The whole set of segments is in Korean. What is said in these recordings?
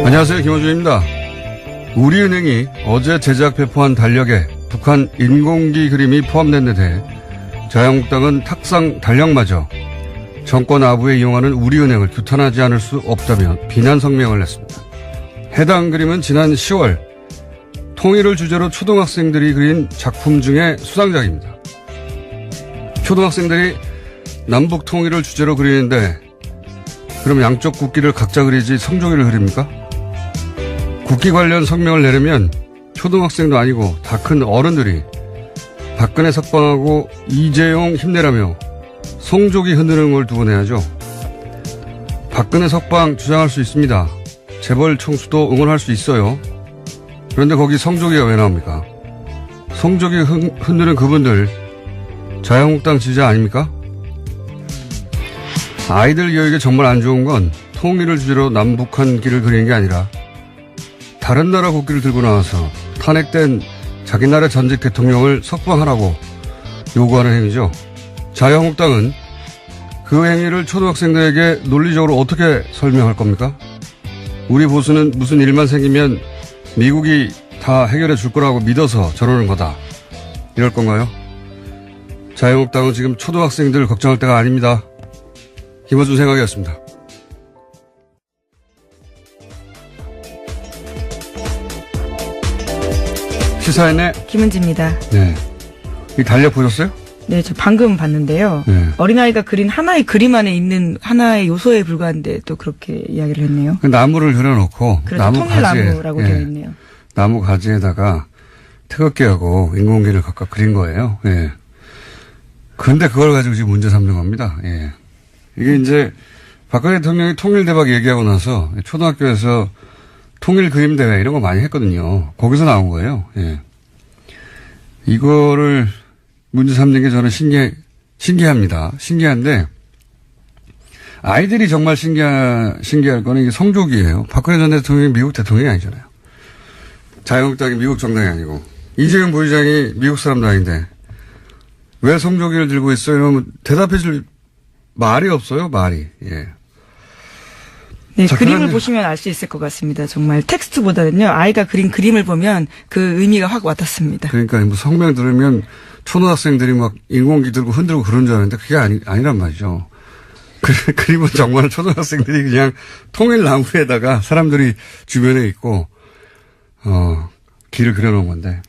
안녕하세요. 김호준입니다. 우리은행이 어제 제작 배포한 달력에 북한 인공기 그림이 포함된 데 대해 자유한국당은 탁상 달력마저 정권 아부에 이용하는 우리은행을 규탄하지 않을 수 없다며 비난 성명을 냈습니다. 해당 그림은 지난 10월 통일을 주제로 초등학생들이 그린 작품 중에 수상작입니다. 초등학생들이 남북 통일을 주제로 그리는데 그럼 양쪽 국기를 각자 그리지 성조기를 그립니까? 국기 관련 성명을 내려면 초등학생도 아니고 다 큰 어른들이 박근혜 석방하고 이재용 힘내라며 성조기 흔드는 걸 두고 내야죠. 박근혜 석방 주장할 수 있습니다. 재벌 총수도 응원할 수 있어요. 그런데 거기 성조기가 왜 나옵니까? 성조기 흔드는 그분들 자유한국당 지지자 아닙니까? 아이들 교육에 정말 안 좋은 건 통일을 주제로 남북한 길을 그리는 게 아니라 다른 나라 국기를 들고 나와서 탄핵된 자기 나라 전직 대통령을 석방하라고 요구하는 행위죠. 자유한국당은 그 행위를 초등학생들에게 논리적으로 어떻게 설명할 겁니까? 우리 보수는 무슨 일만 생기면 미국이 다 해결해 줄 거라고 믿어서 저러는 거다. 이럴 건가요? 자유한국당은 지금 초등학생들 걱정할 때가 아닙니다. 김어준 생각이었습니다. 시사인의 김은지입니다. 네. 이 달력 보셨어요? 네, 저 방금 봤는데요. 네. 어린아이가 그린 하나의 그림 안에 있는 하나의 요소에 불과한데 또 그렇게 이야기를 했네요. 그 나무를 그려놓고 그래서 나무 통일나무라고 가지에, 되어 있네요. 나무 가지에다가 태극기 하고 인공기를 각각 그린 거예요. 예. 그런데 그걸 가지고 지금 문제 삼는 겁니다. 예. 이게 이제 박근혜 대통령이 통일대박 얘기하고 나서 초등학교에서 통일 그림 대회 이런 거 많이 했거든요. 거기서 나온 거예요. 예. 이거를 문제 삼는 게 저는 신기합니다. 신기한데 아이들이 정말 신기할 거는 이게 성조기예요. 박근혜 전 대통령이 미국 대통령이 아니잖아요. 자유한국당이 미국 정당이 아니고 이재용 부의장이 미국 사람도 아닌데 왜 성조기를 들고 있어요? 이러면 대답해 줄 말이 없어요. 말이. 예. 네, 자, 그림을 보시면 알 수 있을 것 같습니다. 정말 텍스트보다는요. 아이가 그린 그림을 보면 그 의미가 확 와닿습니다. 그러니까 뭐 성명 들으면 초등학생들이 막 인공기 들고 흔들고 그런 줄 알았는데 그게 아니란 말이죠. 그림은 정말 초등학생들이 그냥 통일나무에다가 사람들이 주변에 있고 길을 그려놓은 건데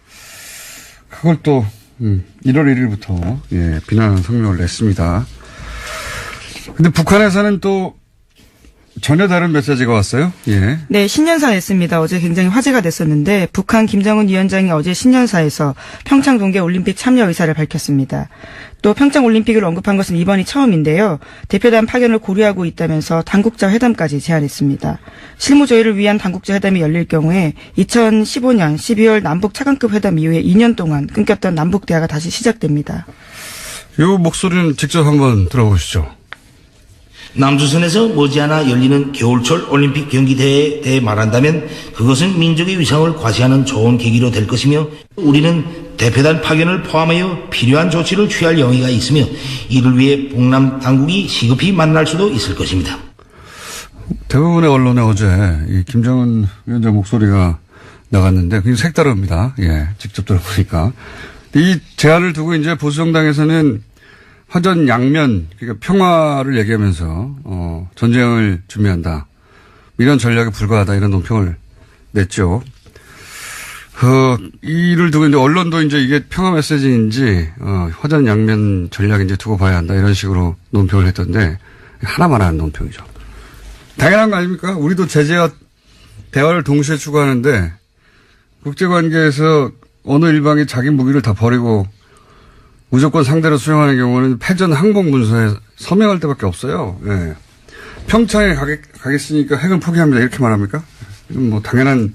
그걸 또 1월 1일부터 예, 비난 성명을 냈습니다. 근데 북한에서는 또 전혀 다른 메시지가 왔어요? 예. 네, 신년사였습니다. 어제 굉장히 화제가 됐었는데 북한 김정은 위원장이 어제 신년사에서 평창 동계올림픽 참여 의사를 밝혔습니다. 또 평창올림픽을 언급한 것은 이번이 처음인데요. 대표단 파견을 고려하고 있다면서 당국자 회담까지 제안했습니다. 실무 조율을 위한 당국자 회담이 열릴 경우에 2015년 12월 남북 차관급 회담 이후에 2년 동안 끊겼던 남북 대화가 다시 시작됩니다. 이 목소리는 직접 한번 들어보시죠. 남조선에서 머지않아 열리는 겨울철 올림픽 경기대회에 대해 말한다면 그것은 민족의 위상을 과시하는 좋은 계기로 될 것이며 우리는 대표단 파견을 포함하여 필요한 조치를 취할 용의가 있으며 이를 위해 북남 당국이 시급히 만날 수도 있을 것입니다. 대부분의 언론에 어제 이 김정은 위원장 목소리가 나갔는데 굉장히 색다릅니다. 예, 직접 들어보니까. 이 제안을 두고 이제 보수정당에서는 화전 양면, 그러니까 평화를 얘기하면서, 전쟁을 준비한다. 이런 전략에 불과하다. 이런 논평을 냈죠. 이를 두고 이제 언론도 이제 이게 평화 메시지인지, 화전 양면 전략인지 두고 봐야 한다. 이런 식으로 논평을 했던데, 하나만 하는 논평이죠. 당연한 거 아닙니까? 우리도 제재와 대화를 동시에 추구하는데, 국제관계에서 어느 일방이 자기 무기를 다 버리고, 무조건 상대로 수용하는 경우는 패전 항복 문서에 서명할 때밖에 없어요. 예. 평창에 가겠으니까 핵은 포기합니다. 이렇게 말합니까? 이건 뭐 당연한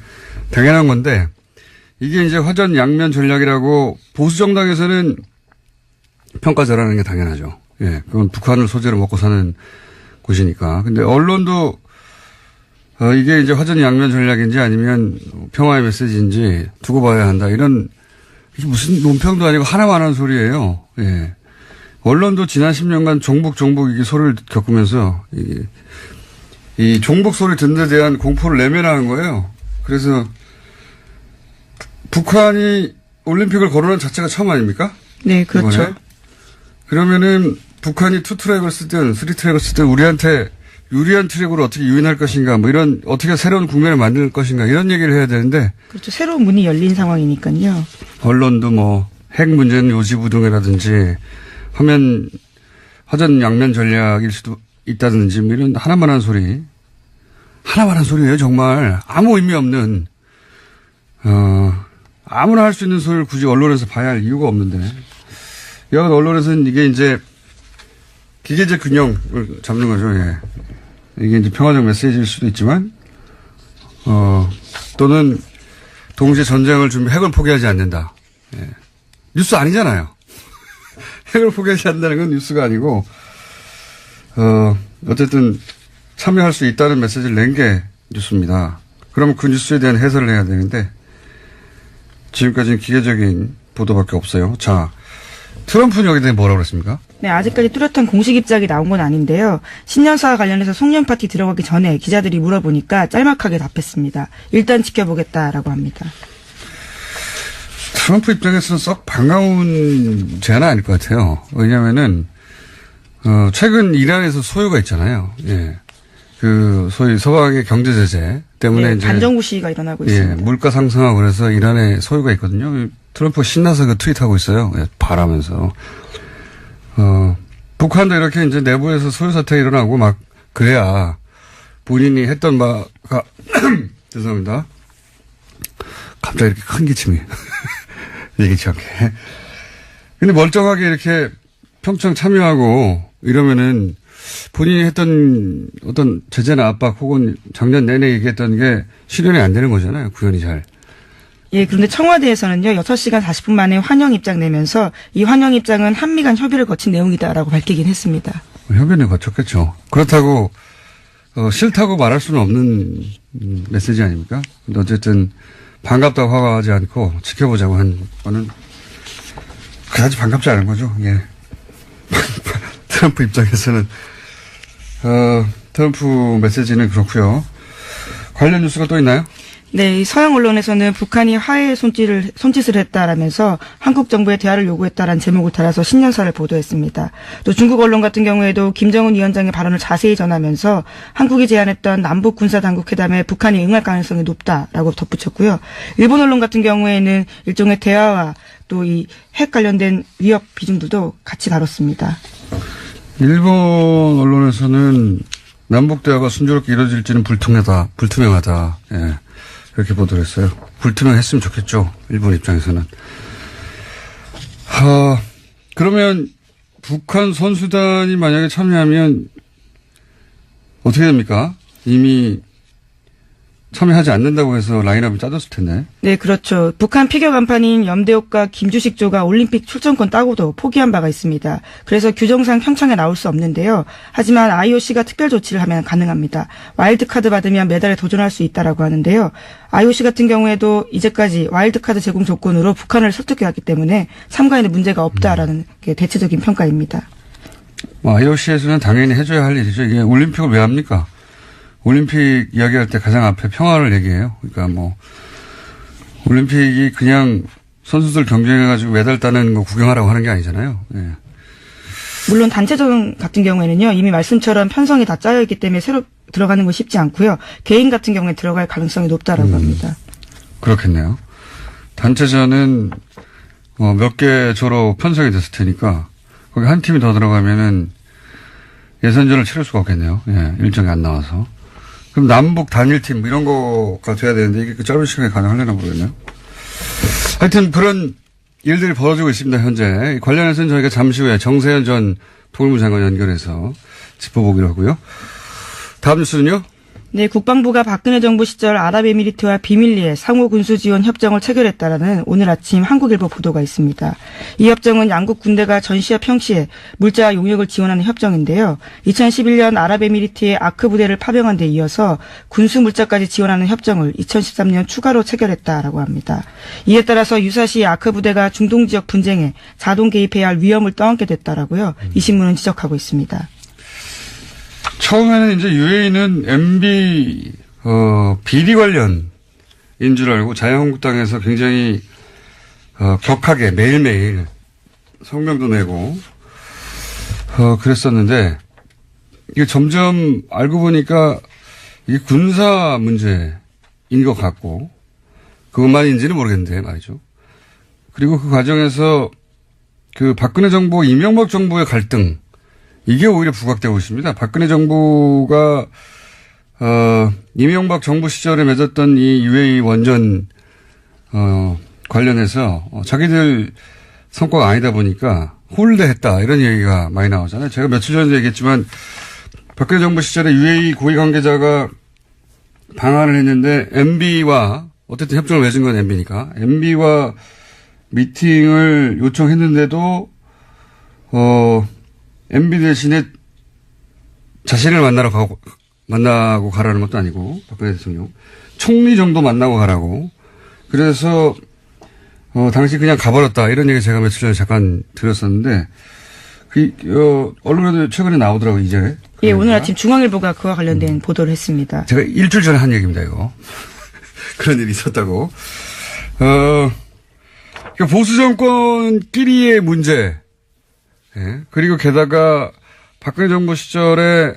건데 이게 이제 화전 양면 전략이라고 보수 정당에서는 평가 잘하는 게 당연하죠. 예. 그건 북한을 소재로 먹고 사는 곳이니까. 근데 언론도 이게 이제 화전 양면 전략인지 아니면 평화의 메시지인지 두고 봐야 한다. 이런 이게 무슨 논평도 아니고 하나만 하는 소리예요. 예. 언론도 지난 10년간 종북 이게 소리를 겪으면서 이 종북 소리 듣는 데 대한 공포를 내면화한 거예요. 그래서 북한이 올림픽을 거론한 자체가 처음 아닙니까? 네, 그렇죠. 이번에? 그러면은 북한이 투트랙을 쓰든 쓰리트랙을 쓰든 우리한테 유리한 트랙으로 어떻게 유인할 것인가, 뭐 이런 어떻게 새로운 국면을 만들 것인가 이런 얘기를 해야 되는데. 그렇죠. 새로운 문이 열린 상황이니까요. 언론도 뭐 핵 문제는 요지부동이라든지 화전 양면 전략일 수도 있다든지 뭐 이런 하나만한 소리예요. 정말 아무 의미 없는 아무나 할 수 있는 소리를 굳이 언론에서 봐야 할 이유가 없는데. 여하간 언론에서는 이게 이제 기계적 균형을 잡는 거죠. 예. 이게 이제 평화적 메시지일 수도 있지만, 또는 동시에 전쟁을 핵을 포기하지 않는다. 예. 뉴스 아니잖아요. 핵을 포기하지 않는다는 건 뉴스가 아니고, 어쨌든 참여할 수 있다는 메시지를 낸 게 뉴스입니다. 그러면 그 뉴스에 대한 해설을 해야 되는데, 지금까지는 기계적인 보도밖에 없어요. 자, 트럼프는 여기에 대해 뭐라고 그랬습니까? 네, 아직까지 뚜렷한 공식 입장이 나온 건 아닌데요. 신년사와 관련해서 송년 파티 들어가기 전에 기자들이 물어보니까 짤막하게 답했습니다. 일단 지켜보겠다라고 합니다. 트럼프 입장에서는 썩 반가운 제안은 아닐 것 같아요. 왜냐면은, 최근 이란에서 소요가 있잖아요. 예. 소위 서방의 경제 제재 때문에 네, 이제. 반정부 시위가 일어나고 예, 있습니다. 물가 상승하고 그래서 이란에 소요가 있거든요. 트럼프가 신나서 그 트윗하고 있어요. 예, 바라면서. 북한도 이렇게 이제 내부에서 소요 사태가 일어나고 막 그래야 본인이 했던 바가 죄송합니다. 갑자기 이렇게 큰 기침이 얘기치 않게. 근데 멀쩡하게 이렇게 평창 참여하고 이러면은 본인이 했던 어떤 제재나 압박 혹은 작년 내내 얘기했던 게 실현이 안 되는 거잖아요. 구현이 잘. 예, 그런데 청와대에서는요, 6시간 40분 만에 환영 입장 내면서 이 환영 입장은 한미 간 협의를 거친 내용이다라고 밝히긴 했습니다. 협의는 거쳤겠죠. 그렇다고, 싫다고 말할 수는 없는 메시지 아닙니까? 근데 어쨌든 반갑다고 화가하지 않고 지켜보자고 한 거는 그다지 반갑지 않은 거죠. 예. 트럼프 입장에서는, 트럼프 메시지는 그렇고요. 관련 뉴스가 또 있나요? 네, 이 서양 언론에서는 북한이 화해의 손짓을 했다라면서 한국 정부에 대화를 요구했다라는 제목을 달아서 신년사를 보도했습니다. 또 중국 언론 같은 경우에도 김정은 위원장의 발언을 자세히 전하면서 한국이 제안했던 남북 군사당국 회담에 북한이 응할 가능성이 높다라고 덧붙였고요. 일본 언론 같은 경우에는 일종의 대화와 또 이 핵 관련된 위협 비중들도 같이 다뤘습니다. 일본 언론에서는 남북 대화가 순조롭게 이루어질지는 불투명하다. 예. 그렇게 보도를 했어요. 불투명했으면 좋겠죠. 일본 입장에서는. 그러면 북한 선수단이 만약에 참여하면 어떻게 됩니까? 이미 참여하지 않는다고 해서 라인업이 짜졌을 텐데. 네, 그렇죠. 북한 피겨 간판인 염대옥과 김주식조가 올림픽 출전권 따고도 포기한 바가 있습니다. 그래서 규정상 평창에 나올 수 없는데요. 하지만 IOC가 특별 조치를 하면 가능합니다. 와일드카드 받으면 메달에 도전할 수 있다라고 하는데요. IOC 같은 경우에도 이제까지 와일드카드 제공 조건으로 북한을 설득해왔기 때문에 참가에는 문제가 없다라는 게 대체적인 평가입니다. IOC에서는 당연히 해줘야 할 일이죠. 이게 올림픽을 왜 합니까? 올림픽 이야기할 때 가장 앞에 평화를 얘기해요. 그러니까 올림픽이 그냥 선수들 경쟁해가지고 메달 따는 거 구경하라고 하는 게 아니잖아요. 예. 물론 단체전 같은 경우에는요, 이미 말씀처럼 편성이 다 짜여있기 때문에 새로 들어가는 건 쉽지 않고요. 개인 같은 경우에 들어갈 가능성이 높다라고 합니다. 그렇겠네요. 단체전은 몇 개 조로 편성이 됐을 테니까 거기 한 팀이 더 들어가면은 예선전을 치를 수가 없겠네요. 예, 일정이 안 나와서. 그럼 남북 단일팀 이런 거가 돼야 되는데 이게 그 짧은 시간에 가능하려나 모르겠네요. 하여튼 그런 일들이 벌어지고 있습니다. 현재. 관련해서는 저희가 잠시 후에 정세현 전 통일부 장관 연결해서 짚어보기로 하고요. 다음 뉴스는요? 네, 국방부가 박근혜 정부 시절 아랍에미리트와 비밀리에 상호 군수 지원 협정을 체결했다라는 오늘 아침 한국일보 보도가 있습니다. 이 협정은 양국 군대가 전시와 평시에 물자 용역을 지원하는 협정인데요. 2011년 아랍에미리트의 아크 부대를 파병한 데 이어서 군수 물자까지 지원하는 협정을 2013년 추가로 체결했다라고 합니다. 이에 따라서 유사시 아크 부대가 중동 지역 분쟁에 자동 개입해야 할 위험을 떠안게 됐다라고요. 이 신문은 지적하고 있습니다. 처음에는 이제 UAE는 MB 비리 관련인 줄 알고 자유한국당에서 굉장히 격하게 매일매일 성명도 내고 그랬었는데 이게 점점 알고 보니까 이게 군사 문제인 것 같고 그것만인지는 모르겠는데 말이죠. 그리고 그 과정에서 그 박근혜 정부, 이명박 정부의 갈등 이게 오히려 부각되고 있습니다. 박근혜 정부가 이명박 정부 시절에 맺었던 이 UAE 원전 관련해서 자기들 성과가 아니다 보니까 홀대했다 이런 얘기가 많이 나오잖아요. 제가 며칠 전에 얘기했지만 박근혜 정부 시절에 UAE 고위 관계자가 방한을 했는데 MB와 어쨌든 협정을 맺은 건 MB니까 MB와 미팅을 요청했는데도 MB 대신에 자신을 만나고 가라는 것도 아니고 박근혜 대통령 총리 정도 만나고 가라고 그래서 당시 그냥 가버렸다 이런 얘기 제가 며칠 전에 잠깐 들었었는데 언론에도 최근에 나오더라고요 이제. 예, 오늘 아침 중앙일보가 그와 관련된 보도를 했습니다. 제가 일주일 전에 한 얘기입니다 이거. 그런 일이 있었다고. 보수 정권끼리의 문제. 예, 그리고 게다가 박근혜 정부 시절에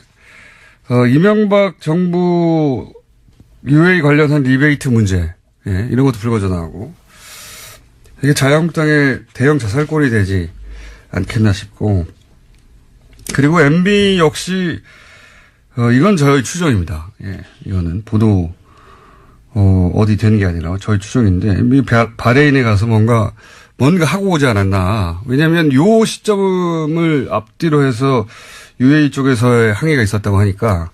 이명박 정부 UAE 관련한 리베이트 문제. 예, 이런 것도 불거져 나오고. 이게 자유한국당의 대형 자살골이 되지 않겠나 싶고. 그리고 MB 역시 이건 저희 추정입니다. 예, 이거는 보도 어디 되는 게 아니라 저희 추정인데 MB 바레인에 가서 뭔가 하고 오지 않았나. 왜냐하면 요 시점을 앞뒤로 해서 UAE 쪽에서의 항의가 있었다고 하니까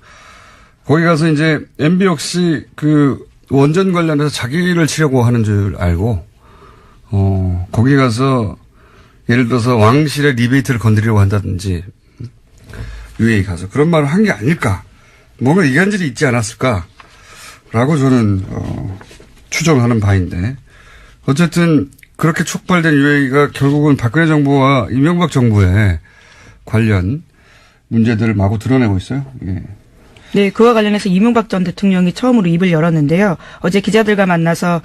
거기 가서 이제 MB 역시 그 원전 관련해서 자기를 치려고 하는 줄 알고 거기 가서 예를 들어서 왕실의 리베이트를 건드리려고 한다든지 UAE 가서 그런 말을 한 게 아닐까. 뭔가 이간질이 있지 않았을까라고 저는 추정하는 바인데 어쨌든 그렇게 촉발된 UAE가 결국은 박근혜 정부와 이명박 정부의 관련 문제들을 마구 드러내고 있어요. 예. 네, 그와 관련해서 이명박 전 대통령이 처음으로 입을 열었는데요. 어제 기자들과 만나서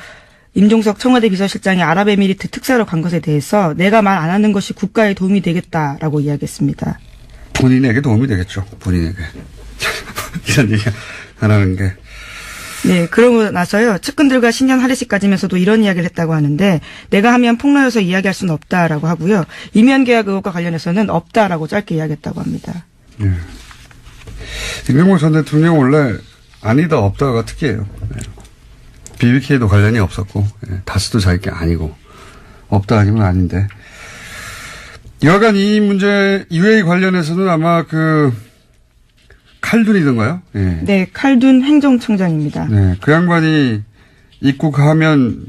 임종석 청와대 비서실장이 아랍에미리트 특사로 간 것에 대해서 내가 말 안 하는 것이 국가에 도움이 되겠다라고 이야기했습니다. 본인에게 도움이 되겠죠. 본인에게. 이런 얘기 안 하는 게. 네, 그러고 나서요. 측근들과 신년 할애식까지면서도 이런 이야기를 했다고 하는데 내가 하면 폭로여서 이야기할 수는 없다라고 하고요. 이면 계약 의혹과 관련해서는 없다라고 짧게 이야기했다고 합니다. 네. 이명박 전 대통령 원래 아니다 없다가 특이해요. 네. BBK도 관련이 없었고 다스도 자기 게 아니고 없다 아니면 아닌데 여하간 이 문제 UAE 관련해서는 아마 그 칼둔이던가요? 네. 네, 칼둔 행정청장입니다. 네, 그 양반이 입국하면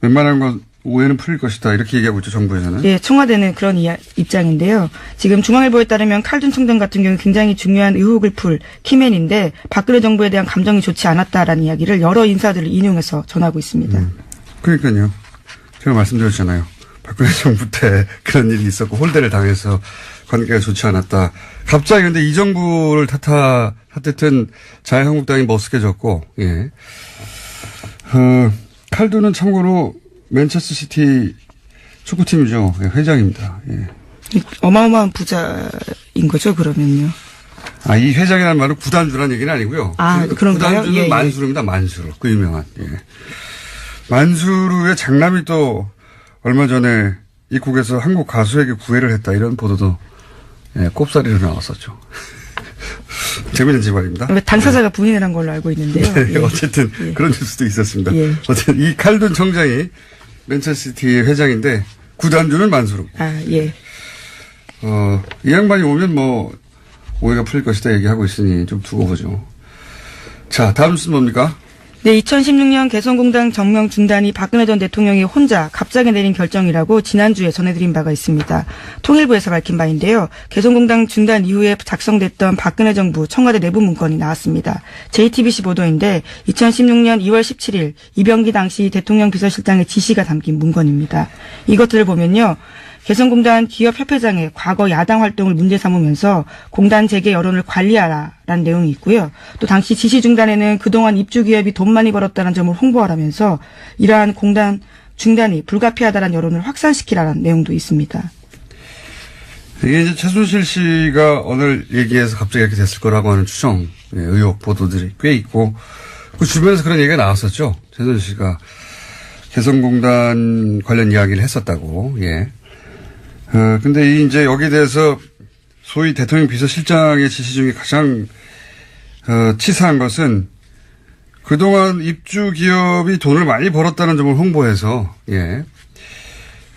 웬만한 건 오해는 풀릴 것이다 이렇게 얘기하고 있죠 정부에서는. 네, 청와대는 그런 입장인데요. 지금 중앙일보에 따르면 칼둔 청장 같은 경우 굉장히 중요한 의혹을 풀 키맨인데 박근혜 정부에 대한 감정이 좋지 않았다라는 이야기를 여러 인사들을 인용해서 전하고 있습니다. 그러니까요. 제가 말씀드렸잖아요. 박근혜 정부 때 그런 일이 있었고 홀대를 당해서 관계가 좋지 않았다. 갑자기 근데 이 정부를 탓했던 자유한국당이 머쓱해졌고, 예. 칼둔은 참고로 맨체스터 시티 축구팀이죠. 회장입니다. 예. 어마어마한 부자인 거죠, 그러면요. 이 회장이라는 말은 구단주라는 얘기는 아니고요. 그런가요? 구단주는 예, 만수르입니다. 만수르. 그 유명한. 예. 만수르의 장남이 또 얼마 전에 입국에서 한국 가수에게 구애를 했다 이런 보도도 꼽사리로 나왔었죠. 재미있는 집안입니다. 당사자가 부인을 한 걸로 알고 있는데요. 네, 예. 어쨌든 예. 그런 뉴스도 있었습니다. 예. 어쨌든 이 칼둔 청장이 맨체스터시티의 회장인데 구단주는 만수르. 예. 이 양반이 오면 뭐 오해가 풀릴 것이다 얘기하고 있으니 좀 두고 보죠. 자, 다음 뉴스는 뭡니까? 네, 2016년 개성공단 정명 중단이 박근혜 전 대통령이 혼자 갑자기 내린 결정이라고 지난주에 전해드린 바가 있습니다. 통일부에서 밝힌 바인데요. 개성공단 중단 이후에 작성됐던 박근혜 정부 청와대 내부 문건이 나왔습니다. JTBC 보도인데 2016년 2월 17일 이병기 당시 대통령 비서실장의 지시가 담긴 문건입니다. 이것들을 보면요. 개성공단 기업협회장의 과거 야당 활동을 문제 삼으면서 공단 재개 여론을 관리하라라는 내용이 있고요. 또 당시 지시 중단에는 그동안 입주 기업이 돈 많이 벌었다는 점을 홍보하라면서 이러한 공단 중단이 불가피하다는 여론을 확산시키라는 내용도 있습니다. 이게 이제 최순실 씨가 오늘 얘기해서 갑자기 이렇게 됐을 거라고 하는 추정, 의혹 보도들이 꽤 있고, 그 주변에서 그런 얘기가 나왔었죠. 최순실 씨가 개성공단 관련 이야기를 했었다고, 예. 근데 이제 여기에 대해서 소위 대통령 비서실장의 지시 중에 가장, 치사한 것은 그동안 입주 기업이 돈을 많이 벌었다는 점을 홍보해서, 예.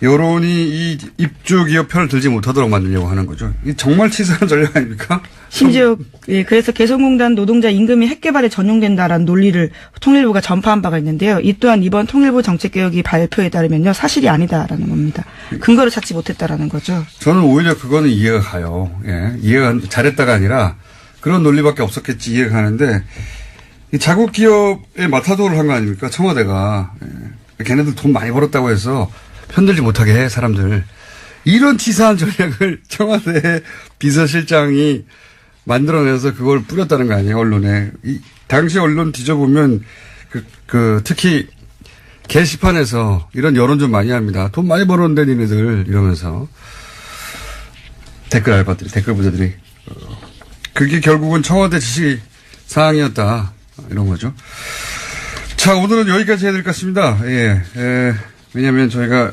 여론이 이 입주 기업 편을 들지 못하도록 만들려고 하는 거죠. 이 정말 치사한 전략 아닙니까? 심지어 예, 그래서 개성공단 노동자 임금이 핵개발에 전용된다라는 논리를 통일부가 전파한 바가 있는데요. 이 또한 이번 통일부 정책개혁이 발표에 따르면요 사실이 아니다라는 겁니다. 근거를 찾지 못했다라는 거죠. 저는 오히려 그거는 이해가 가요. 예, 이해가 잘했다가 아니라 그런 논리밖에 없었겠지 이해가 가는데 이 자국 기업에 마타도를 한 거 아닙니까? 청와대가 걔네들 돈 많이 벌었다고 해서 편들지 못하게 해 사람들. 이런 치사한 전략을 청와대 비서실장이 만들어내서 그걸 뿌렸다는 거 아니에요, 언론에. 당시 언론 뒤져보면, 특히, 게시판에서 이런 여론 좀 많이 합니다. 돈 많이 벌었는데, 니네들, 이러면서. 댓글 알바들이, 댓글 부자들이. 그게 결국은 청와대 지시 사항이었다. 이런 거죠. 자, 오늘은 여기까지 해야 될 것 같습니다. 예. 왜냐면 저희가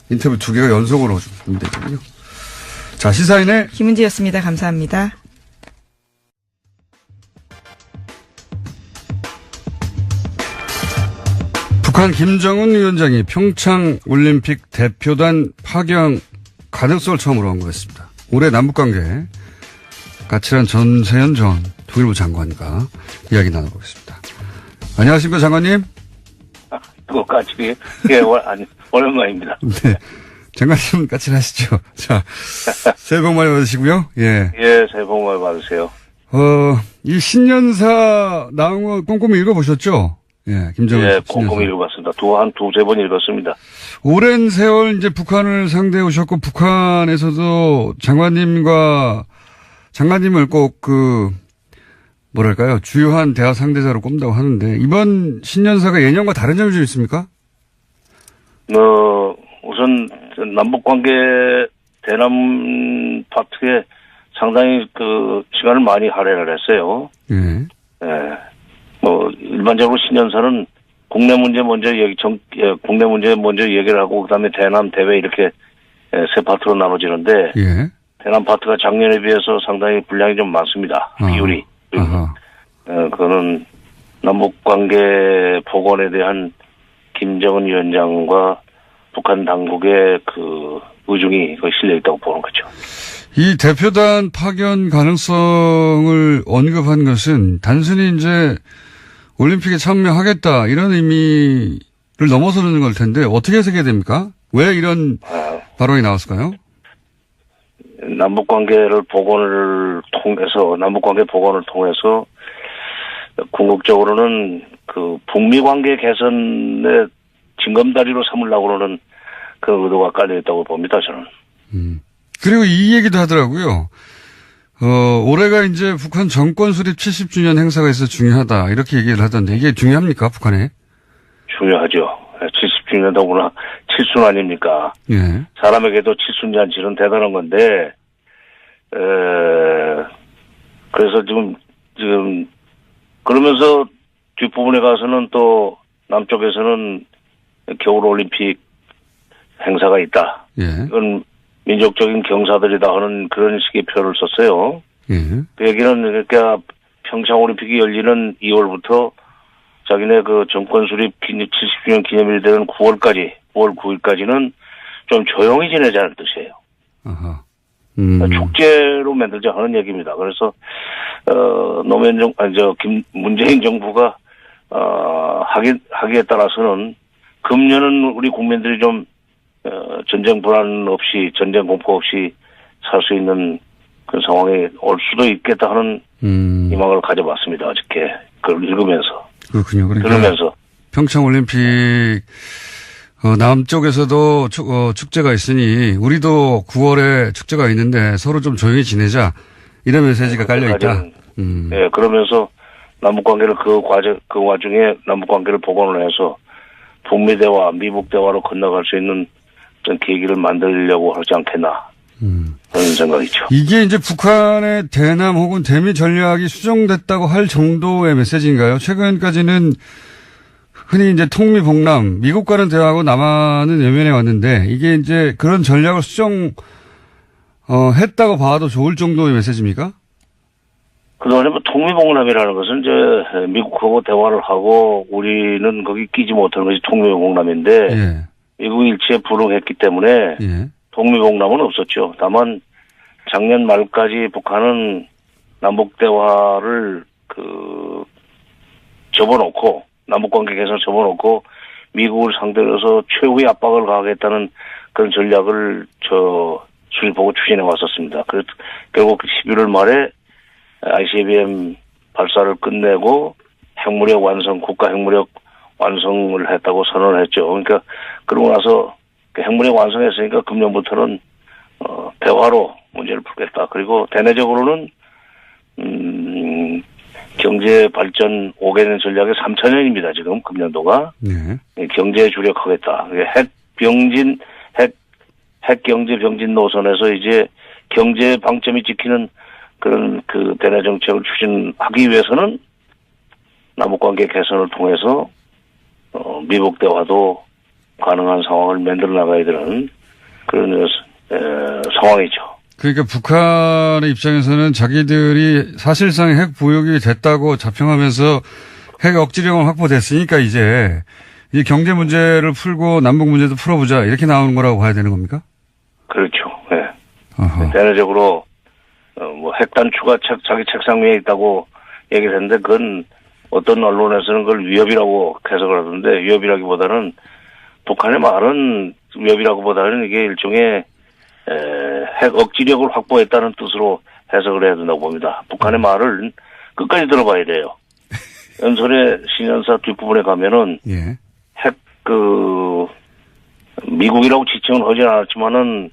인터뷰 2개가 연속으로 준비되거든요. 자, 시사인의 김은지였습니다. 감사합니다. 북한 김정은 위원장이 평창 올림픽 대표단 파견 가능성을 처음으로 언급했습니다. 올해 남북관계 까칠한 전세현 전 통일부 장관과 이야기 나눠보겠습니다. 안녕하십니까, 장관님? 그거까지, 예, 오랜만입니다. 네. 장관님 까칠하시죠? 자, 새해 복 많이 받으시고요. 예. 예, 새해 복 많이 받으세요. 이 신년사 나온 거 꼼꼼히 읽어보셨죠? 예, 김정은. 예, 꼼꼼히 읽어봤습니다. 두세 번 읽었습니다. 오랜 세월 이제 북한을 상대해 오셨고, 북한에서도 장관님을 꼭 뭐랄까요, 주요한 대화 상대자로 꼽는다고 하는데, 이번 신년사가 예년과 다른 점이 좀 있습니까? 우선, 남북관계 대남 파트에 상당히 시간을 많이 할애를 했어요. 예. 예. 일반적으로 신년사는 국내 문제 먼저 얘기를 하고, 그 다음에 대남, 대외 이렇게 세 파트로 나눠지는데, 예. 대남 파트가 작년에 비해서 상당히 분량이 좀 많습니다. 비율이. 그거는 남북관계 복원에 대한 김정은 위원장과 북한 당국의 의중이 거의 실려 있다고 보는 거죠. 이 대표단 파견 가능성을 언급한 것은 단순히 이제 올림픽에 참여하겠다 이런 의미를 넘어서는 걸 텐데 어떻게 해석해야 됩니까? 왜 이런 발언이 나왔을까요? 남북관계 복원을 통해서 궁극적으로는 북미 관계 개선의 징검다리로 삼으려고 그러는 그 의도가 깔려 있다고 봅니다, 저는. 그리고 이 얘기도 하더라고요. 올해가 이제 북한 정권 수립 70주년 행사가 있어서 중요하다. 이렇게 얘기를 하던데 이게 중요합니까, 북한에? 중요하죠. 70주년 더구나 칠순 아닙니까? 예. 사람에게도 칠순잔치는 대단한 건데, 그래서 지금, 그러면서 뒷부분에 가서는 또 남쪽에서는 겨울올림픽 행사가 있다. 예. 이건 민족적인 경사들이다 하는 그런 식의 표현을 썼어요. 예. 그 얘기는 그러니까 평창올림픽이 열리는 2월부터 자기네 정권 수립 70주년 기념일이 되는 9월 9일까지는 좀 조용히 지내자는 뜻이에요. 아하. 축제로 만들자 하는 얘기입니다. 그래서, 문재인 정부가, 하기에 따라서는 금년은 우리 국민들이 좀, 전쟁 불안 없이, 전쟁 공포 없이 살 수 있는 그런 상황이 올 수도 있겠다 하는 희망을 가져봤습니다. 어저께. 그걸 읽으면서. 그렇군요. 그러니까 들으면서. 평창 올림픽 남쪽에서도 축제가 있으니 우리도 9월에 축제가 있는데 서로 좀 조용히 지내자. 이런 메시지가 깔려 있다. 네, 그러면서 남북 관계를 그 와중에 남북 관계를 복원을 해서 북미 대화, 미북 대화로 건너갈 수 있는 어떤 계기를 만들려고 하지 않겠나. 그런 생각이죠. 이게 이제 북한의 대남 혹은 대미 전략이 수정됐다고 할 정도의 메시지인가요? 최근까지는 흔히 이제 통미봉남, 미국과는 대화하고 남한은 외면해 왔는데 이게 이제 그런 전략을 했다고 봐도 좋을 정도의 메시지입니까? 그동안에 뭐 통미봉남이라는 것은 이제 미국하고 대화를 하고 우리는 거기 끼지 못하는 것이 통미봉남인데 예. 미국 일치에 불응했기 때문에 예. 통미봉남은 없었죠. 다만 작년 말까지 북한은 남북 대화를 접어놓고 남북관계 개선을 접어놓고 미국을 상대로 해서 최후의 압박을 가하겠다는 그런 전략을 수립하고 추진해 왔었습니다. 그래서 결국 11월 말에 ICBM 발사를 끝내고 핵무력 완성, 국가 핵무력 완성을 했다고 선언을 했죠. 그러니까 그러고 나서 핵무력 완성했으니까 금년부터는 대화로 문제를 풀겠다. 그리고 대내적으로는 경제 발전 5개년 전략의 3차년입니다. 지금 금년도가 경제에 주력하겠다. 핵 경제 병진 노선에서 이제 경제 방점이 찍히는 그런 대내 정책을 추진하기 위해서는 남북관계 개선을 통해서 미북 대화도 가능한 상황을 만들어 나가야 되는 그런 상황이죠. 그러니까 북한의 입장에서는 자기들이 사실상 핵 보유국이 됐다고 자평하면서 핵 억지력은 확보됐으니까 이제 경제 문제를 풀고 남북 문제도 풀어보자 이렇게 나오는 거라고 봐야 되는 겁니까? 그렇죠. 네. 대내적으로 뭐 핵 단추가 자기 책상 위에 있다고 얘기를 했는데 그건 어떤 언론에서는 그걸 위협이라고 해석을 하던데 위협이라기보다는 북한의 말은 위협이라기보다는 이게 일종의 핵 억지력을 확보했다는 뜻으로 해석을 해야 된다고 봅니다. 북한의 말을 끝까지 들어봐야 돼요. 연설의 신년사 뒷부분에 가면은 예. 핵 미국이라고 지칭은 하진 않았지만은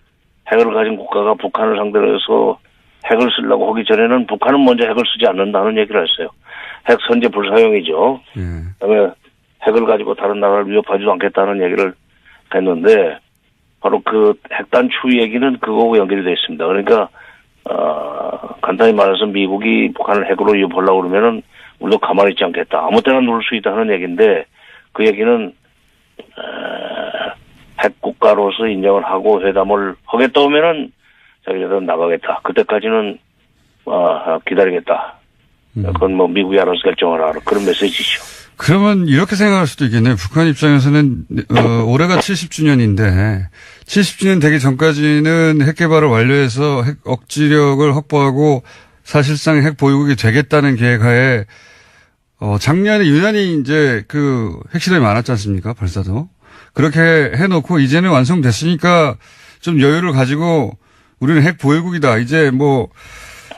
핵을 가진 국가가 북한을 상대로 해서 핵을 쓰려고 하기 전에는 북한은 먼저 핵을 쓰지 않는다는 얘기를 했어요. 핵 선제 불사용이죠. 그다음에 핵을 가지고 다른 나라를 위협하지도 않겠다는 얘기를 했는데 바로 그 핵단추 얘기는 그거하고 연결이 되어 있습니다. 그러니까 간단히 말해서 미국이 북한을 핵으로 위협하려고 그러면은 우리도 가만히 있지 않겠다. 아무 때나 누를 수 있다는 얘기인데 그 얘기는 핵 국가로서 인정을 하고 회담을 하겠다 하면은 자기네들은 나가겠다. 그때까지는 기다리겠다. 그건 뭐 미국이 알아서 결정을 하라. 그런 메시지죠. 그러면 이렇게 생각할 수도 있겠네요. 북한 입장에서는 올해가 70주년인데 70주년 되기 전까지는 핵 개발을 완료해서 핵 억지력을 확보하고 사실상 핵 보유국이 되겠다는 계획하에 작년에 유난히 이제 핵실험이 많았지 않습니까? 발사도. 그렇게 해놓고 이제는 완성됐으니까 좀 여유를 가지고 우리는 핵 보유국이다. 이제 뭐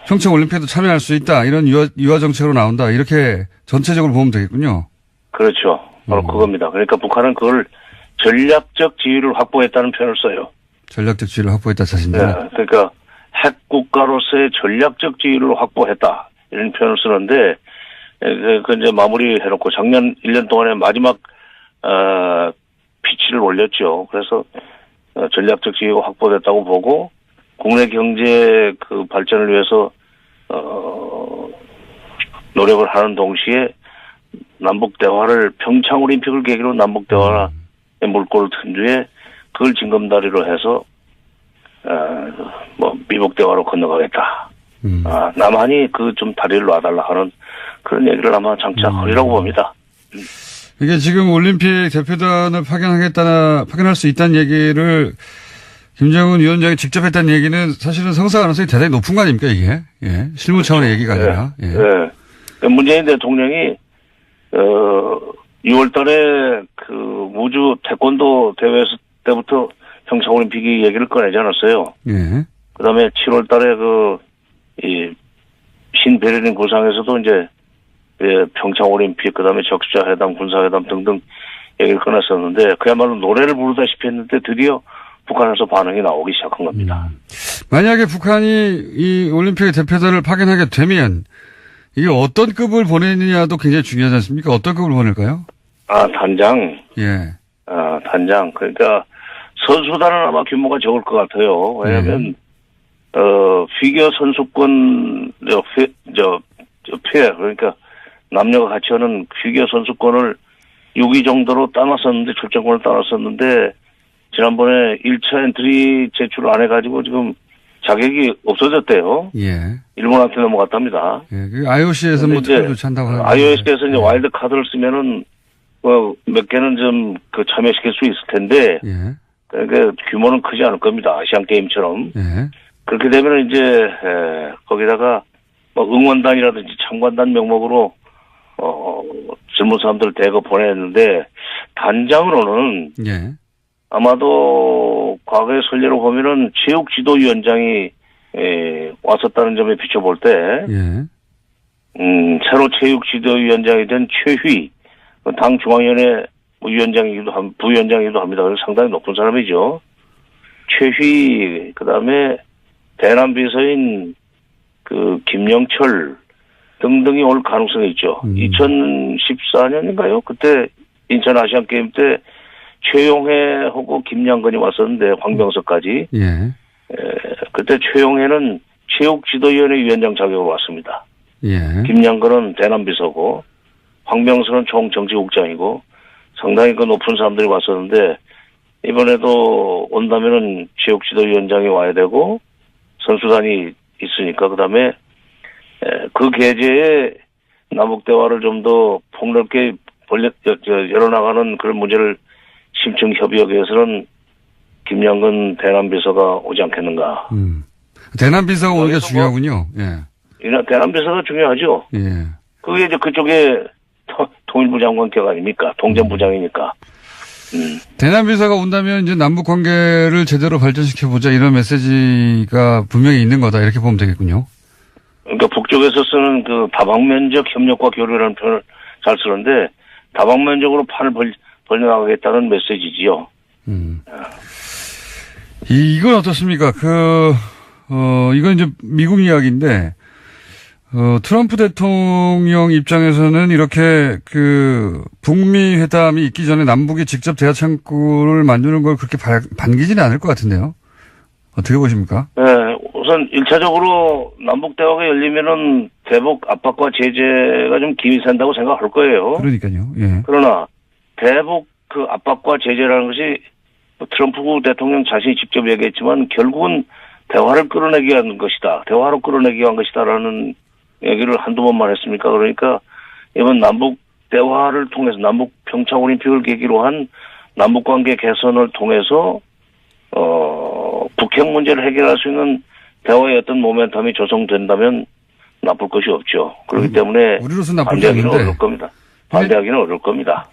평창 올림픽에도 참여할 수 있다. 이런 유화 정책으로 나온다. 이렇게 전체적으로 보면 되겠군요. 그렇죠. 바로 그겁니다. 그러니까 북한은 그걸 전략적 지위를 확보했다는 표현을 써요. 전략적 지위를 확보했다 자신들. 네. 그러니까 핵 국가로서의 전략적 지위를 확보했다. 이런 표현을 쓰는데 그 이제 마무리해놓고 작년 1년 동안에 마지막 피치를 올렸죠. 그래서 전략적 지위가 확보됐다고 보고 국내 경제 발전을 위해서 노력을 하는 동시에 남북 대화를 평창 올림픽을 계기로 남북 대화의 물꼬를 튼 뒤에 그걸 징검다리로 해서 미북 대화로 건너가겠다. 남한이 좀 다리를 놔달라 하는 그런 얘기를 아마 장차 하리라고 봅니다. 이게 지금 올림픽 대표단을 파견할 수 있다는 얘기를 김정은 위원장이 직접 했다는 얘기는 사실은 성사 가능성이 대단히 높은 거 아닙니까, 이게? 예. 실무 차원의 얘기가 아니라. 예. 네. 문재인 대통령이, 6월 달에 무주 태권도 대회 때부터 평창올림픽이 얘기를 꺼내지 않았어요. 예. 그 다음에 7월 달에 신베를린 구상에서도 이제 평창올림픽, 그 다음에 적시자 회담, 군사회담 등등 얘기를 꺼냈었는데 그야말로 노래를 부르다시피 했는데 드디어 북한에서 반응이 나오기 시작한 겁니다. 만약에 북한이 이 올림픽 대표단을 파견하게 되면 이게 어떤 급을 보내느냐도 굉장히 중요하지 않습니까? 어떤 급을 보낼까요? 단장. 예. 단장. 그러니까 선수단은 아마 규모가 적을 것 같아요. 왜냐하면 피겨 선수권 그러니까 남녀가 같이 하는 피겨 선수권을 6위 정도로 따놨었는데 출전권을 따놨었는데 지난번에 1차 엔트리 제출을 안 해가지고 지금 자격이 없어졌대요. 예. 일본한테 넘어갔답니다. 예. 그 IOC에서 뭐 특별 조치한다고 하는데. IOC에서 이제 와일드 카드를 쓰면은 몇 개는 좀 참여시킬 수 있을 텐데. 예. 그러니까 규모는 크지 않을 겁니다. 아시안 게임처럼. 예. 그렇게 되면 이제 거기다가 뭐 응원단이라든지 참관단 명목으로 젊은 사람들 대거 보냈는데 단장으로는 예. 아마도 과거의 선례로 보면은 체육지도위원장이 왔었다는 점에 비춰볼 때, 예. 새로 체육지도위원장이 된 최휘 당 중앙위원회 부위원장이기도 합니다. 그래서 상당히 높은 사람이죠. 최휘 그다음에 대남 비서인 그 김영철 등등이 올 가능성이 있죠. 2014년인가요? 그때 인천 아시안 게임 때 최용해하고 김양근이 왔었는데 황병석까지. 예. 그때 최용해는 체육지도위원회 위원장 자격으로 왔습니다. 예. 김양근은 대남비서고 황병석은 총정치국장이고 상당히 그 높은 사람들이 왔었는데 이번에도 온다면은 체육지도위원장이 와야 되고 선수단이 있으니까 그다음에 그 계제에 남북 대화를 좀 더 폭넓게 열어나가는 그런 문제를 심층 협의하기 위해서는 김양근 대남비서가 오지 않겠는가. 대남비서가 오는 게 중요하군요. 예. 대남비서가 중요하죠. 예. 그게 이제 그쪽에 통일부 장관 격 아닙니까? 통전부장이니까. 대남비서가 온다면 이제 남북 관계를 제대로 발전시켜보자 이런 메시지가 분명히 있는 거다 이렇게 보면 되겠군요. 그러니까 북쪽에서 쓰는 그 다방면적 협력과 교류라는 표현을 잘 쓰는데 다방면적으로 판을 벌려나가겠다는 메시지지요. 이건 어떻습니까? 이건 이제 미국 이야기인데, 트럼프 대통령 입장에서는 이렇게 북미 회담이 있기 전에 남북이 직접 대화 창구를 만드는 걸 그렇게 반기지는 않을 것 같은데요. 어떻게 보십니까? 네, 우선 1차적으로 남북 대화가 열리면은 대북 압박과 제재가 좀 김이 산다고 생각할 거예요. 그러니까요. 예. 그러나 대북 그 압박과 제재라는 것이 트럼프 대통령 자신이 직접 얘기했지만 결국은 대화를 끌어내기 위한 것이다. 대화로 끌어내기 위한 것이다라는 얘기를 한두 번만 했습니까? 그러니까 이번 남북 대화를 통해서 남북 평창올림픽을 계기로 한 남북관계 개선을 통해서 북핵 문제를 해결할 수 있는 대화의 어떤 모멘텀이 조성된다면 나쁠 것이 없죠. 그렇기 때문에 우리로서는 나쁘지 반대하기는 않은데. 어려울 겁니다. 반대하기는 어려울 겁니다.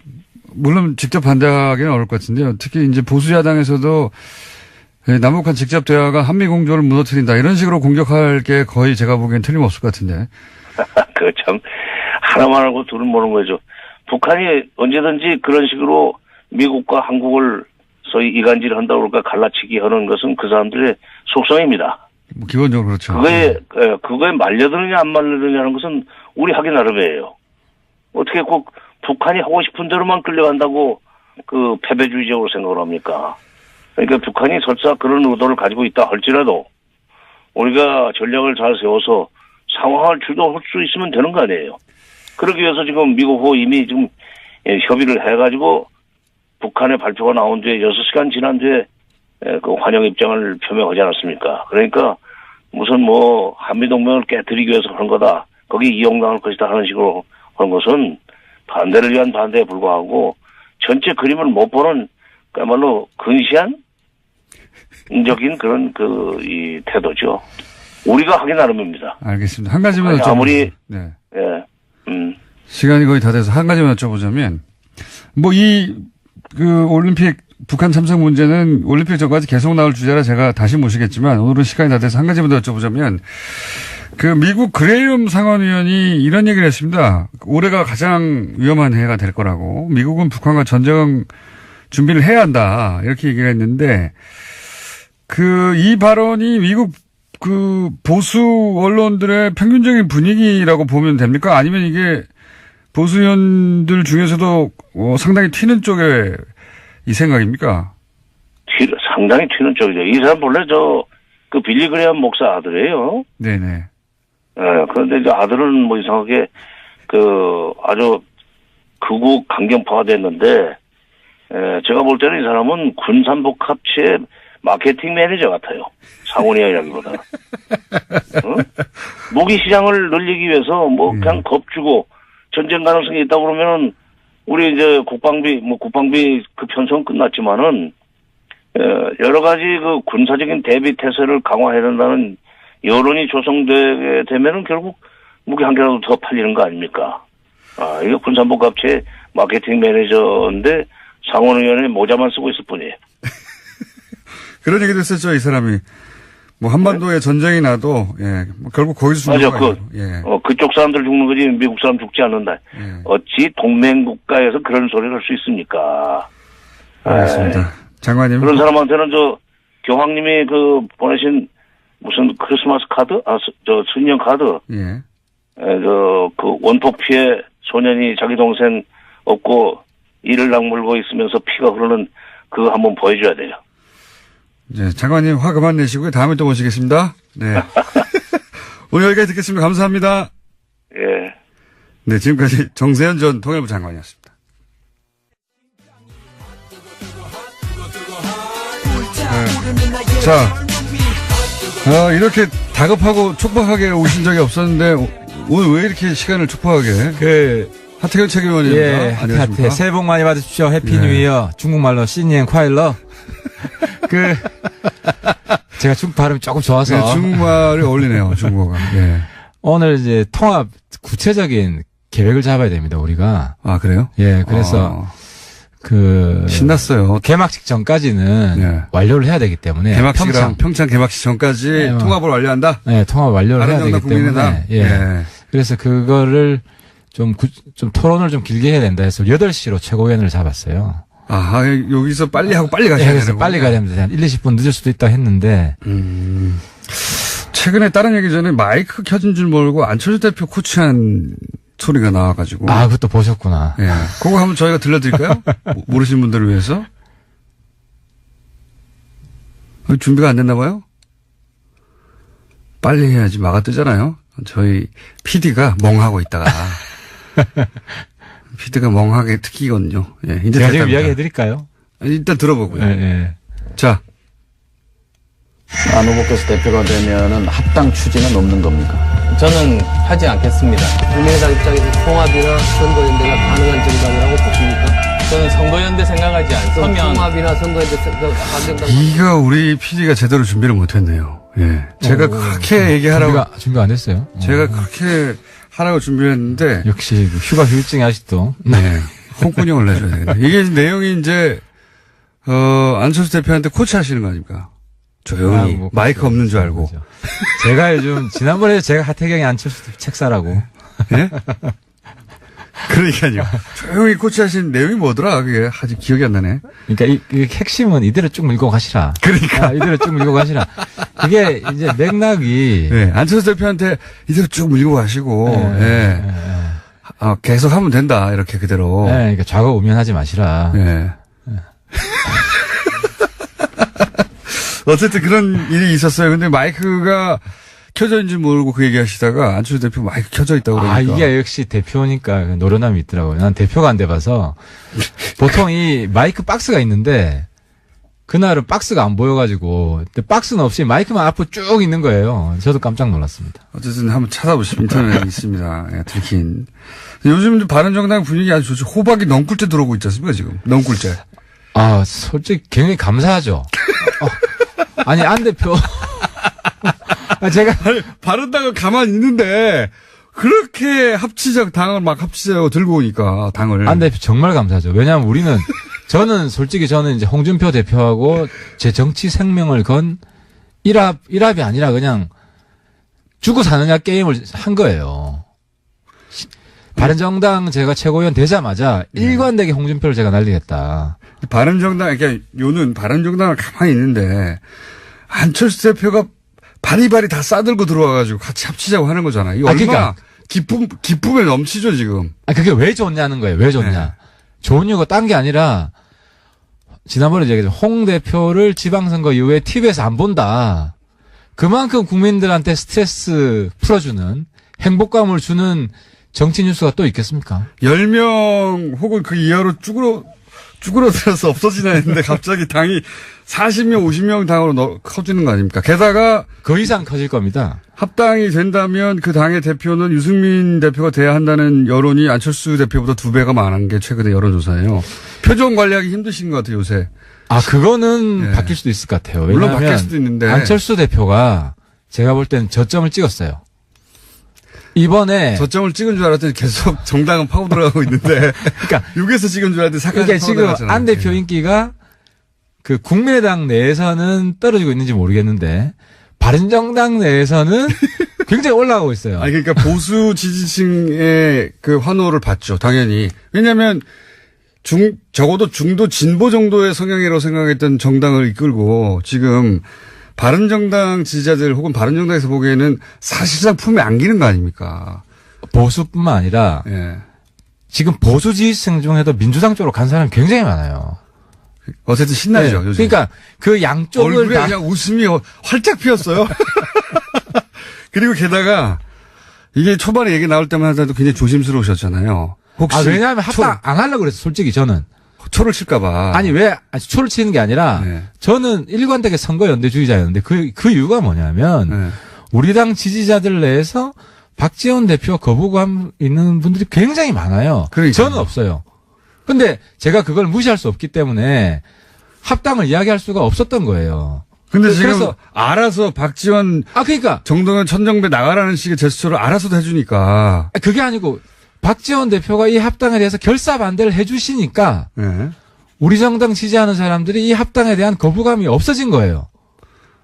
물론 직접 반대하기는 어려울 것 같은데요. 특히 이제 보수 야당에서도 남북한 직접 대화가 한미 공조를 무너뜨린다 이런 식으로 공격할 게 거의 제가 보기엔 틀림없을 것 같은데. 그 참 하나만 알고 둘은 모르는 거죠. 북한이 언제든지 그런 식으로 미국과 한국을 소위 이간질을 한다고 그럴까 갈라치기 하는 것은 그 사람들의 속성입니다. 뭐 기본적으로 그렇죠. 그거에 말려드느냐 안 말려드느냐는 것은 우리 하기 나름이에요. 어떻게 꼭 북한이 하고 싶은 대로만 끌려간다고 그 패배주의적으로 생각을 합니까? 그러니까 북한이 설사 그런 의도를 가지고 있다 할지라도 우리가 전략을 잘 세워서 상황을 주도할 수 있으면 되는 거 아니에요. 그러기 위해서 지금 미국하고 이미 지금 협의를 해가지고 북한의 발표가 나온 뒤에 6시간 지난 뒤에 그 환영 입장을 표명하지 않았습니까? 그러니까 무슨 뭐 한미동맹을 깨뜨리기 위해서 그런 거다. 거기 이용당할 것이다 하는 식으로 하는 것은 반대를 위한 반대에 불과하고 전체 그림을 못 보는 그야말로 근시한 적인 그런 이 태도죠. 우리가 하기 나름입니다. 알겠습니다. 한 가지만 여쭤보면. 아무리 네. 시간이 거의 다 돼서 한 가지만 여쭤보자면 뭐 올림픽 북한 참석 문제는 올림픽 전까지 계속 나올 주제라 제가 다시 모시겠지만 오늘은 시간이 다 돼서 한 가지만 더 여쭤보자면 그 미국 그레이엄 상원의원이 이런 얘기를 했습니다. 올해가 가장 위험한 해가 될 거라고. 미국은 북한과 전쟁 준비를 해야 한다. 이렇게 얘기를 했는데 이 발언이 미국 보수 언론들의 평균적인 분위기라고 보면 됩니까? 아니면 이게 보수 의원들 중에서도 상당히 튀는 쪽의 이 생각입니까? 상당히 튀는 쪽이죠. 이 사람 본래 그 빌리 그레이엄 목사 아들이에요. 네네. 그런데 이제 아들은 뭐 이상하게 아주 극우 강경파가 됐는데, 제가 볼 때는 이 사람은 군산복합체의 마케팅 매니저 같아요. 상원의원이라기보다. 무기 시장을 늘리기 위해서 그냥 겁주고 전쟁 가능성이 있다고 그러면은 우리 이제 국방비 그 편성 끝났지만은 여러 가지 그 군사적인 대비 태세를 강화해야 된다는 여론이 조성되게 되면은 결국 무기 한 개라도 더 팔리는 거 아닙니까? 이거 군산복합체 마케팅 매니저인데 상원의원의 모자만 쓰고 있을 뿐이에요. 그런 얘기도 했었죠, 이 사람이. 한반도에 전쟁이 나도, 결국 거기서 죽는 거예요. 그쪽 사람들 죽는 거지, 미국 사람 죽지 않는다. 어찌 동맹국가에서 그런 소리를 할 수 있습니까? 알겠습니다. 장관님. 그런 사람한테는 교황님이 보내신 무슨 크리스마스 카드? 신년 카드. 예. 그 원폭 피해 소년이 자기 동생 없고 이를 악물고 있으면서 피가 흐르는 그거 한번 보여줘야 돼요. 네, 장관님 화 그만 내시고요. 다음에 또 모시겠습니다. 네. 오늘 여기까지 듣겠습니다. 감사합니다. 예. 네, 지금까지 정세현 전 통일부 장관이었습니다. 네. 자, 이렇게 다급하고 촉박하게 오신 적이 없었는데 오늘 왜 이렇게 시간을 촉박하게? 하태경 최고위원입니다. 예, 하태 새해 복 많이 받으십시오. 해피 뉴 이어. 중국말로 신년 콰일러. 제가 중국 발음이 조금 좋아서. 네, 중국말이 어울리네요, 중국어가. 예. 오늘 이제 통합 구체적인 계획을 잡아야 됩니다, 우리가. 아, 그래요? 예, 그래서 신났어요. 개막식 전까지는 완료를 해야 되기 때문에. 개막식이랑 평창 개막식 전까지 통합을 완료한다? 네, 통합 완료를 해야 되기 때문에. 예. 그래서 그거를 좀 토론을 좀 길게 해야 된다 해서 8시로 최고위원을 잡았어요. 여기서 빨리 하고 빨리 가셔야 되는 거예요. 빨리 가야 됩니다. 한 1, 20분 늦을 수도 있다 했는데. 최근에 다른 얘기 전에 마이크 켜진 줄 모르고 안철수 대표 코치한 소리가 나와가지고. 그것도 보셨구나. 예. 그거 한번 저희가 들려드릴까요? 모르시는 분들을 위해서. 준비가 안 됐나 봐요? 빨리 해야지 막아 뜨잖아요. 저희 PD가 멍하고 있다가. PD가 멍하게 특기거든요. 예, 이제 제가 지금 이야기 해드릴까요? 일단 들어보고요. 예. 자. 안 후보께서 대표가 되면은 합당 추진은 없는 겁니까? 저는 하지 않겠습니다. 국민의당 입장에서 통합이나 선거연대가 가능한 정당이라고 보십니까? 저는 선거연대 생각하지 않으면 통합이나 선거연대 반대당 이거 우리 PD가 제대로 준비를 못했네요. 예, 제가 그렇게 얘기하라고 준비가 안 됐어요. 제가 그렇게 하라고 준비했는데 역시 휴가 휴일증이 아직도. 네, 홍군형을 내줘야 되겠네. 이게 내용이 이제 안철수 대표한테 코치하시는 거 아닙니까? 조용히 마이크 없는 줄 알고. 제가 요즘 지난번에 제가 하태경이 안철수 책 사라고. 예? 그러니까요. 조용히 코치하신 내용이 뭐더라? 그게 아직 기억이 안 나네. 그러니까 이 핵심은 이대로 쭉 밀고 가시라. 그러니까 이대로 쭉 밀고 가시라. 이게 이제 맥락이. 네, 안철수 대표한테 이대로 쭉 밀고 가시고. 계속 하면 된다. 이렇게 그대로. 네, 그러니까 좌고우면하지 마시라. 네. 어쨌든 그런 일이 있었어요. 근데 마이크가 켜져 있는지 모르고 그 얘기 하시다가 안철수 대표 마이크 켜져 있다고 그러니까. 이게 역시 대표니까 노련함이 있더라고요. 난 대표가 안 돼봐서. 보통 이 마이크 박스가 있는데 그날은 박스가 안 보여가지고 근데 박스는 없이 마이크만 앞으로 쭉 있는 거예요. 저도 깜짝 놀랐습니다. 어쨌든 한번 찾아보시면 인터넷에 있습니다. 들킨. 요즘 바른정당 분위기 아주 좋죠. 호박이 넝굴째 들어오고 있지 않습니까 지금. 넝굴째. 솔직히 굉장히 감사하죠. 아니 안 대표. 제가 바른당은 가만히 있는데 그렇게 당을 막 합치자고 들고 오니까 당을. 안 대표 정말 감사하죠. 왜냐하면 저는 솔직히 이제 홍준표 대표하고 제 정치 생명을 건 일합이 아니라 그냥 죽고 사느냐 게임을 한 거예요. 바른정당 제가 최고위원 되자마자 일관되게 홍준표를 제가 날리겠다. 바른정당, 그러니까 요는 바른정당을 가만히 있는데 안철수 대표가 바리바리 다 싸들고 들어와가지고 같이 합치자고 하는 거잖아. 이 얼마나 그러니까, 기쁨에 넘치죠, 지금. 그게 왜 좋냐는 거예요. 왜 좋냐. 네. 좋은 이유가 딴 게 아니라 지난번에 얘기했죠. 홍 대표를 지방선거 이후에 TV에서 안 본다. 그만큼 국민들한테 스트레스 풀어주는 행복감을 주는 정치 뉴스가 또 있겠습니까? 10명 혹은 그 이하로 쭈그러들어서 없어지나 했는데 갑자기 당이 40명, 50명 당으로 커지는 거 아닙니까? 게다가 그 이상 커질 겁니다. 합당이 된다면 그 당의 대표는 유승민 대표가 돼야 한다는 여론이 안철수 대표보다 2배가 많은 게 최근의 여론조사예요. 표정 관리하기 힘드신 것 같아요, 요새. 그거는 네. 바뀔 수도 있을 것 같아요. 물론 왜냐하면 바뀔 수도 있는데. 안철수 대표가 제가 볼 때는 저점을 찍었어요. 이번에 저점을 찍은 줄 알았더니 계속 정당은 파고 들어가고 있는데. 그러니까 6에서 찍은 줄 알았더니 사까지 그러니까 지금 안 대표 인기가 그 국민의당 내에서는 떨어지고 있는지 모르겠는데 바른정당 내에서는 굉장히 올라가고 있어요. 아니, 그러니까 보수 지지층의 그 환호를 받죠, 당연히. 왜냐면 적어도 중도 진보 정도의 성향이라고 생각했던 정당을 이끌고 지금 바른정당 지지자들 혹은 바른정당에서 보기에는 사실상 품에 안기는 거 아닙니까? 보수뿐만 아니라 예. 지금 보수 지지층 중에도 민주당 쪽으로 간 사람이 굉장히 많아요. 어쨌든 신나죠, 네. 요즘. 그러니까 그 양쪽을 얼굴에 다 그냥 웃음이 활짝 피었어요. 그리고 게다가 이게 초반에 얘기 나올 때만 하더라도 굉장히 조심스러우셨잖아요. 혹시 왜냐하면 합당 안 하려고 그랬어, 솔직히 저는. 초를 칠까봐. 아니, 초를 치는 게 아니라 네. 저는 일관되게 선거연대주의자였는데 그 이유가 뭐냐면 네. 우리 당 지지자들 내에서 박지원 대표 거부감 있는 분들이 굉장히 많아요. 그러니까요. 저는 없어요. 근데 제가 그걸 무시할 수 없기 때문에 합당을 이야기할 수가 없었던 거예요. 근데 지금 그래서 알아서 박지원 그러니까 정동현 천정배 나가라는 식의 제스처를 알아서도 해주니까. 그게 아니고 박지원 대표가 이 합당에 대해서 결사 반대를 해주시니까 네. 우리 정당 지지하는 사람들이 이 합당에 대한 거부감이 없어진 거예요.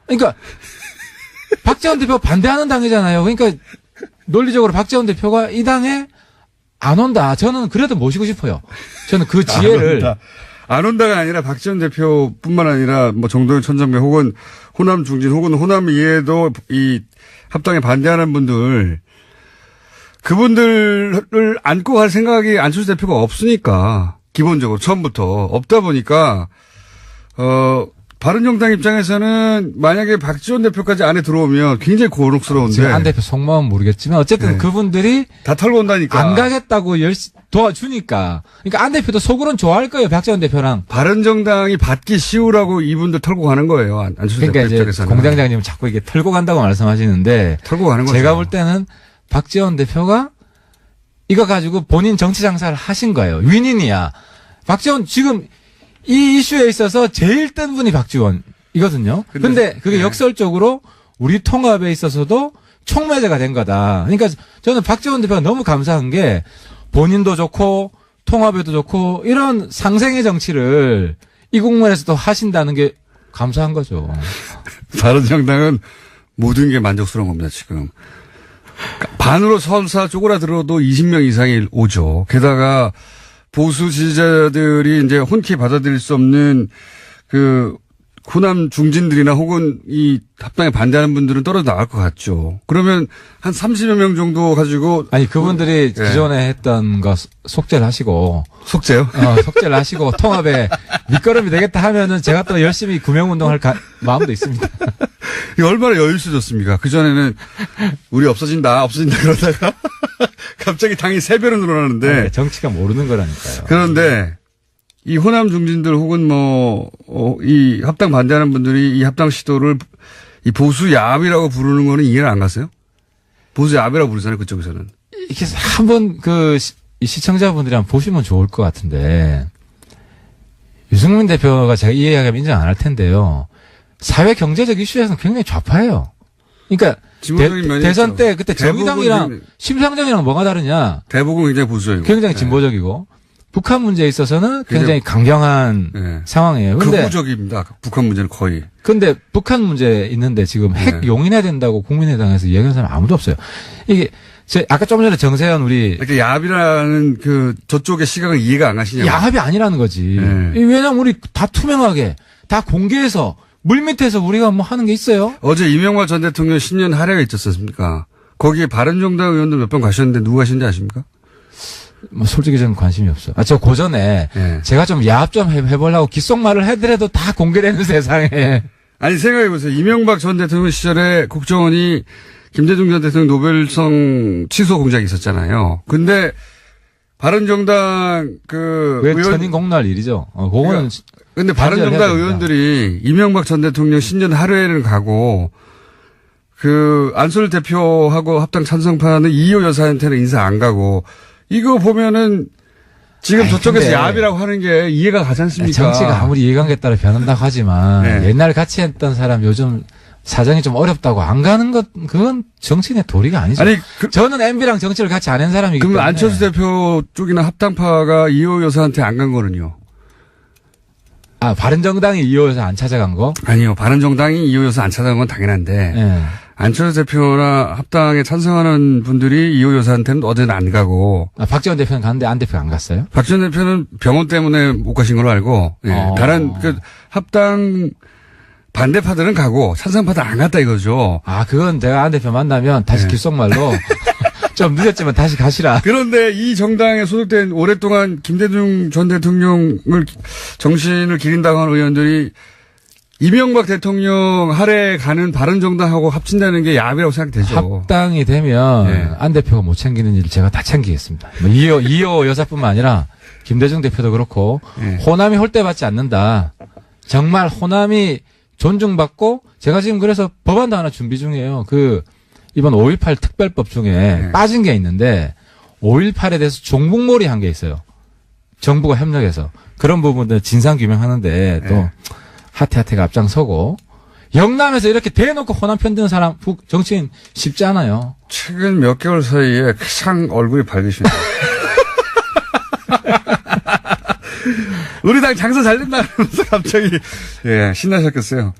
그러니까 박지원 대표 반대하는 당이잖아요. 그러니까 논리적으로 박지원 대표가 이 당에 안 온다. 저는 그래도 모시고 싶어요. 저는 그 지혜를 안 온다가 아니라 박지원 대표뿐만 아니라 뭐 정동현 천정배 혹은 호남 중진 혹은 호남 이외에도 이 합당에 반대하는 분들 그분들을 안고 갈 생각이 안철수 대표가 없으니까 기본적으로 처음부터 없다 보니까 바른정당 입장에서는 만약에 박지원 대표까지 안에 들어오면 굉장히 곤혹스러운데 지금 안 대표 속마음 모르겠지만 어쨌든 네. 그분들이 다 털고 온다니까 안 가겠다고 도와주니까 그러니까 안 대표도 속으로는 좋아할 거예요. 박지원 대표랑. 바른정당이 받기 쉬우라고 이분들 털고 가는 거예요. 안철수 그러니까 대표 이제 입장에서는 공장장님 자꾸 이게 털고 간다고 말씀하시는데 털고 가는 거죠. 제가 볼 때는 박지원 대표가 이거 가지고 본인 정치 장사를 하신 거예요. 윈윈이야. 박지원 지금 이 이슈에 있어서 제일 뜬 분이 박지원이거든요. 근데 그게 네. 역설적으로 우리 통합에 있어서도 촉매제가 된 거다. 그러니까 저는 박지원 대표가 너무 감사한 게 본인도 좋고 통합에도 좋고 이런 상생의 정치를 이 국면에서도 하신다는 게 감사한 거죠. 바른정당은 모든 게 만족스러운 겁니다, 지금. 반으로 설사 쪼그라들어도 20명 이상이 오죠. 게다가 보수 지지자들이 이제 흔쾌히 받아들일 수 없는 그 호남 중진들이나 혹은 이 합당에 반대하는 분들은 떨어져 나갈 것 같죠. 그러면 한 30여 명 정도 가지고. 아니, 그분들이 네. 기존에 했던 거 속죄를 하시고. 속죄요? 속죄를 하시고 통합에 밑거름이 되겠다 하면은 제가 또 열심히 구명운동할 마음도 있습니다. 이거 얼마나 여유 있어졌습니까? 그전에는 우리 없어진다 그러다가 갑자기 당이 3배로 늘어나는데. 정치가 모르는 거라니까요. 그런데 이 호남 중진들 혹은 이 합당 반대하는 분들이 이 합당 시도를 이 보수 야합이라고 부르는 거는 이해를 안 갔어요? 보수 야합이라고 부르잖아요, 그쪽에서는. 이렇게 한번 이 시청자분들이 한번 보시면 좋을 것 같은데, 유승민 대표가 제가 이 이야기하면 인정 안 할 텐데요. 사회 경제적 이슈에서는 굉장히 좌파예요. 그러니까 진보적인 면이 대선 있죠. 때 그때 정의당이랑 심상정이랑 뭐가 다르냐? 대부분 굉장히 보수적이고. 굉장히 진보적이고 북한 문제에 있어서는 굉장히 강경한 예. 상황이에요. 근데 극우적입니다. 북한 문제는 거의. 근데 북한 문제 있는데 지금 핵 네. 용인해야 된다고 국민의당에서 얘기하는 사람 아무도 없어요. 이게 아까 좀 전에 정세현 우리 이렇게 야합이라는 그 저쪽의 시각을 이해가 안 가시냐고. 야합이 아니라는 거지. 네. 왜냐면 우리 다 투명하게 다 공개해서 물밑에서 우리가 뭐 하는 게 있어요. 어제 이명박 전 대통령 신년 할애가 있었습니까? 거기에 바른정당 의원들 몇 번 가셨는데 누구 가셨는지 아십니까? 뭐 솔직히 저는 관심이 없어요. 저 고전에 네. 제가 좀 야합 좀 해보려고 귓속말을 해더라도 다 공개되는 세상에. 아니 생각해보세요. 이명박 전 대통령 시절에 국정원이 김대중 전 대통령 노벨상 취소 공작이 있었잖아요. 근데 바른정당 그게 천인 공날 일이죠. 그거는. 근데 바른정당 의원들이 이명박 전 대통령 신년 할애를 가고 안철 대표하고 합당 찬성파는 이호 여사한테는 인사 안 가고 이거 보면은 지금 저쪽에서 야합이라고 하는 게 이해가 가지 않습니까? 정치가 아무리 이해관계에 따라 변한다고 하지만 네. 옛날 같이 했던 사람 요즘 사정이 좀 어렵다고 안 가는 것 그건 정치인의 도리가 아니죠. 아니 저는 MB랑 정치를 같이 안 한 사람이기 때문에. 그러면 안철수 대표 쪽이나 합당파가 이호 여사한테 안 간 거는요? 바른정당이 이호여서 안 찾아간 거? 아니요. 바른정당이 이호 여사 안 찾아간 건 당연한데 네. 안철수 대표나 합당에 찬성하는 분들이 이호 여사한테는 어제는 안 가고. 박지원 대표는 갔는데 안 대표가 안 갔어요? 박지원 대표는 병원 때문에 못 가신 걸로 알고, 예. 다른 합당 반대파들은 가고 찬성파들 안 갔다 이거죠. 그건 내가 안 대표 만나면 다시 귓속말로 좀 늦었지만 다시 가시라. 그런데 이 정당에 소속된 오랫동안 김대중 전 대통령을 정신을 기린다고 하는 의원들이 이명박 대통령 할애 가는 바른정당하고 합친다는 게 야합이라고 생각되죠. 합당이 되면 안 대표가 못 챙기는 일 제가 다 챙기겠습니다. 뭐 이호 여사뿐만 아니라 김대중 대표도 그렇고 호남이 홀대받지 않는다. 정말 호남이 존중받고 제가 지금 그래서 법안도 하나 준비 중이에요. 이번 5.18 특별법 중에 빠진 게 있는데 5.18에 대해서 종북몰이 한 게 있어요. 정부가 협력해서. 그런 부분들 진상 규명하는데 또 하태하태가 앞장서고 영남에서 이렇게 대놓고 호남 편드는 사람 정치인 쉽지 않아요. 최근 몇 개월 사이에 가장 얼굴이 밝으십니다. 우리 당 장사 잘 된다 그러면서 갑자기 신나셨겠어요.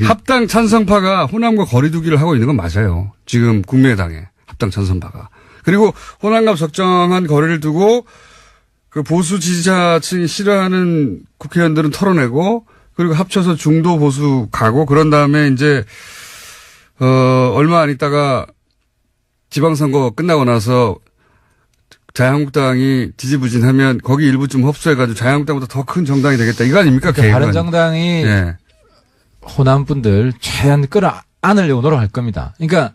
합당 찬성파가 호남과 거리두기를 하고 있는 건 맞아요. 지금 국민의당에 합당 찬성파가. 그리고 호남과 적정한 거리를 두고 보수 지지자층이 싫어하는 국회의원들은 털어내고 그리고 합쳐서 중도 보수 가고 그런 다음에 이제 얼마 안 있다가 지방선거 끝나고 나서 자유한국당이 지지부진하면 거기 일부 좀 흡수해가지고 자유한국당보다 더 큰 정당이 되겠다. 이거 아닙니까? 바른정당이 호남 분들 최대한 끌어안으려고 노력할 겁니다. 그러니까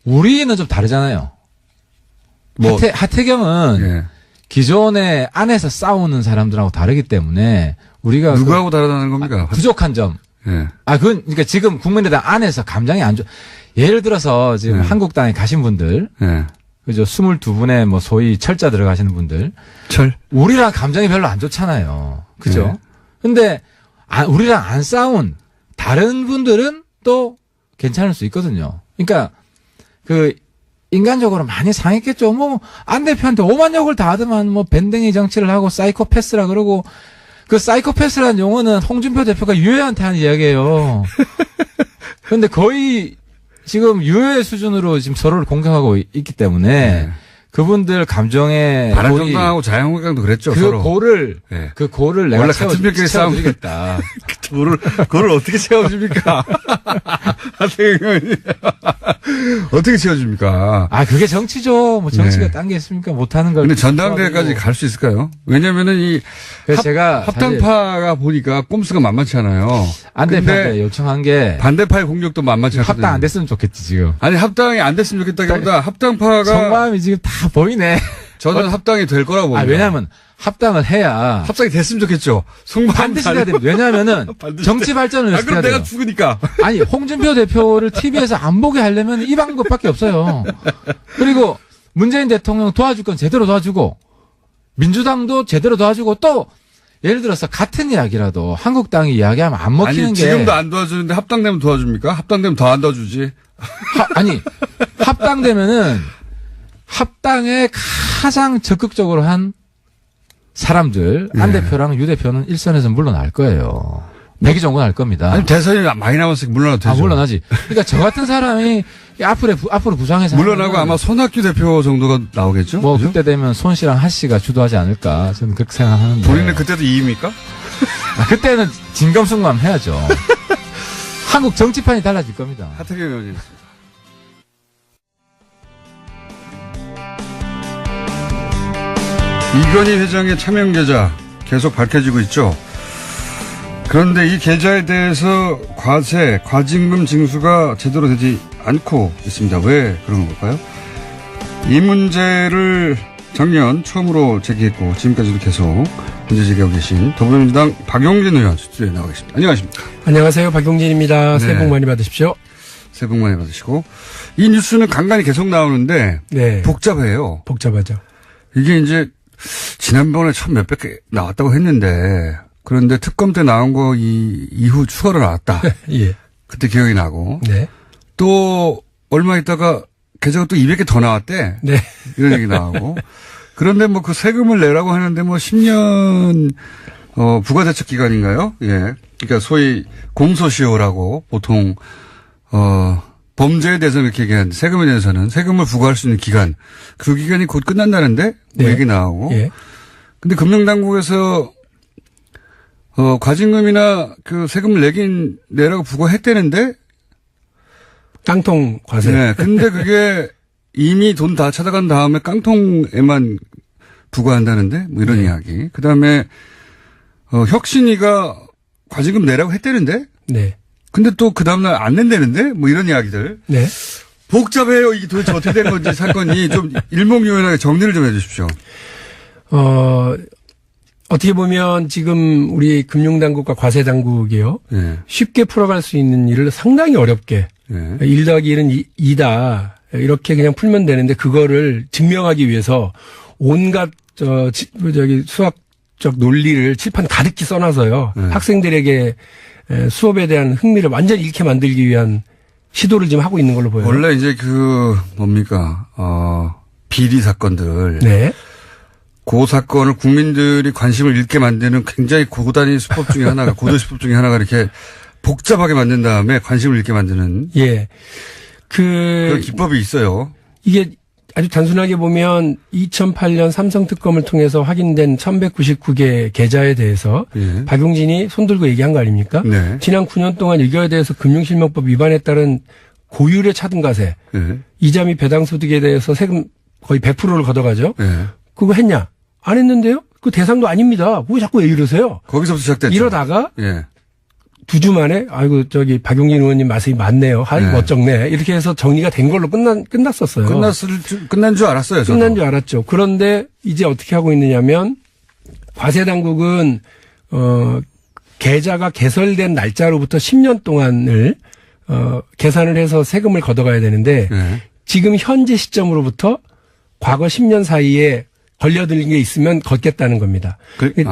우리는 좀 다르잖아요. 하태경은 기존에 안에서 싸우는 사람들하고 다르기 때문에 우리가 누구하고 다르다는 겁니까? 부족한 점. 그러니까 지금 국민의당 안에서 감정이 안 좋. 예를 들어서 지금 한국당에 가신 분들, 그죠? 22분의 뭐 소위 철자 들어가시는 분들, 우리랑 감정이 별로 안 좋잖아요. 그죠? 근데 우리랑 안 싸운 다른 분들은 또 괜찮을 수 있거든요. 그러니까 인간적으로 많이 상했겠죠. 안 대표한테 오만 욕을 다 하더만 밴댕이 정치를 하고 사이코패스라 그러고 사이코패스라는 용어는 홍준표 대표가 유해한테 하는 이야기예요. 그런데 거의 지금 유해 수준으로 지금 서로를 공격하고 있기 때문에 그분들 감정에 바른정당하고 자유한국당도 그랬죠. 그 고를 내가 원래 같은 편끼리 채워주겠다. 고를 어떻게 채워줍니까? 어떻게 채워줍니까? 그게 정치죠. 정치가 딴 게 있습니까? 못하는 걸. 근데 전당대회까지 갈 수 있을까요? 왜냐면은 제가 합당파가 보니까 꼼수가 만만치 않아요. 안 대표한테 요청한 게 반대파의 공격도 만만치 않거든요. 합당 안 됐으면 좋겠지 지금. 아니 합당이 안 됐으면 좋겠다기보다 합당파가 속마음이 지금 다 보이네. 저는 합당이 될 거라고 봅니다. 왜냐하면 합당을 해야 합당이 됐으면 좋겠죠. 반드시 해야 됩니다. 왜냐하면은 정치 발전을 위해서 그럼 내가 죽으니까. 아니 홍준표 대표를 TV에서 안 보게 하려면 이 방법밖에 없어요. 그리고 문재인 대통령 도와줄 건 제대로 도와주고 민주당도 제대로 도와주고 또 예를 들어서 같은 이야기라도 한국당이 이야기하면 안 먹히는 게. 지금도 안 도와주는데 합당되면 도와줍니까? 합당되면 더 안 도와주지. 합당되면은 합당에 가장 적극적으로 한 사람들 안 네. 대표랑 유 대표는 일선에서 물러날 거예요. 백이 정권할 겁니다. 아니, 대선이 많이 남았으니까 물러나도 되죠. 물러나지. 그러니까 저 같은 사람이 앞으로 부상해서 물러나고 아마 손학규 대표 정도가 나오겠죠? 뭐 그죠? 그때 되면 손 씨랑 하 씨가 주도하지 않을까 저는 그렇게 생각하는데. 본인은 그때도 2위입니까? 그때는 진검승감 해야죠. 한국 정치판이 달라질 겁니다. 하태경 의원님. 이건희 회장의 차명 계좌 계속 밝혀지고 있죠. 그런데 이 계좌에 대해서 과징금 징수가 제대로 되지 않고 있습니다. 왜 그런 걸까요? 이 문제를 작년 처음으로 제기했고 지금까지도 계속 문제 제기하고 계신 더불어민주당 박용진 의원 스튜디오에 나와 계십니다. 안녕하십니까? 안녕하세요. 박용진입니다. 새해 복 많이 받으십시오. 새해 복 많이 받으시고. 이 뉴스는 간간히 계속 나오는데 네. 복잡해요. 복잡하죠. 이게 이제 지난번에 천 몇백 개 나왔다고 했는데 그런데 특검 때 나온 거 이후 추가로 나왔다. 예. 그때 기억이 나고. 네. 또 얼마 있다가 계좌가 또 200개 더 나왔대. 네. 이런 얘기 나오고. 그런데 뭐 그 세금을 내라고 하는데 뭐 10년 부가대책 기간인가요? 예. 그러니까 소위 공소시효라고 보통 범죄에 대해서 이렇게 얘기하는데 세금에 대해서는 세금을 부과할 수 있는 기간 그 기간이 곧 끝난다는데 뭐 네. 얘기 나오고. 예. 근데 금융당국에서 과징금이나 그 세금을 내라고 부과했다는데 깡통 과세. 네. 근데 그게 이미 돈 다 찾아간 다음에 깡통에만 부과한다는데 뭐 이런 네. 이야기. 그다음에 혁신이가 과징금 내라고 했다는데 네. 근데 또 그 다음날 안 낸다는데 뭐 이런 이야기들. 네. 복잡해요. 이게 도대체 어떻게 된 건지 사건이 좀 일목요연하게 정리를 좀 해 주십시오. 어떻게 보면 지금 우리 금융당국과 과세당국이요. 예. 쉽게 풀어갈 수 있는 일을 상당히 어렵게 예. 1 더하기 1은 2다. 이렇게 그냥 풀면 되는데 그거를 증명하기 위해서 온갖 수학적 논리를 칠판 가득히 써놔서요. 학생들에게 수업에 대한 흥미를 완전히 잃게 만들기 위한 시도를 지금 하고 있는 걸로 보여요. 원래 이제 뭡니까 비리 사건들. 네. 그 사건을 국민들이 관심을 잃게 만드는 굉장히 고단위 수법 중에 하나가 고도 수법 중에 하나가 이렇게 복잡하게 만든 다음에 관심을 잃게 만드는. 예. 그런 기법이 있어요. 이게 아주 단순하게 보면 2008년 삼성 특검을 통해서 확인된 1199개 계좌에 대해서 예. 박용진이 손들고 얘기한 거 아닙니까? 네. 지난 9년 동안 이거에 대해서 금융실명법 위반에 따른 고율의 차등과세, 예. 이자 및 배당소득에 대해서 세금 거의 100%를 걷어가죠. 예. 그거 했냐? 안 했는데요? 그 대상도 아닙니다. 왜 자꾸 왜 이러세요? 거기서부터 시작됐죠. 이러다가 예. 2주 만에 아이고 박용진 의원님 말씀이 맞네요. 하이 네. 멋쩍네. 이렇게 해서 정리가 된 걸로 끝났었어요. 끝난 줄 알았어요. 저도. 끝난 줄 알았죠. 그런데 이제 어떻게 하고 있느냐면 과세당국은 계좌가 개설된 날짜로부터 10년 동안을 계산을 해서 세금을 걷어가야 되는데 예. 지금 현재 시점으로부터 과거 10년 사이에 걸려들린 게 있으면 걷겠다는 겁니다.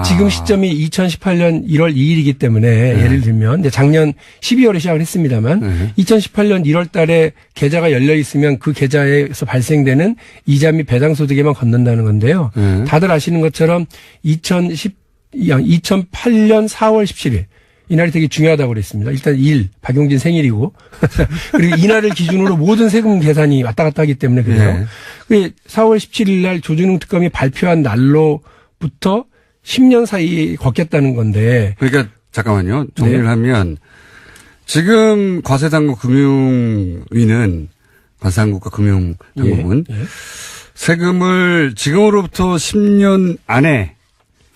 지금 시점이 2018년 1월 2일이기 때문에 예를 들면 이제 작년 12월에 시작을 했습니다만 2018년 1월 달에 계좌가 열려 있으면 그 계좌에서 발생되는 이자 및 배당소득에만 걷는다는 건데요. 다들 아시는 것처럼 2008년 4월 17일 이날이 되게 중요하다고 그랬습니다. 일단 박용진 생일이고 그리고 이날을 기준으로 모든 세금 계산이 왔다 갔다 하기 때문에 그래요. 네. 4월 17일 날 조준웅 특검이 발표한 날로부터 10년 사이에 걷겠다는 건데. 그러니까 잠깐만요. 정리를 네. 하면 지금 과세당국 금융위는 과세당국과 금융당국은 세금을 지금으로부터 10년 안에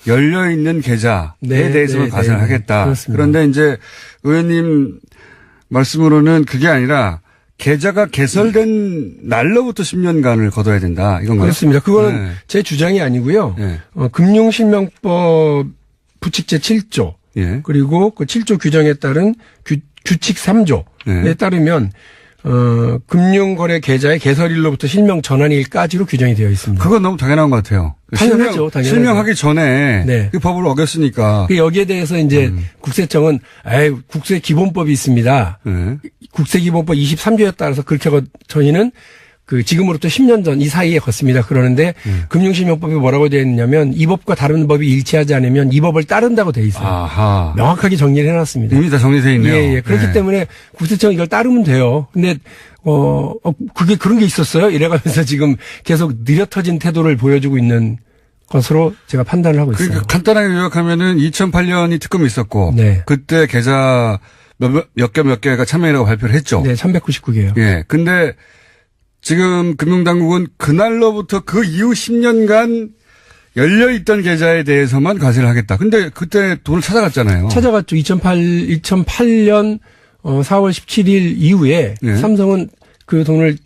열려있는 계좌에 대해서만 과세를 하겠다. 그렇습니다. 그런데 이제 의원님 말씀으로는 그게 아니라 계좌가 개설된 날로부터 10년간을 걷어야 된다. 이건가요? 그렇습니다. 그거는 제 주장이 아니고요. 금융실명법 부칙제 7조 그리고 그 7조 규정에 따른 규칙 3조에 따르면 금융거래 계좌의 개설일로부터 실명 전환일까지로 규정이 되어 있습니다. 그건 너무 당연한 것 같아요. 당연하죠. 실명하기 전에 그 법을 어겼으니까. 여기에 대해서 이제 국세청은 국세기본법이 있습니다. 국세기본법 23조에 따라서 그렇게 저희는 그 지금으로부터 10년 전 이 사이에 걷습니다. 그러는데 금융실명법에 뭐라고 되어 있냐면 이 법과 다른 법이 일치하지 않으면 이 법을 따른다고 되어 있어요. 아하. 명확하게 정리를 해놨습니다. 이미 다 정리되어 있네요. 예, 예. 그렇기 네. 때문에 국세청 이걸 따르면 돼요. 근데 그게 그런 게 있었어요? 이래가면서 지금 계속 느려터진 태도를 보여주고 있는 것으로 제가 판단을 하고 있어요. 그러니까 간단하게 요약하면은 2008년이 특검이 있었고 네. 그때 계좌 몇 개가 참여이라고 발표를 했죠. 네, 1199개요. 예. 근데 지금 금융당국은 그날로부터 그 이후 10년간 열려있던 계좌에 대해서만 과세를 하겠다. 근데 그때 돈을 찾아갔잖아요. 찾아갔죠. 2008년 4월 17일 이후에 네. 삼성은 그 돈을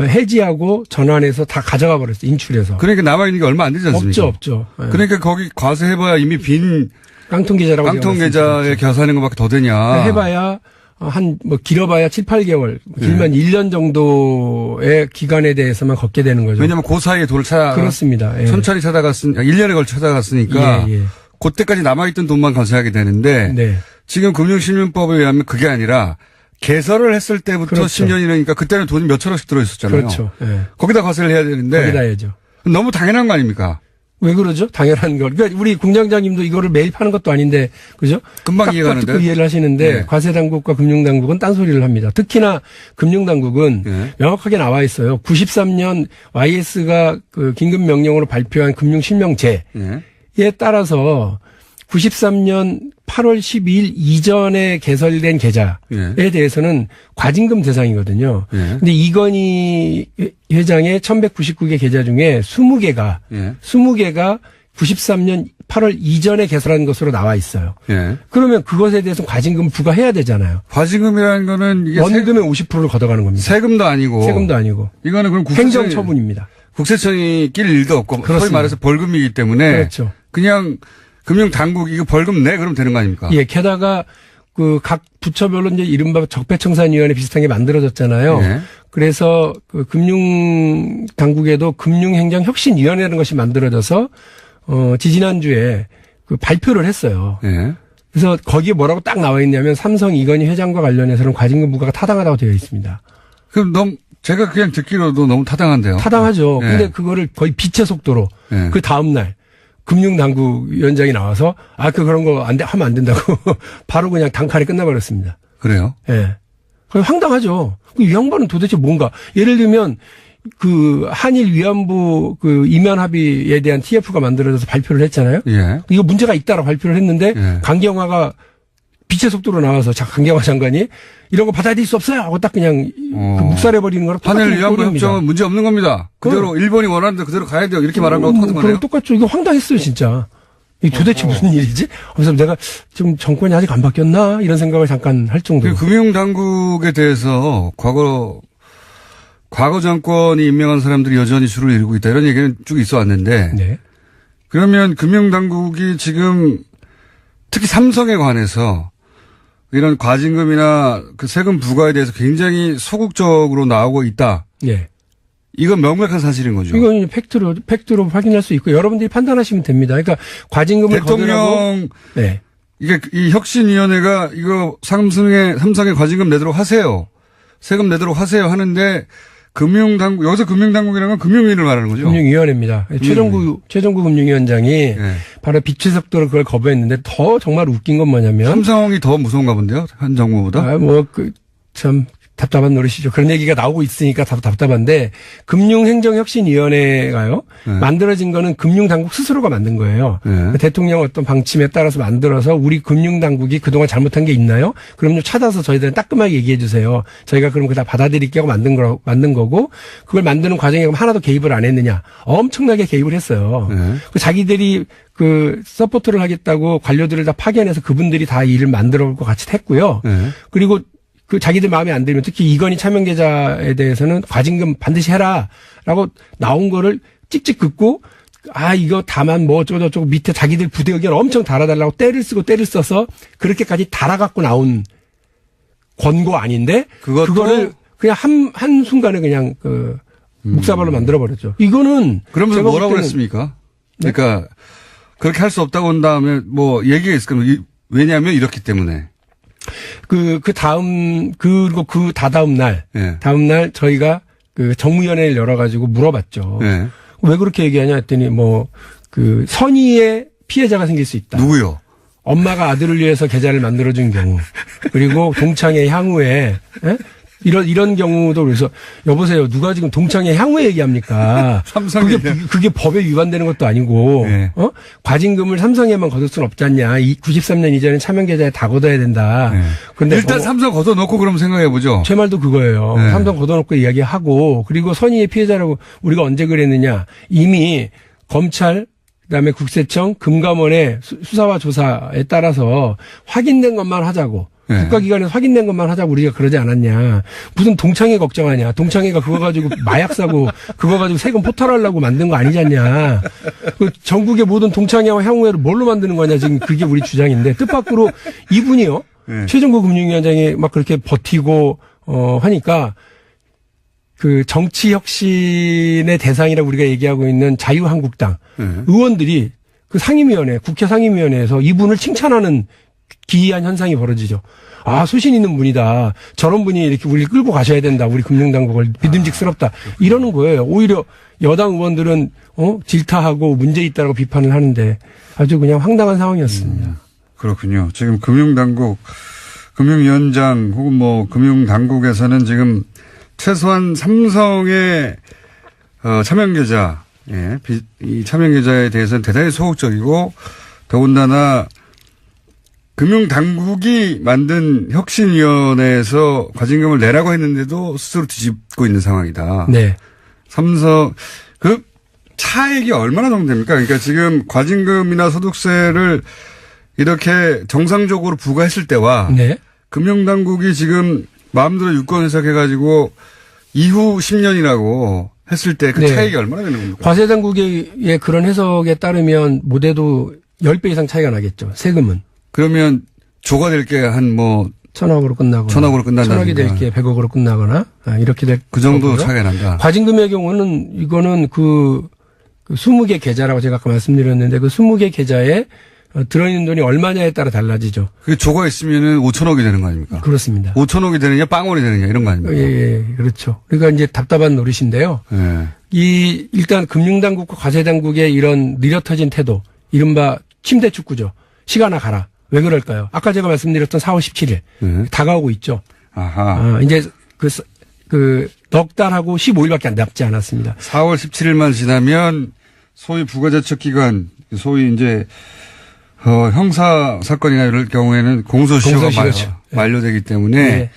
해지하고 전환해서 다 가져가 버렸어요. 인출해서. 그러니까 남아있는 게 얼마 안 되지 않습니까? 없죠. 예. 그러니까 거기 과세해봐야 이미 빈 깡통 계좌라고 깡통 계좌에 계산하는 것밖에 더 되냐. 그러니까 해봐야 길어봐야 7, 8개월, 길면 1년 정도의 기간에 대해서만 걷게 되는 거죠. 왜냐하면 그 사이에 돈을 그렇습니다. 예. 천천히 찾아갔으니까 1년에 걸쳐 찾아갔으니까 예. 그때까지 남아있던 돈만 과세하게 되는데 네. 지금 금융실명법에 의하면 그게 아니라 개설을 했을 때부터 그렇죠. 10년이니까 그때는 돈이 몇천 원씩 들어있었잖아요. 그렇죠. 예. 거기다 과세를 해야 되는데 거기다 해야죠. 너무 당연한 거 아닙니까? 왜 그러죠? 당연한 거. 그러니까 우리 공장장님도 이거를 매일 파는 것도 아닌데, 그죠? 금방 이해가 가는데. 이해를 하시는데, 네. 과세당국과 금융당국은 딴소리를 합니다. 특히나 금융당국은 네. 명확하게 나와 있어요. 93년 YS가 그 긴급명령으로 발표한 금융실명제에 예. 따라서 93년 8월 12일 이전에 개설된 계좌에 예. 대해서는 과징금 대상이거든요. 예. 근데 이건희 회장의 1199개 계좌 중에 20개가 예. 93년 8월 이전에 개설한 것으로 나와 있어요. 예. 그러면 그것에 대해서 과징금 부과해야 되잖아요. 과징금이라는 거는 이게 원금의 50%를 걷어가는 겁니다. 세금도 아니고. 세금도 아니고. 이거는 그럼 행정처분입니다. 국세청이 낄 일도 없고. 그렇습니다. 소위 말해서 벌금이기 때문에. 그렇죠. 그냥 금융당국 이거 벌금 내 그러면 되는 거 아닙니까? 예, 게다가 그 각 부처별로 이제 이른바 적폐청산위원회 비슷한 게 만들어졌잖아요. 예. 그래서 그 금융당국에도 금융행정혁신위원회라는 것이 만들어져서 지지난주에 그 발표를 했어요. 예. 그래서 거기에 뭐라고 딱 나와 있냐면 삼성 이건희 회장과 관련해서는 과징금 부과가 타당하다고 되어 있습니다. 그럼 너무 제가 그냥 듣기로도 너무 타당한데요. 타당하죠. 예. 근데 그거를 거의 빛의 속도로 예. 그 다음 날 금융당국 위원장이 나와서 그런 거 하면 안 된다고 바로 그냥 단칼에 끝나버렸습니다. 그래요? 예. 황당하죠. 이 양반은 도대체 뭔가 예를 들면 그 한일 위안부 그 이면 합의에 대한 TF가 만들어져서 발표를 했잖아요. 예. 이거 문제가 있다라고 발표를 했는데 예. 강경화가 빛의 속도로 나와서 강경화 장관이 이런 거 받아들일 수 없어요 하고 딱 그냥 그 묵살해버리는 거랑 똑같은 한일 위안부 꼴입니다. 협정은 문제 없는 겁니다. 그대로 일본이 원하는 대로 그대로 가야 돼요. 이렇게 말한 거랑 똑같은 거네요. 그럼 똑같죠. 이거 황당했어요 진짜. 이게 도대체 무슨 일이지? 그래서 내가 지금 정권이 아직 안 바뀌었나 이런 생각을 잠깐 할 정도로. 금융당국에 대해서 과거 정권이 임명한 사람들이 여전히 줄을 이루고 있다 이런 얘기는 쭉 있어 왔는데 네. 그러면 금융당국이 지금 특히 삼성에 관해서 이런 과징금이나 그 세금 부과에 대해서 굉장히 소극적으로 나오고 있다. 예. 이건 명백한 사실인 거죠. 이건 팩트로 확인할 수 있고 여러분들이 판단하시면 됩니다. 그러니까 과징금을 대통령 네. 이게 이 혁신위원회가 이거 삼성에 과징금 내도록 하세요. 세금 내도록 하세요 하는데 금융당국 여기서 금융당국이라는 건 금융위를 말하는 거죠. 금융위원회입니다. 최종구 금융위원장이 바로 빛의 속도로 그걸 거부했는데 더 정말 웃긴 건 뭐냐면 삼성이 더 무서운가 본데요. 현 정부보다. 참 답답한 노릇이죠. 그런 얘기가 나오고 있으니까 답답한데 금융행정혁신위원회가요. 만들어진 거는 금융당국 스스로가 만든 거예요. 대통령 어떤 방침에 따라서 만들어서 우리 금융당국이 그동안 잘못한 게 있나요? 그럼요 찾아서 저희들은 따끔하게 얘기해 주세요. 저희가 그럼 그다 받아들일게요 하고 만든 거고 그걸 만드는 과정에 그럼 하나도 개입을 안 했느냐. 엄청나게 개입을 했어요. 자기들이 그 서포트를 하겠다고 관료들을 다 파견해서 그분들이 다 일을 만들어 올 것 같이 했고요. 그리고 그 자기들 마음에 안 들면 특히 이건희 차명계좌에 대해서는 과징금 반드시 해라라고 나온 거를 찍찍 긋고 이거 다만 뭐 어쩌고 밑에 자기들 부대 의견 엄청 달아달라고 때를 써서 그렇게까지 달아갖고 나온 권고 아닌데 그거를 그냥 한 순간에 그냥 그 묵사발로 만들어버렸죠. 이거는 그러면서 뭐라고 그랬습니까? 네? 그러니까 그렇게 할 수 없다고 한 다음에 뭐 얘기가 있을 겁니다. 왜냐하면 이렇기 때문에. 그리고 그 다다음 날, 예. 다음 날 저희가 그 정무위원회를 열어가지고 물어봤죠. 네. 왜 그렇게 얘기하냐 했더니 그 선의의 피해자가 생길 수 있다. 누구요? 엄마가 아들을 위해서 계좌를 만들어준 경우, 그리고 동창회 향후에 이런 경우도. 그래서 여보세요, 누가 지금 동창회 향후에 얘기합니까? 그게 법에 위반되는 것도 아니고 네. 과징금을 삼성에만 걷을 수는 없지 않냐? 93년 이전에 차명 계좌에 다 걷어야 된다. 네. 근데 일단 삼성 걷어놓고 그럼 생각해보죠. 제 말도 그거예요. 네. 삼성 걷어놓고 이야기하고, 그리고 선의의 피해자라고 우리가 언제 그랬느냐? 이미 검찰, 그다음에 국세청, 금감원의 수사와 조사에 따라서 확인된 것만 하자고. 네. 국가기관에서 확인된 것만 하자고 우리가 그러지 않았냐. 무슨 동창회 걱정하냐. 동창회가 그거 가지고 마약 사고 그거 가지고 세금 포탈하려고 만든 거 아니지 않냐. 그 전국의 모든 동창회와 향후회를 뭘로 만드는 거냐. 지금 그게 우리 주장인데, 뜻밖으로 이분이요. 네. 최종구 금융위원장이 막 그렇게 버티고 하니까 그 정치 혁신의 대상이라고 우리가 얘기하고 있는 자유한국당 의원들이 그 상임위원회, 국회 상임위원회에서 이분을 칭찬하는 기이한 현상이 벌어지죠. 아, 소신 있는 분이다. 저런 분이 이렇게 우리를 끌고 가셔야 된다. 우리 금융당국을 믿음직스럽다. 이러는 거예요. 오히려 여당 의원들은 질타하고 문제 있다라고 비판을 하는데 아주 그냥 황당한 상황이었습니다. 그렇군요. 지금 금융당국, 금융위원장 혹은 금융당국에서는 지금 최소한 삼성의 차명계좌, 이 차명계좌에 대해서는 대단히 소극적이고, 더군다나 금융당국이 만든 혁신위원회에서 과징금을 내라고 했는데도 스스로 뒤집고 있는 상황이다. 네. 삼성, 그 차액이 얼마나 정도 됩니까? 그러니까 지금 과징금이나 소득세를 이렇게 정상적으로 부과했을 때와 네. 금융당국이 지금 마음대로 유권 해석해가지고 이후 10년이라고 했을 때 그 네. 차익이 얼마나 되는 겁니까? 과세당국의 그런 해석에 따르면 못해도 10배 이상 차이가 나겠죠. 세금은. 그러면 조가 될 게 한 1,000억으로 끝나거나. 1,000억으로 끝난다든가. 1,000억이 될 게 100억으로 끝나거나. 이렇게 될. 그 정도 거고요. 차이가 난다. 과징금의 경우는 이거는 그 20개 계좌라고 제가 아까 말씀드렸는데 그 20개 계좌에 들어있는 돈이 얼마냐에 따라 달라지죠. 그게 조가 있으면은 5천억이 되는 거 아닙니까? 그렇습니다. 5천억이 되느냐 빵원이 되느냐 이런 거 아닙니까? 예, 그렇죠. 그러니까 이제 답답한 노릇인데요. 예. 일단 금융당국과 과세당국의 이런 느려터진 태도, 이른바 침대 축구죠. 시간아 가라. 왜 그럴까요? 아까 제가 말씀드렸던 4월 17일 다가오고 있죠. 아하. 이제 넉 달하고 15일밖에 안 남지 않았습니다. 4월 17일만 지나면 소위 부가제척기간, 소위 이제 형사 사건이나 이럴 경우에는 공소시효가 만료되기 때문에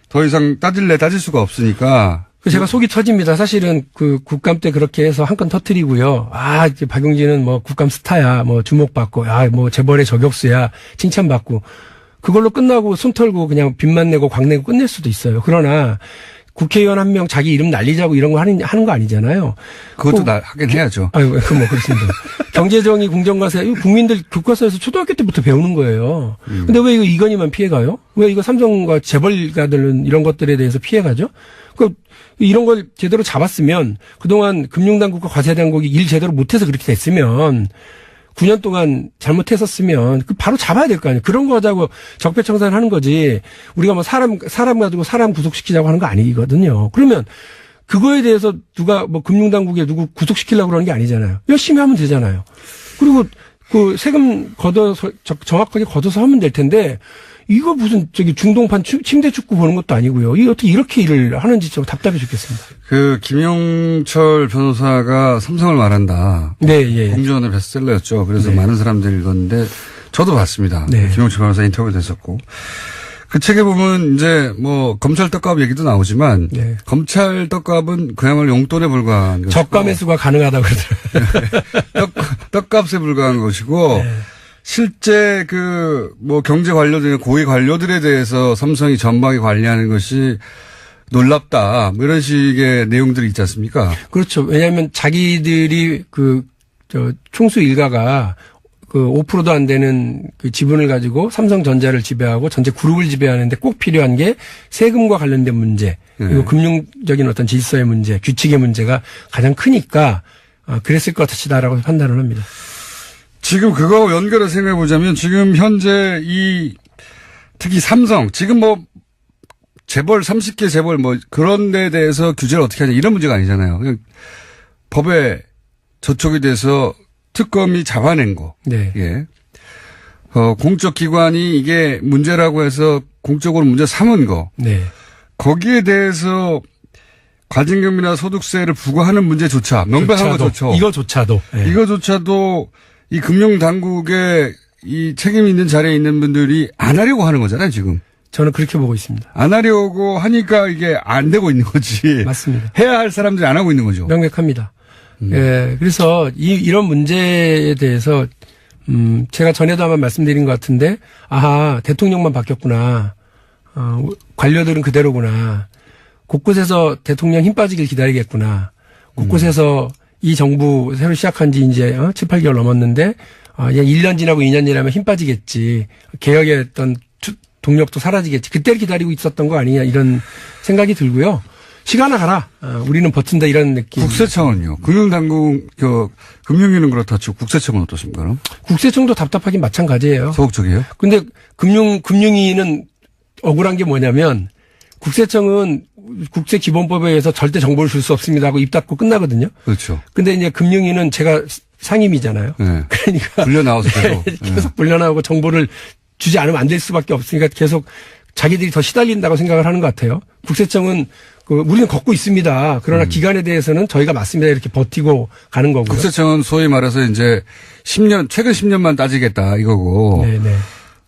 더 이상 따질 수가 없으니까. 제가 속이 터집니다. 사실은 그 국감 때 그렇게 해서 한 건 터뜨리고요. 이제 박용진은 국감 스타야, 주목받고, 재벌의 저격수야, 칭찬받고. 그걸로 끝나고 손 털고 그냥 빚만 내고 광 내고 끝낼 수도 있어요. 그러나 국회의원 한 명 자기 이름 날리자고 이런 거 하는 거 아니잖아요. 그것도 하긴 해야죠. 그렇습니다. 경제정의 공정과세, 국민들 교과서에서 초등학교 때부터 배우는 거예요. 근데 왜 이거 이건희만 피해가요? 왜 이거 삼성과 재벌가들은 이런 것들에 대해서 피해가죠? 이런 걸 제대로 잡았으면, 그동안 금융당국과 과세당국이 일 제대로 못해서 그렇게 됐으면, 9년 동안 잘못했었으면 바로 잡아야 될 거 아니에요. 그런 거 하자고 적폐청산을 하는 거지. 우리가 사람 가지고 사람 구속시키자고 하는 거 아니거든요. 그러면 그거에 대해서 누가 금융당국에 누구 구속시키려고 그러는 게 아니잖아요. 열심히 하면 되잖아요. 그리고 그 세금 걷어서 정확하게 걷어서 하면 될 텐데, 이거 무슨 중동판 침대 축구 보는 것도 아니고요. 이게 어떻게 이렇게 일을 하는지 좀 답답해 죽겠습니다. 김영철 변호사가 삼성을 말한다. 네, 공주원의 베스트셀러였죠. 그래서 많은 사람들이 읽었는데 저도 봤습니다. 네. 김영철 변호사 인터뷰도 했었고. 그 책에 보면 이제 검찰 떡값 얘기도 나오지만 검찰 떡값은 그야말로 용돈에 불과한 것이고 저가 매수가 가능하다고 그러더라고요. 떡값에 불과한 것이고 실제 경제 관료들, 고위 관료들에 대해서 삼성이 전방위 관리하는 것이 놀랍다. 이런 식의 내용들이 있지 않습니까? 그렇죠. 왜냐하면 자기들이 총수 일가가 5%도 안 되는 지분을 가지고 삼성전자를 지배하고 전체 그룹을 지배하는데 꼭 필요한 게 세금과 관련된 문제, 그리고 금융적인 어떤 질서의 문제, 규칙의 문제가 가장 크니까 그랬을 것 같으시다라고 판단을 합니다. 지금 그거하고 연결해서 생각해 보자면 지금 현재 특히 삼성, 지금 재벌 30개 재벌 뭐 그런 데에 대해서 규제를 어떻게 하냐 이런 문제가 아니잖아요. 그냥 법에 저촉이 돼서 특검이 잡아낸 거. 네. 예. 공적 기관이 이게 문제라고 해서 공적으로 문제 삼은 거. 네. 거기에 대해서 과징금이나 소득세를 부과하는 문제조차 명백한 거조차. 이거조차도. 네. 이거조차도 이 금융당국의 이 책임 있는 자리에 있는 분들이 안 하려고 하는 거잖아요, 지금. 저는 그렇게 보고 있습니다. 안 하려고 하니까 이게 안 되고 있는 거지. 맞습니다. 해야 할 사람들이 안 하고 있는 거죠. 명백합니다. 예, 그래서 이런 문제에 대해서 제가 전에도 한번 말씀드린 것 같은데, 아하, 대통령만 바뀌었구나. 관료들은 그대로구나. 곳곳에서 대통령 힘 빠지길 기다리겠구나. 곳곳에서 이 정부 새로 시작한 지 이제 7, 8개월 넘었는데, 그냥 1년 지나고 2년 지나면 힘 빠지겠지. 개혁의 어떤 동력도 사라지겠지. 그때를 기다리고 있었던 거 아니냐, 이런 생각이 들고요. 시간아 가라. 우리는 버틴다, 이런 느낌. 국세청은요? 금융당국, 금융위는 그렇다 치고 국세청은 어떻습니까, 그럼? 국세청도 답답하긴 마찬가지예요. 소극적이에요? 근데 금융위는 억울한 게 뭐냐면, 국세청은 국세기본법에 의해서 절대 정보를 줄 수 없습니다 하고 입 닫고 끝나거든요. 그렇죠. 근데 이제 금융위는 제가 상임이잖아요. 네. 그러니까. 불려 나와서 계속. 계속 불려 나오고 정보를 주지 않으면 안 될 수밖에 없으니까 계속 자기들이 더 시달린다고 생각을 하는 것 같아요. 국세청은 우리는 걷고 있습니다. 그러나 기간에 대해서는 저희가 맞습니다. 이렇게 버티고 가는 거고요. 국세청은 소위 말해서 이제 10년, 최근 10년만 따지겠다 이거고. 네네.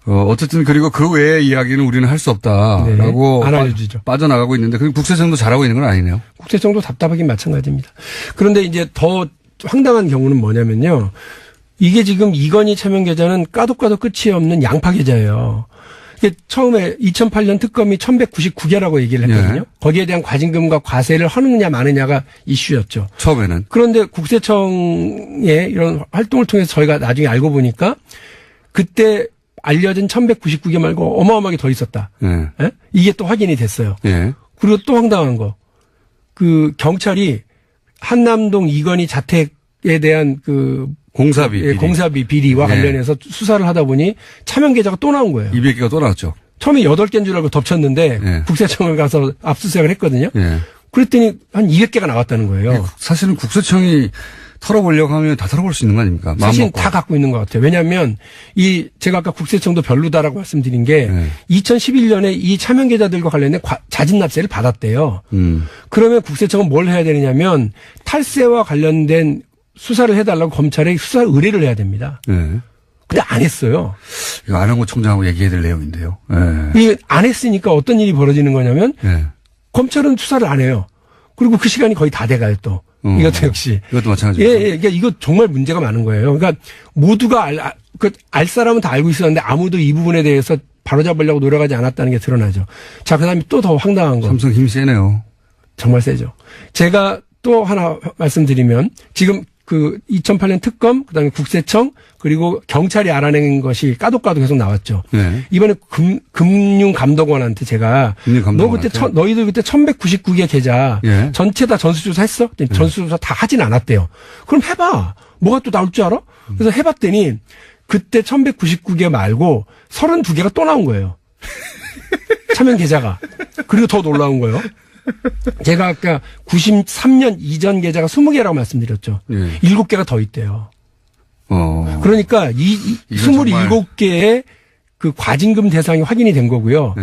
어쨌든 그리고 그 외의 이야기는 우리는 할 수 없다라고 안 알려주죠. 빠져나가고 있는데 그럼 국세청도 잘하고 있는 건 아니네요. 국세청도 답답하긴 마찬가지입니다. 그런데 이제 더 황당한 경우는 뭐냐면요. 이게 지금 이건희 차명 계좌는 까도 끝이 없는 양파 계좌예요. 이게 처음에 2008년 특검이 1199개라고 얘기를 했거든요. 예. 거기에 대한 과징금과 과세를 하느냐 마느냐가 이슈였죠. 처음에는. 그런데 국세청의 이런 활동을 통해서 저희가 나중에 알고 보니까 그때 알려진 1199개 말고 어마어마하게 더 있었다. 예. 예? 이게 또 확인이 됐어요. 예. 그리고 또 황당한 거. 경찰이 한남동 이건희 자택에 대한 공사비 비리와 관련해서 수사를 하다 보니 차명 계좌가 또 나온 거예요. 200개가 또 나왔죠. 처음에 8개인 줄 알고 덮쳤는데 국세청을 가서 압수수색을 했거든요. 예. 그랬더니 한 200개가 나왔다는 거예요. 사실은 국세청이 털어보려고 하면 다 털어볼 수 있는 거 아닙니까? 사실 다 갖고 있는 것 같아요. 왜냐하면 제가 아까 국세청도 별로다라고 말씀드린 게 2011년에 이 차명 계좌들과 관련된 자진 납세를 받았대요. 그러면 국세청은 뭘 해야 되느냐면 탈세와 관련된 수사를 해달라고 검찰에 수사 의뢰를 해야 됩니다. 네. 근데 안 했어요. 이거 안한구 총장하고 얘기해야 될 내용인데요. 네. 이게 안 했으니까 어떤 일이 벌어지는 거냐면 검찰은 수사를 안 해요. 그리고 그 시간이 거의 다 돼가요 또. 이것도 역시. 이것도 마찬가지죠. 예. 그러니까 이거 정말 문제가 많은 거예요. 그러니까 모두가 알 사람은 다 알고 있었는데 아무도 이 부분에 대해서 바로잡으려고 노력하지 않았다는 게 드러나죠. 자, 그 다음에 또 더 황당한 거. 삼성 힘 세네요. 정말 세죠. 제가 또 하나 말씀드리면 지금 2008년 특검, 그다음에 국세청, 그리고 경찰이 알아낸 것이 까도 계속 나왔죠. 네. 이번에 금융감독원한테 제가 너희들 그때 1199개 계좌 전체 다 전수조사 했어? 전수조사 다 하진 않았대요. 그럼 해봐. 뭐가 또 나올 줄 알아? 그래서 해봤더니 그때 1199개 말고 32개가 또 나온 거예요. 차명 계좌가. 그리고 더 놀라운 거예요. 제가 아까 93년 이전 계좌가 20개라고 말씀드렸죠. 7개가 더 있대요. 그러니까 이 27개의 그 과징금 대상이 확인이 된 거고요.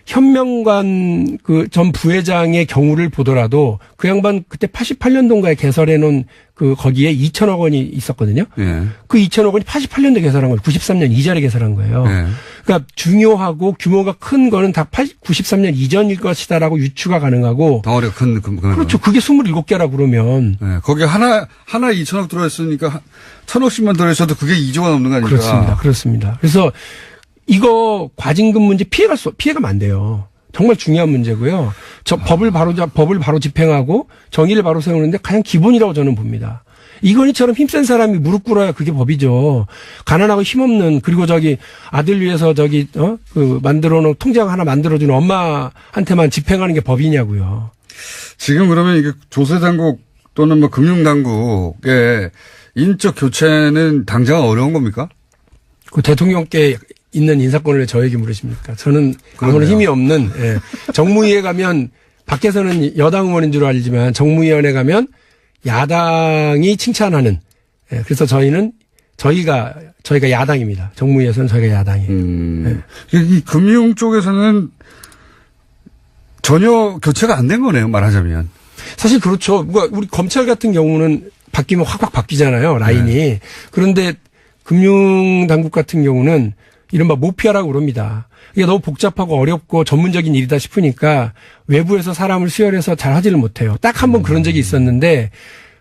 현명관 전 부회장의 경우를 보더라도 그 양반 그때 88년도인가에 개설해 놓은 거기에 2천억 원이 있었거든요. 그 2천억 원이 88년도에 개설한 거예요. 93년 이전에 개설한 거예요. 그러니까 중요하고 규모가 큰 거는 다 93년 이전일 것이다라고 유추가 가능하고. 덩어리가 큰. 그렇죠. 그게 27개라 그러면. 거기 하나 2천억 들어있으니까 1,000억씩만 들어있어도 그게 2조가 넘는 거 아닙니까? 그렇습니다. 그래서 이거 과징금 문제 피해가면 안 돼요. 정말 중요한 문제고요. 법을 바로 집행하고 정의를 바로 세우는데 가장 기본이라고 저는 봅니다. 이건희처럼 힘센 사람이 무릎 꿇어야 그게 법이죠. 가난하고 힘없는, 그리고 아들 위해서 만들어 놓은 통장 하나 만들어주는 엄마한테만 집행하는 게 법이냐고요. 지금 그러면 이게 조세당국 또는 뭐 금융당국의 인적 교체는 당장 어려운 겁니까? 그 대통령께 있는 인사권을 왜 저에게 물으십니까? 저는 아무런 그렇네요. 힘이 없는, 예. 정무위에 가면 밖에서는 여당 의원인 줄 알지만 정무위원회 가면 야당이 칭찬하는, 예. 그래서 저희가 야당입니다. 정무위에서는 저희가 야당이에요. 이 금융 쪽에서는 전혀 교체가 안 된 거네요, 말하자면. 사실 그렇죠. 우리 검찰 같은 경우는 바뀌면 확 바뀌잖아요, 라인이. 그런데 금융당국 같은 경우는 이른바 모피아라고 그럽니다. 이게 너무 복잡하고 어렵고 전문적인 일이다 싶으니까 외부에서 사람을 수혈해서 잘 하지를 못해요. 딱 한 번 그런 적이 있었는데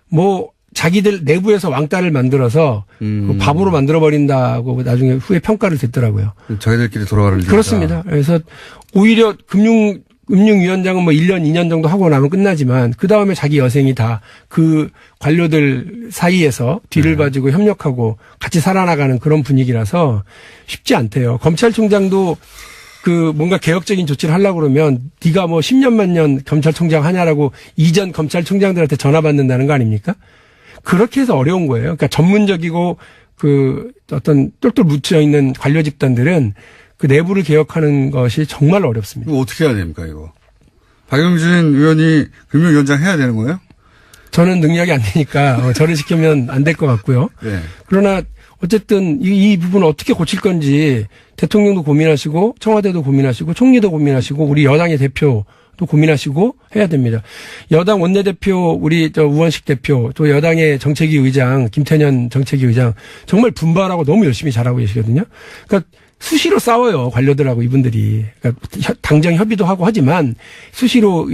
뭐 자기들 내부에서 왕따를 만들어서 그 바보로 만들어버린다고 나중에 후에 평가를 듣더라고요. 저희들끼리 돌아가는 일이다. 그렇습니다. 그래서 오히려 금융위원장은 뭐 1년, 2년 정도 하고 나면 끝나지만 그 다음에 자기 여생이 다 그 관료들 사이에서 뒤를 봐주고 협력하고 같이 살아나가는 그런 분위기라서 쉽지 않대요. 검찰총장도 그 뭔가 개혁적인 조치를 하려고 그러면 네가 뭐 10년만 년 검찰총장 하냐라고 이전 검찰총장들한테 전화 받는다는 거 아닙니까? 그렇게 해서 어려운 거예요. 그러니까 전문적이고 그 어떤 똘똘 묻혀 있는 관료 집단들은 그 내부를 개혁하는 것이 정말 어렵습니다. 이거 어떻게 해야 됩니까, 이거? 박용진 의원이 금융위원장 해야 되는 거예요? 저는 능력이 안 되니까 저를 시키면 안 될 것 같고요. 네. 그러나 어쨌든 이 부분을 어떻게 고칠 건지 대통령도 고민하시고 청와대도 고민하시고 총리도 고민하시고 우리 여당의 대표도 고민하시고 해야 됩니다. 여당 원내대표 우리 우원식 대표 또 여당의 정책위 의장 김태년 정책위 의장 정말 분발하고 너무 열심히 잘하고 계시거든요. 그러니까 수시로 싸워요, 관료들하고 이분들이. 그러니까 당정 협의도 하고 하지만 수시로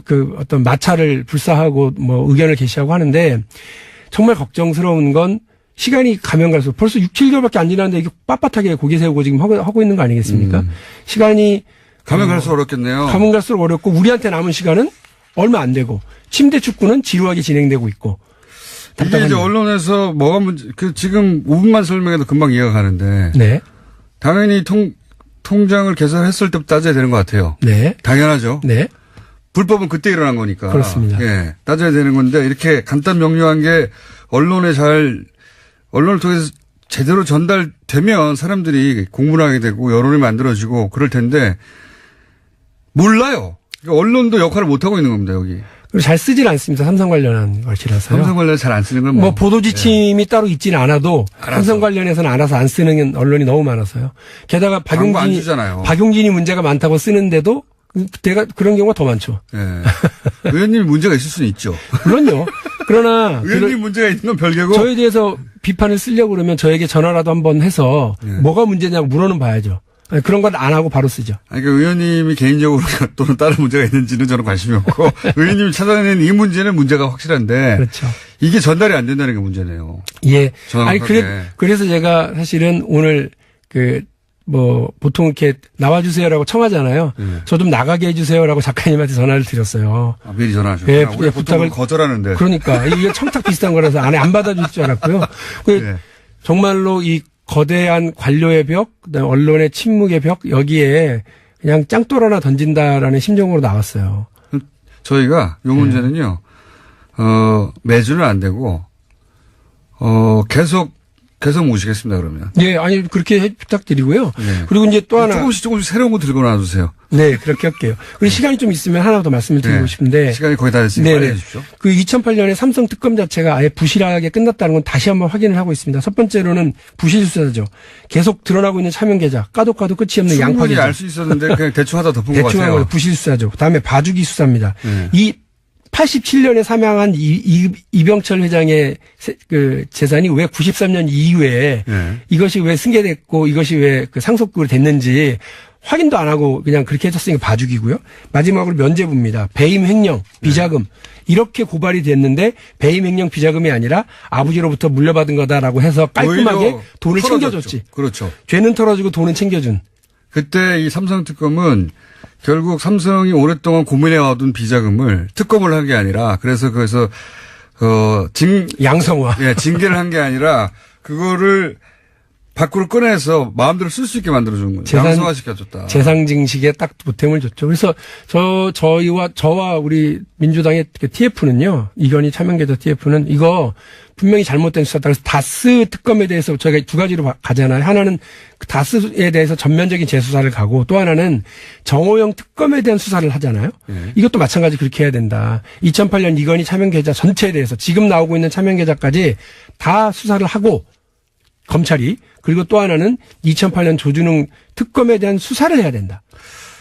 그 어떤 마찰을 불사하고 뭐 의견을 개시하고 하는데 정말 걱정스러운 건 시간이 가면 갈수록 벌써 6, 7개월밖에 안 지났는데 이게 빳빳하게 고개 세우고 지금 하고 있는 거 아니겠습니까? 시간이 가면 갈수록 어렵겠네요. 가면 갈수록 어렵고 우리한테 남은 시간은 얼마 안 되고 침대 축구는 지루하게 진행되고 있고. 이게 이제 언론에서 뭐가 문제, 지금 5분만 설명해도 금방 이해가 가는데. 네. 당연히 통장을 개설했을 때부터 따져야 되는 것 같아요. 네. 당연하죠. 네. 불법은 그때 일어난 거니까. 그렇습니다. 예. 따져야 되는 건데 이렇게 간단 명료한 게 언론을 통해서 제대로 전달되면 사람들이 공부를 하게 되고 여론이 만들어지고 그럴 텐데 몰라요. 그러니까 언론도 역할을 못하고 있는 겁니다, 여기. 그리고 잘 쓰질 않습니다. 삼성 관련한 것이라서요. 삼성 관련 잘 안 쓰는 건 뭐 보도 지침이 따로 있지는 않아도 삼성 관련해서는 알아서 안 쓰는 언론이 너무 많아서요. 게다가 박용진이 문제가 많다고 쓰는데도 내가 그런 경우가 더 많죠. 예. 의원님이 문제가 있을 수는 있죠. 물론요. 그러나 의원님 문제가 있는 건 별개고 저에 대해서 비판을 쓰려고 그러면 저에게 전화라도 한번 해서 뭐가 문제냐고 물어는 봐야죠. 그런 건 안 하고 바로 쓰죠. 아니, 그러니까 의원님이 개인적으로 또는 다른 문제가 있는지는 저는 관심이 없고 의원님이 찾아내는 이 문제는 문제가 확실한데 그렇죠. 이게 전달이 안 된다는 게 문제네요. 예. 정확하게. 아니 그래서 제가 사실은 오늘 보통 이렇게 나와주세요라고 청하잖아요. 저 좀 나가게 해주세요라고 작가님한테 전화를 드렸어요. 아, 미리 전화하셨구나. 예, 우리가 부탁을 거절하는데. 그러니까 이게 청탁 비슷한 거라서 안 받아줄 줄 알았고요. 네. 정말로 이 거대한 관료의 벽, 그다음에 언론의 침묵의 벽 여기에 그냥 짱돌 하나 던진다라는 심정으로 나왔어요. 저희가 이 문제는요. 매주는 안 되고 계속 모시겠습니다, 그러면. 예, 아니, 그렇게 부탁드리고요. 네. 그리고 이제 또 하나. 조금씩 새로운 거 들고 나와주세요. 네, 그렇게 할게요. 그리고 시간이 좀 있으면 하나 더 말씀을 드리고 싶은데. 시간이 거의 다 됐으니까 빨리 해주십시오. 그 2008년에 삼성 특검 자체가 아예 부실하게 끝났다는 건 다시 한번 확인을 하고 있습니다. 첫 번째로는 부실 수사죠. 계속 드러나고 있는 차명 계좌, 까도 끝이 없는 양파 계좌. 충분히 알 수 있었는데 그냥 대충 하다 덮은 것 대충 같아요. 한 거 부실 수사죠. 그다음에 봐주기 수사입니다. 이 87년에 사망한 이병철 회장의 그 재산이 왜 93년 이후에 이것이 왜 승계됐고 이것이 왜 그 상속으로 됐는지 확인도 안 하고 그냥 그렇게 해줬으니까 봐주기고요. 마지막으로 면죄부입니다. 배임 횡령, 비자금 이렇게 고발이 됐는데 배임 횡령 비자금이 아니라 아버지로부터 물려받은 거다라고 해서 깔끔하게 돈을 챙겨줬지. 그렇죠. 죄는 털어주고 돈은 챙겨준. 그때 이 삼성 특검은 결국 삼성이 오랫동안 고민해와둔 비자금을 특검을 한 게 아니라 그래서 거기서 양성화. 예, 징계를 한 게 아니라 그거를 밖으로 꺼내서 마음대로 쓸 수 있게 만들어준 거예요. 양성화 시켜줬다. 재상징식에 딱 보탬을 줬죠. 그래서 저와 우리 민주당의 그 TF는요, 이건희 차명계좌 TF는 이거 분명히 잘못된 수사다. 그래서 다스 특검에 대해서 저희가 두 가지로 가잖아요. 하나는 그 다스에 대해서 전면적인 재수사를 가고 또 하나는 정호영 특검에 대한 수사를 하잖아요. 이것도 마찬가지 그렇게 해야 된다. 2008년 이건희 차명 계좌 전체에 대해서 지금 나오고 있는 차명 계좌까지 다 수사를 하고 검찰이 그리고 또 하나는 2008년 조준웅 특검에 대한 수사를 해야 된다.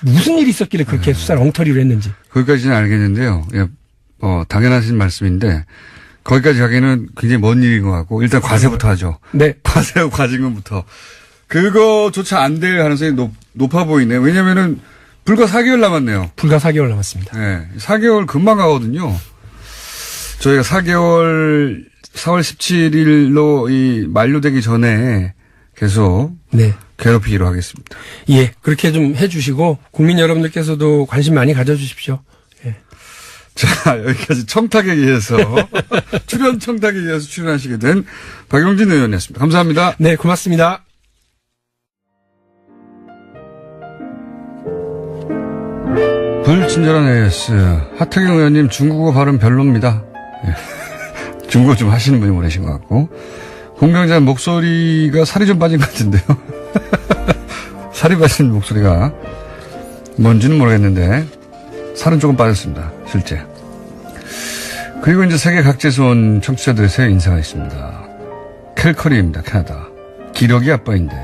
무슨 일이 있었길래 그렇게 수사를 엉터리로 했는지. 거기까지는 알겠는데요. 예, 당연하신 말씀인데 거기까지 가기는 굉장히 먼 일인 것 같고 일단 과세부터 하죠. 네. 과세하고 과징금부터. 그거조차 안 될 가능성이 높아 보이네요. 왜냐면은 불과 4개월 남았네요. 불과 4개월 남았습니다. 네. 4개월 금방 가거든요. 저희가 4개월 4월 17일로 이 만료되기 전에 계속 네. 괴롭히기로 하겠습니다. 예. 그렇게 좀 해 주시고 국민 여러분들께서도 관심 많이 가져 주십시오. 예. 자, 여기까지 청탁에 의해서 출연 청탁에 의해서 출연하시게 된 박용진 의원이었습니다. 감사합니다. 네, 고맙습니다. 불친절한 AS. 하태경 의원님 중국어 발음 별로입니다. 예. 중국어 좀 하시는 분이 보내신 것 같고. 공경장 목소리가 살이 좀 빠진 것 같은데요. 살이 빠진 목소리가 뭔지는 모르겠는데 살은 조금 빠졌습니다. 실제. 그리고 이제 세계 각지에서 온 청취자들의 새 인사가 있습니다. 캘커리입니다. 캐나다. 기러기 아빠인데.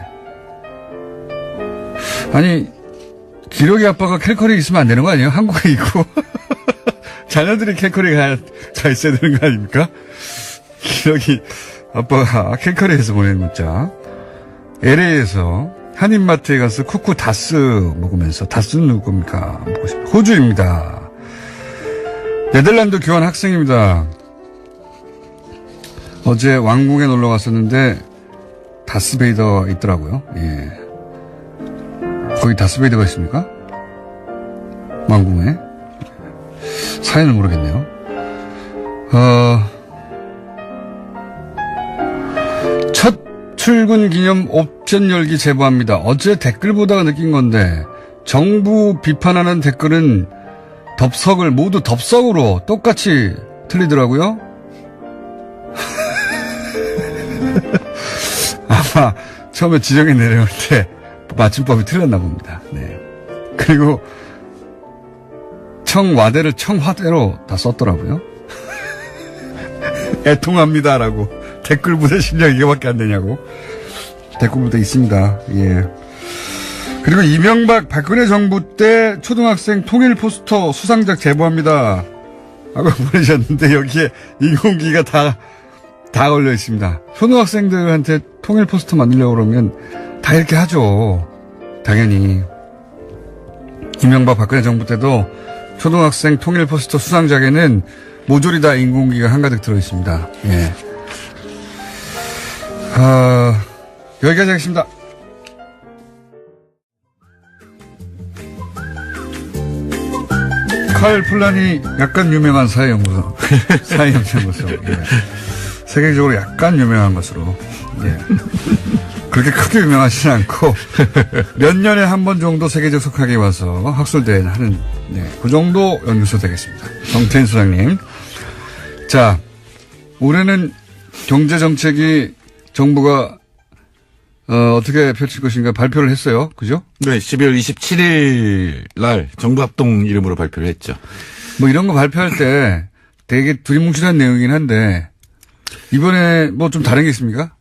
아니 기러기 아빠가 캘커리 있으면 안 되는 거 아니에요? 한국에 있고. 자녀들이 캘커리 가 있어야 되는 거 아닙니까? 기러기 아빠가 캘커리에서 보낸 문자. LA에서 한인마트에 가서 쿠쿠 다스 먹으면서 다스는 누구 겁니까? 먹고 싶어요. 호주입니다. 네덜란드 교환 학생입니다. 어제 왕궁에 놀러 갔었는데 다스베이더 있더라고요. 예. 거기 다스베이더가 있습니까? 왕궁에? 사연을 모르겠네요. 첫 출근 기념 옵션 열기 제보합니다. 어제 댓글 보다가 느낀 건데 정부 비판하는 댓글은 덥석을 모두 덥석으로 똑같이 틀리더라고요. 아마 처음에 지정에 내려올 때 맞춤법이 틀렸나 봅니다. 네. 그리고 청와대를 청화대로 다 썼더라고요. 애통합니다라고. 댓글 부대 실력 이거밖에 안 되냐고. 댓글 부대 있습니다. 예. 그리고 이명박 박근혜 정부 때 초등학생 통일 포스터 수상작 제보합니다. 하고 보내셨는데 여기에 인공기가 다 걸려 있습니다. 초등학생들한테 통일 포스터 만들려고 그러면 다 이렇게 하죠. 당연히. 이명박 박근혜 정부 때도 초등학생 통일 포스터 수상작에는 모조리 다 인공기가 한가득 들어있습니다. 예. 여기까지 하겠습니다. 칼 플란이 약간 유명한 사회연구소. 사회연구소. 예. 세계적으로 약간 유명한 것으로. 예. 그렇게 크게 유명하지는 않고 몇 년에 한 번 정도 세계적 속하게 와서 학술대회를 하는 그 정도 연구소 되겠습니다. 정태인 소장님. 자, 올해는 경제정책이 정부가 어떻게 펼칠 것인가 발표를 했어요. 그죠? 네, 12월 27일 날 정부합동 이름으로 발표를 했죠. 뭐 이런 거 발표할 때 되게 두리뭉실한 내용이긴 한데 이번에 뭐 좀 다른 게 있습니까?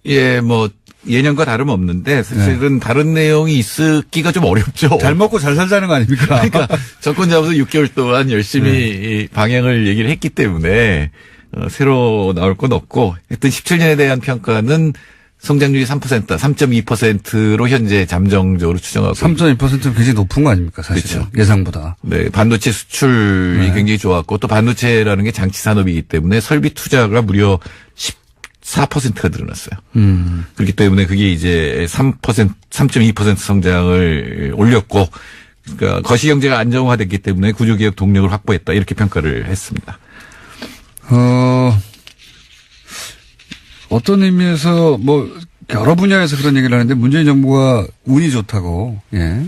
예, 뭐 예년과 다름없는데 사실은 다른 내용이 있기가 좀 어렵죠. 잘 먹고 잘 살자는 거 아닙니까? 그러니까 정권 잡아서 6개월 동안 열심히 방향을 얘기를 했기 때문에 새로 나올 건 없고 하여튼 17년에 대한 평가는 성장률이 3%, 3.2%로 현재 잠정적으로 추정하고 3.2%는 굉장히 높은 거 아닙니까, 사실은. 그렇죠. 예상보다. 네, 반도체 수출이 굉장히 좋았고 또 반도체라는 게 장치 산업이기 때문에 설비 투자가 무려 14%가 늘어났어요. 그렇기 때문에 그게 이제 3.2% 성장을 올렸고 그러니까 거시경제가 안정화됐기 때문에 구조개혁 동력을 확보했다 이렇게 평가를 했습니다. 어떤 의미에서 뭐 여러 분야에서 그런 얘기를 하는데 문재인 정부가 운이 좋다고. 예.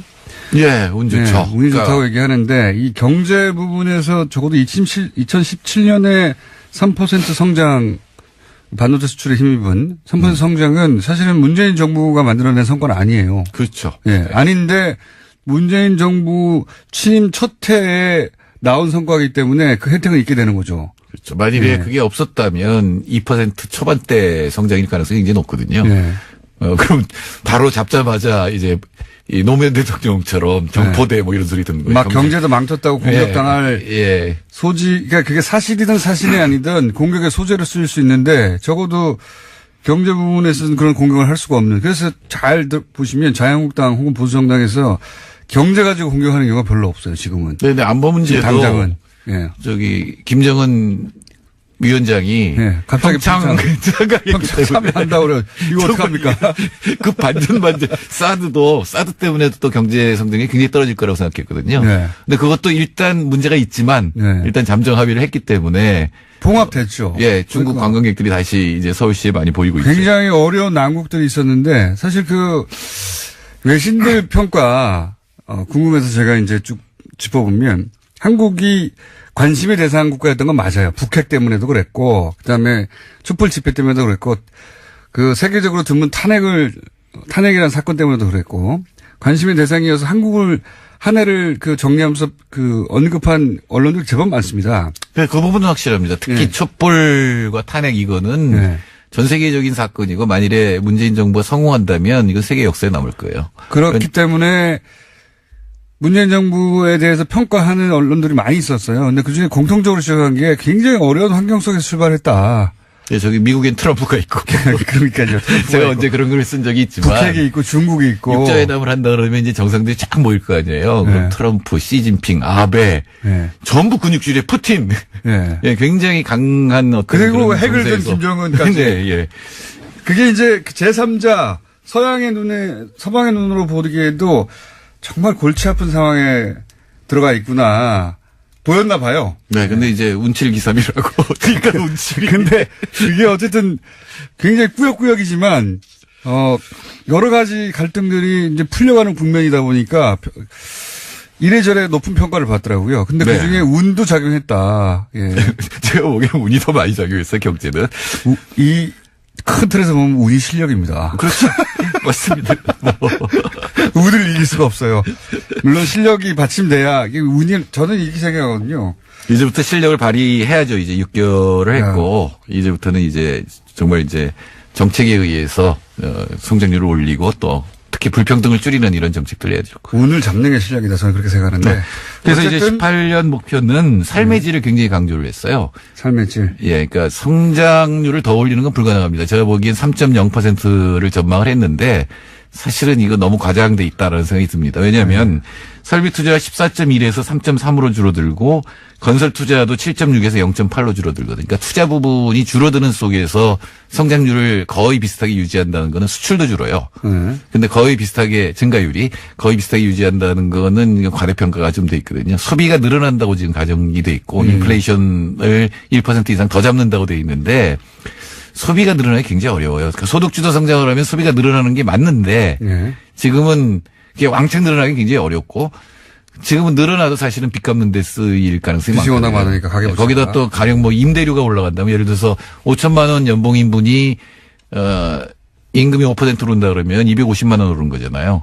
예, 운 좋죠. 네, 운이 좋다고 얘기하는데 이 경제 부분에서 적어도 2017년에 3% 성장 반도체 수출에 힘입은 3% 성장은 사실은 문재인 정부가 만들어낸 성과는 아니에요. 그렇죠. 예. 아닌데 문재인 정부 취임 첫 해에 나온 성과이기 때문에 그 혜택은 있게 되는 거죠. 그렇죠. 만일에 그게 없었다면 2% 초반대 성장일 가능성이 굉장히 높거든요. 예. 그럼 바로 잡자마자 이제 이 노무현 대통령처럼 경포대 뭐 이런 소리 듣는 거예요. 막 경제도 망쳤다고 공격당할 소지, 그러니까 그게 사실이든 사실이 아니든 공격의 소재로 쓰일 수 있는데 적어도 경제 부분에서는 그런 공격을 할 수가 없는. 그래서 잘 보시면 자유한국당 혹은 보수정당에서 경제 가지고 공격하는 경우가 별로 없어요, 지금은. 네, 안보 문제도 당장은. 예. 저기 김정은 위원장이 갑자기 평창 참여한다고 그래요. 이거 어떡합니까? 그 반전 사드 때문에도 또 경제 성장이 굉장히 떨어질 거라고 생각했거든요. 네. 근데 그것도 일단 문제가 있지만 일단 잠정 합의를 했기 때문에 봉합됐죠. 예, 중국 관광객들이 다시 이제 서울시에 많이 보이고 있죠. 굉장히 어려운 난국들이 있었는데 사실 그 외신들 평가 궁금해서 제가 이제 쭉 짚어보면 한국이 관심의 대상 국가였던 건 맞아요. 북핵 때문에도 그랬고, 그다음에 촛불 집회 때문에도 그랬고, 그 세계적으로 드문 탄핵이라는 사건 때문에도 그랬고, 관심의 대상이어서 한국을 한 해를 그 정리하면서 그 언급한 언론들이 제법 많습니다. 네, 그 부분은 확실합니다. 특히 촛불과 탄핵 이거는 전 세계적인 사건이고 만일에 문재인 정부가 성공한다면 이건 세계 역사에 남을 거예요. 그렇기 때문에 문재인 정부에 대해서 평가하는 언론들이 많이 있었어요. 근데 그 중에 공통적으로 시작한 게 굉장히 어려운 환경 속에서 출발했다. 네, 저기 미국엔 트럼프가 있고. 그러니까요. 제가 언제 그런 걸 쓴 적이 있지만. 북핵이 있고 중국이 있고. 육자회담을 한다 그러면 이제 정상들이 쫙 모일 거 아니에요. 그럼 트럼프, 시진핑, 아베. 전부 근육질의 푸틴. 예, 굉장히 강한 어떤. 그리고 핵을 든 김정은까지. 네, 그게 이제 제3자 서방의 눈으로 보기에도 정말 골치 아픈 상황에 들어가 있구나. 보였나 봐요. 네, 근데 이제 운칠기삼이라고. 그러니까 운칠이. 근데 이게 어쨌든 굉장히 꾸역꾸역이지만, 여러 가지 갈등들이 이제 풀려가는 국면이다 보니까 이래저래 높은 평가를 받더라고요. 근데 그 중에 운도 작용했다. 예. 제가 보기엔 운이 더 많이 작용했어요, 경제는. 이 큰 틀에서 보면 운이 실력입니다. 그렇죠. 맞습니다. 운을 이길 수가 없어요. 물론 실력이 받침돼야 이게 운이 저는 이렇게 생각하거든요. 이제부터 실력을 발휘해야죠. 이제 6개월을 했고 이제부터는 이제 정말 이제 정책에 의해서 성장률을 올리고 또 특히 불평등을 줄이는 이런 정책들을 해야죠. 운을 잡는 게 실력이다. 저는 그렇게 생각하는데. 네. 그래서 이제 18년 목표는 삶의 질을 굉장히 강조를 했어요. 삶의 질. 예, 그러니까 성장률을 더 올리는 건 불가능합니다. 제가 보기엔 3.0%를 전망을 했는데 사실은 이거 너무 과장돼 있다라는 생각이 듭니다. 왜냐하면 설비 투자가 14.1에서 3.3으로 줄어들고 건설 투자도 7.6에서 0.8로 줄어들거든요. 그러니까 투자 부분이 줄어드는 속에서 성장률을 거의 비슷하게 유지한다는 거는 수출도 줄어요. 근데 거의 비슷하게 증가율이 거의 비슷하게 유지한다는 거는 과대평가가 좀 돼 있거든요. 소비가 늘어난다고 지금 가정이 돼 있고 인플레이션을 1% 이상 더 잡는다고 돼 있는데 소비가 늘어나기 굉장히 어려워요. 그러니까 소득주도 성장을 하면 소비가 늘어나는 게 맞는데 지금은 이게 왕창 늘어나기 굉장히 어렵고 지금은 늘어나도 사실은 빚 갚는 데 쓰일 가능성이 많아요. 워낙 많으니까 가격 거기다 또 가령 뭐 임대료가 올라간다면 예를 들어서 5천만 원 연봉 인분이 임금이 5% 오른다 그러면 250만 원 오른 거잖아요.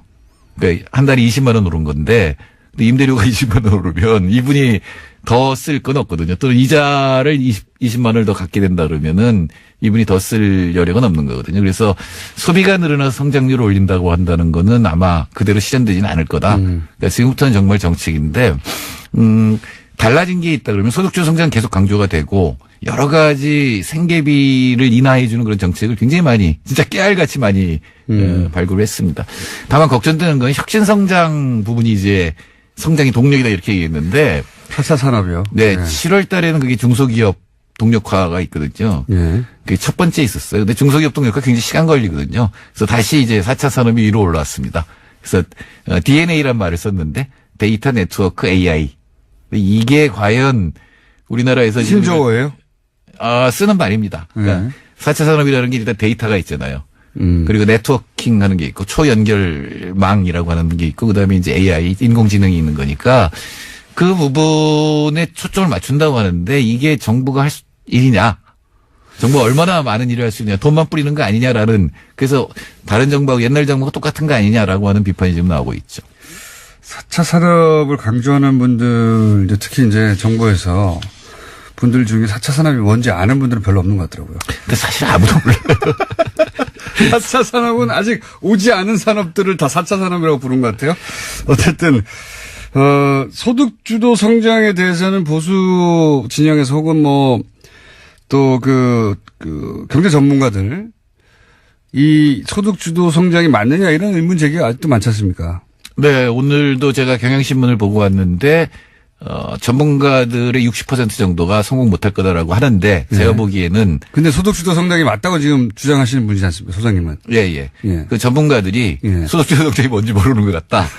그러니까 한 달에 20만 원 오른 건데 근데 임대료가 20만 원 오르면 이분이 더 쓸 건 없거든요. 또 이자를 20만 원을 더 갖게 된다 그러면은 이분이 더 쓸 여력은 없는 거거든요. 그래서 소비가 늘어나서 성장률을 올린다고 한다는 거는 아마 그대로 실현되지는 않을 거다. 그러니까 지금부터는 정말 정책인데, 달라진 게 있다 그러면 소득주 성장 계속 강조가 되고 여러 가지 생계비를 인하해 주는 그런 정책을 굉장히 많이 진짜 깨알같이 많이 발굴을 했습니다. 다만 걱정되는 건 혁신성장 부분이 이제 성장의 동력이다 이렇게 얘기했는데 4차 산업이요. 네, 7월 달에는 그게 중소기업 동력화가 있거든요. 그게 첫 번째 있었어요. 근데 중소기업 동력화 굉장히 시간 걸리거든요. 그래서 다시 이제 4차 산업이 위로 올라왔습니다. 그래서 DNA란 말을 썼는데 데이터 네트워크 AI. 이게 과연 우리나라에서 신조어예요? 쓰는 말입니다. 그러니까 4차 산업이라는 게 일단 데이터가 있잖아요. 그리고 네트워킹 하는 게 있고 초연결망이라고 하는 게 있고 그다음에 이제 AI 인공지능이 있는 거니까 그 부분에 초점을 맞춘다고 하는데 이게 정부가 할 일이냐? 정부가 얼마나 많은 일을 할 수 있냐. 돈만 뿌리는 거 아니냐라는 그래서 다른 정부하고 옛날 정부가 똑같은 거 아니냐라고 하는 비판이 지금 나오고 있죠. 4차 산업을 강조하는 분들, 이제 특히 이제 정부에서 분들 중에 4차 산업이 뭔지 아는 분들은 별로 없는 것 같더라고요. 근데 사실 아무도 몰라요. 4차 산업은 아직 오지 않은 산업들을 다 4차 산업이라고 부른 것 같아요. 어쨌든, 소득주도 성장에 대해서는 보수 진영에서 혹은 또 경제 전문가들, 이 소득주도 성장이 맞느냐 이런 의문 제기가 아직도 많지 않습니까? 네, 오늘도 제가 경향신문을 보고 왔는데, 전문가들의 60% 정도가 성공 못할 거다라고 하는데, 제가 보기에는. 근데 소득주도 성장이 맞다고 지금 주장하시는 분이지 않습니까, 소장님은? 예. 그 전문가들이 소득주도 성장이 뭔지 모르는 것 같다.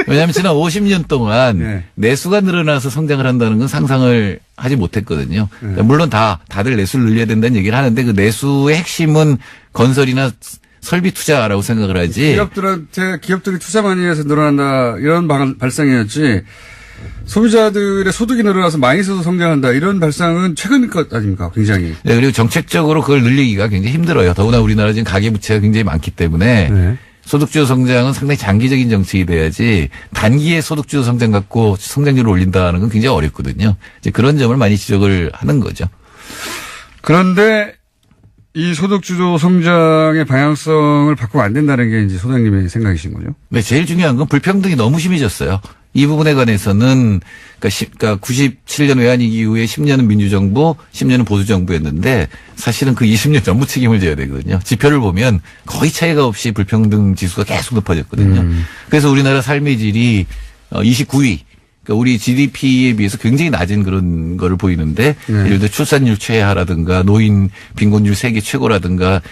왜냐하면 지난 50년 동안 내수가 늘어나서 성장을 한다는 건 상상을 하지 못했거든요. 그러니까 물론 다들 내수를 늘려야 된다는 얘기를 하는데 그 내수의 핵심은 건설이나 설비 투자라고 생각을 하지. 기업들이 투자 많이 해서 늘어난다 이런 발상이었지. 소비자들의 소득이 늘어나서 많이 써서 성장한다 이런 발상은 최근 것 아닙니까? 굉장히. 네, 그리고 정책적으로 그걸 늘리기가 굉장히 힘들어요. 더구나 우리나라 지금 가계부채가 굉장히 많기 때문에 소득주도 성장은 상당히 장기적인 정책이 돼야지 단기에 소득주도 성장 갖고 성장률을 올린다는 건 굉장히 어렵거든요. 이제 그런 점을 많이 지적을 하는 거죠. 그런데 이 소득주도 성장의 방향성을 바꾸면 안 된다는 게 이제 소장님의 생각이신 거죠? 네, 제일 중요한 건 불평등이 너무 심해졌어요. 이 부분에 관해서는 그러니까 97년 외환위기 이후에 10년은 민주정부, 10년은 보수정부였는데 사실은 그 20년 전부 책임을 져야 되거든요. 지표를 보면 거의 차이가 없이 불평등 지수가 계속 높아졌거든요. 그래서 우리나라 삶의 질이 29위. 그러니까 우리 GDP에 비해서 굉장히 낮은 그런 거를 보이는데 예를 들어 출산율 최하라든가 노인 빈곤율 세계 최고라든가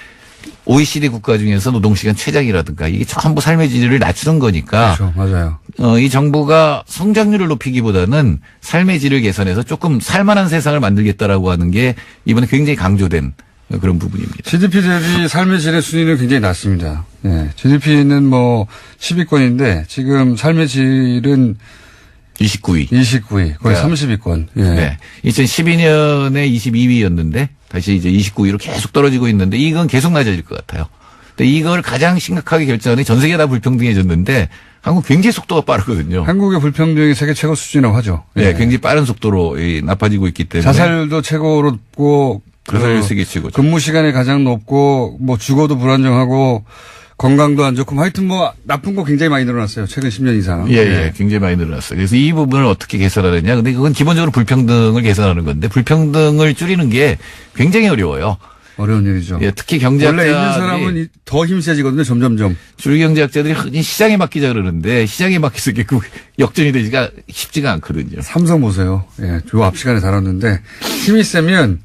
OECD 국가 중에서 노동시간 최장이라든가 이게 전부 삶의 질을 낮추는 거니까. 그렇죠. 맞아요. 이 정부가 성장률을 높이기보다는 삶의 질을 개선해서 조금 살만한 세상을 만들겠다라고 하는 게 이번에 굉장히 강조된 그런 부분입니다. GDP 대비 삶의 질의 순위는 굉장히 낮습니다. 네. GDP는 10위권인데 지금 삶의 질은 29위. 거의 30위권. 예. 네. 2012년에 22위였는데 다시 이제 29위로 계속 떨어지고 있는데 이건 계속 낮아질 것 같아요. 근데 이걸 가장 심각하게 결정하는 전 세계가 다 불평등해졌는데 한국 굉장히 속도가 빠르거든요. 한국의 불평등이 세계 최고 수준이라고 하죠. 네. 굉장히 빠른 속도로 나빠지고 있기 때문에. 자살도 최고로 높고. 자살률 세계 최고죠. 근무 시간이 가장 높고 주거도 불안정하고 건강도 안 좋고 하여튼 나쁜 거 굉장히 많이 늘어났어요. 최근 10년 이상. 예. 굉장히 많이 늘어났어요. 그래서 이 부분을 어떻게 개선하느냐. 근데 그건 기본적으로 불평등을 개선하는 건데 불평등을 줄이는 게 굉장히 어려워요. 어려운 일이죠. 예, 특히 경제학자들이. 원래 있는 사람은 더 힘세지거든요. 점점점. 주류 경제학자들이 흔히 시장에 맡기자 그러는데 시장에 맡겨서 이게 역전이 되기가 쉽지가 않거든요. 삼성 보세요. 예, 요 앞 시간에 다뤘는데 힘이 세면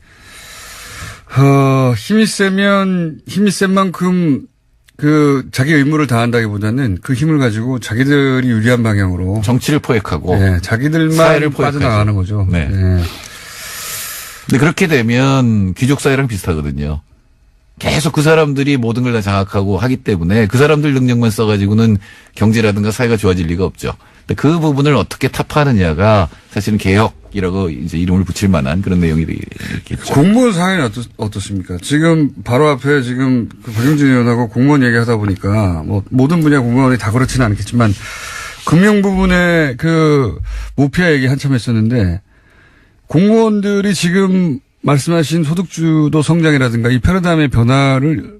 센 만큼 자기 의무를 다한다기보다는 그 힘을 가지고 자기들이 유리한 방향으로 정치를 포획하고 자기들만 빠져나가는 거죠. 네. 근데 그렇게 되면 귀족 사회랑 비슷하거든요. 계속 그 사람들이 모든 걸 다 장악하고 하기 때문에 그 사람들 능력만 써가지고는 경제라든가 사회가 좋아질 리가 없죠. 근데 그 부분을 어떻게 타파하느냐가 사실은 개혁이라고 이제 이름을 붙일 만한 그런 내용이 되겠죠. 공무원 사회는 어떻습니까? 지금 바로 앞에 지금 박용진 의원하고 공무원 얘기하다 보니까 모든 분야 공무원이 다 그렇지는 않겠지만 금융 부분에 모피아 얘기 한참 했었는데 공무원들이 지금 말씀하신 소득주도 성장이라든가 이 패러다임의 변화를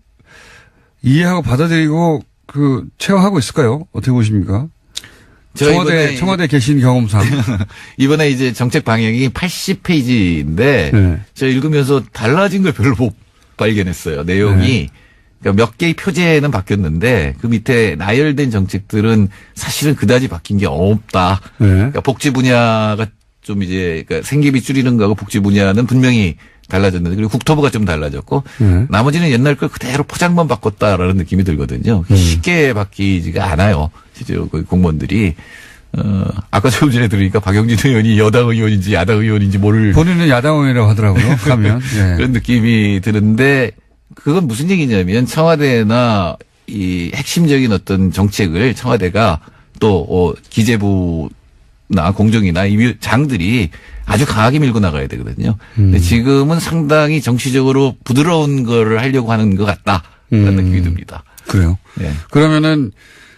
이해하고 받아들이고 체화하고 있을까요? 어떻게 보십니까? 청와대 계신 경험상. 이번에 이제 정책 방향이 80페이지인데 제가 읽으면서 달라진 걸 별로 못 발견했어요. 내용이. 그러니까 몇 개의 표제는 바뀌었는데 그 밑에 나열된 정책들은 사실은 그다지 바뀐 게 없다. 그러니까 복지 분야가 좀 이제 생계비 줄이는 거하고 복지 분야는 분명히 달라졌는데 그리고 국토부가 좀 달라졌고 나머지는 옛날 걸 그대로 포장만 바꿨다라는 느낌이 들거든요. 쉽게 바뀌지가 않아요. 실제로 공무원들이. 아까 조금 전에 들으니까 박영진 의원이 여당 의원인지 야당 의원인지 모를. 본인은 야당 의원이라고 하더라고요. 가면. 예. 그런 느낌이 드는데 그건 무슨 얘기냐면 청와대나 이 핵심적인 어떤 정책을 청와대가 또 기재부는 공정이나 이 장들이 아주 강하게 밀고 나가야 되거든요. 근데 지금은 상당히 정치적으로 부드러운 거를 하려고 하는 것 같다라는 느낌이 듭니다. 그래요? 네. 그러면은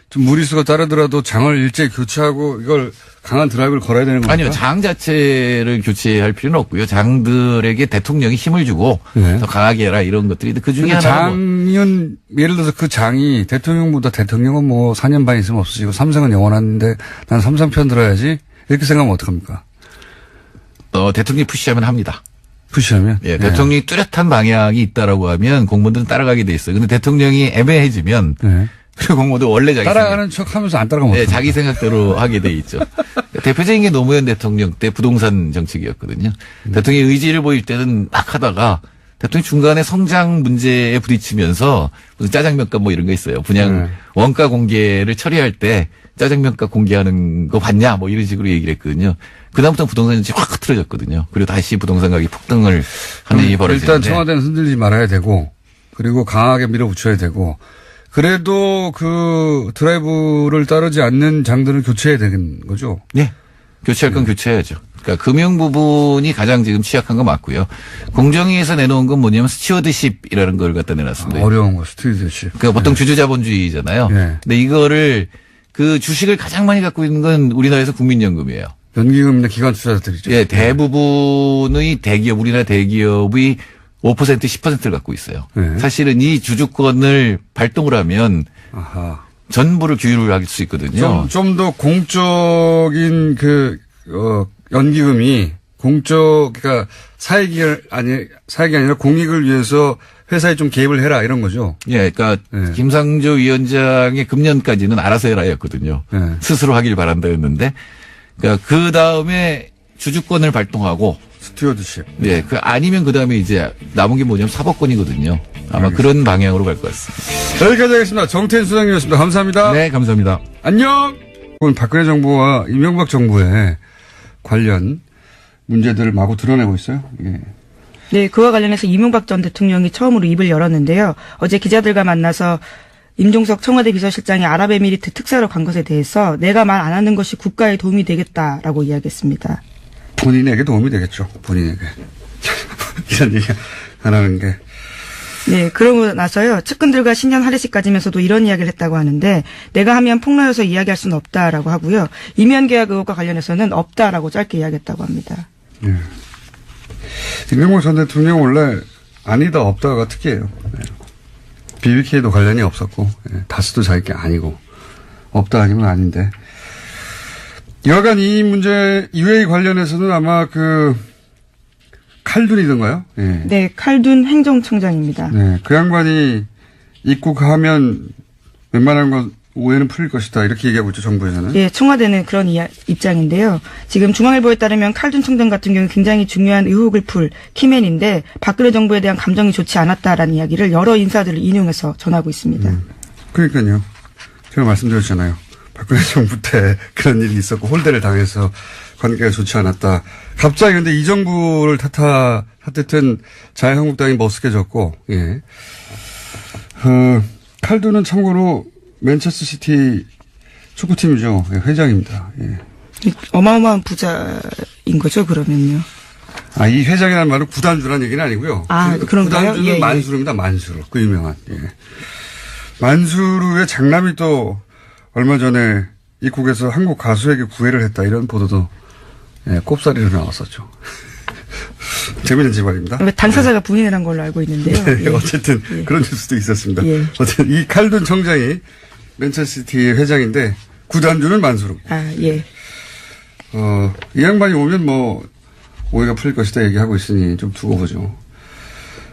좀 무리수가 따르더라도 장을 일제히 교체하고 이걸 강한 드라이브를 걸어야 되는 겁니까? 아니요. 장 자체를 교체할 필요는 없고요. 장들에게 대통령이 힘을 주고 네. 더 강하게 해라 이런 것들이 그 중에 근데 하나. 장은 예를 들어서 그 장이 대통령보다 대통령은 뭐 4년 반 있으면 없어지고 삼성은 영원한데 난 삼성 편 들어야지 이렇게 생각하면 어떡합니까? 대통령이 푸시하면 합니다. 푸시하면? 예, 대통령이 뚜렷한 방향이 있다라고 하면 공무원들은 따라가게 돼 있어요. 근데 대통령이 애매해지면 네. 그리고 공무원도 원래 자기 따라가는 척 하면서 안 따라가면 네, 자기 생각대로 하게 돼 있죠. 대표적인 게 노무현 대통령 때 부동산 정책이었거든요. 대통령이 의지를 보일 때는 막 하다가 대통령 중간에 성장 문제에 부딪히면서 무슨 짜장면값 뭐 이런 거 있어요. 분양 원가 공개를 처리할 때 짜장면값 공개하는 거 봤냐 뭐 이런 식으로 얘기를 했거든요. 그다음부터 부동산 정책이 확 틀어졌거든요. 그리고 다시 부동산 가격이 폭등을 하는 일이 벌어지는데. 일단 청와대는 흔들리지 말아야 되고 그리고 강하게 밀어붙여야 되고 그래도 그 드라이브를 따르지 않는 장들을 교체해야 되는 거죠. 네. 교체할 건 교체해야죠. 그러니까 금융 부분이 가장 지금 취약한 거 맞고요. 공정위에서 내놓은 건 뭐냐면 스튜어드십이라는 걸 갖다 내놨습니다. 어려운 거 스튜어드십. 그러니까 보통 주주자본주의잖아요. 네. 근데 이거를 그 주식을 가장 많이 갖고 있는 건 우리나라에서 국민연금이에요. 연기금이나 기관 투자자들이죠. 예, 대부분의 대기업, 우리나라 대기업이 5% 10%를 갖고 있어요. 네. 사실은 이 주주권을 발동을 하면 아하. 전부를 규율을 할 수 있거든요. 좀 더 공적인 연기금이 그러니까 사익이 아니라 공익을 위해서 회사에 좀 개입을 해라 이런 거죠. 예, 그러니까 네. 김상조 위원장의 금년까지는 알아서 해라였거든요. 네. 스스로 하길 바란다였는데, 그러니까 그 다음에 주주권을 발동하고 스튜어드십. 예, 그 아니면 그 다음에 이제 남은 게 뭐냐면 사법권이거든요. 아마 그런 방향으로 갈 것 같습니다. 여기까지 하겠습니다. 정태인 수장님이었습니다. 감사합니다. 네, 감사합니다. 안녕. 오늘 박근혜 정부와 이명박 정부의 관련 문제들을 마구 드러내고 있어요. 예. 네, 그와 관련해서 이명박 전 대통령이 처음으로 입을 열었는데요. 어제 기자들과 만나서 임종석 청와대 비서실장이 아랍에미리트 특사로 간 것에 대해서 내가 말 안 하는 것이 국가에 도움이 되겠다라고 이야기했습니다. 본인에게 도움이 되겠죠. 본인에게. 이런 얘기 안 하는 게. 네, 그러고 나서요. 측근들과 신년 할애식까지면서도 이런 이야기를 했다고 하는데 내가 하면 폭로여서 이야기할 수는 없다라고 하고요. 이면 계약 의혹과 관련해서는 없다라고 짧게 이야기했다고 합니다. 예. 이명박 전 대통령 원래 아니다 없다가 특이해요. 네. BBK도 관련이 없었고 다스도 자기 게 아니고 없다 아니면 아닌데 여간 이 문제 이외의 관련해서는 아마 그 칼둔이던가요? 예. 네, 칼둔 행정청장입니다. 네, 그 양반이 입국하면 웬만한 건 오해는 풀릴 것이다 이렇게 얘기하고 있죠 정부에서는. 예, 청와대는 그런 입장인데요. 지금 중앙일보에 따르면 칼둔 청장 같은 경우 굉장히 중요한 의혹을 풀 키맨인데 박근혜 정부에 대한 감정이 좋지 않았다라는 이야기를 여러 인사들을 인용해서 전하고 있습니다. 그러니까요. 제가 말씀드렸잖아요. 박근혜 정부 때 그런 일이 있었고 홀대를 당해서 관계가 좋지 않았다. 갑자기 근데 이 정부를 탓했던 자유한국당이 머쓱해졌고, 예. 칼둔은 참고로 맨체스터 시티 축구팀이죠. 예, 회장입니다. 예. 어마어마한 부자인 거죠, 그러면요. 아, 이 회장이라는 말은 구단주라는 얘기는 아니고요. 아, 그런가요? 구단주는 예, 예. 만수르입니다. 만수르. 그 유명한. 예. 만수르의 장남이 또 얼마 전에 입국에서 한국 가수에게 구애를 했다. 이런 보도도 예, 꼽사리로 나왔었죠. 재미있는 집안입니다. 당사자가 부인을 한 걸로 알고 있는데요. 네, 예. 어쨌든 예. 그런 뉴스도 있었습니다. 예. 어쨌든 이 칼둔 청장이 맨체스터시티의 회장인데 구단주는 만수르. 아, 예. 이 양반이 오면 뭐 오해가 풀릴 것이다 얘기하고 있으니 좀 두고 보죠.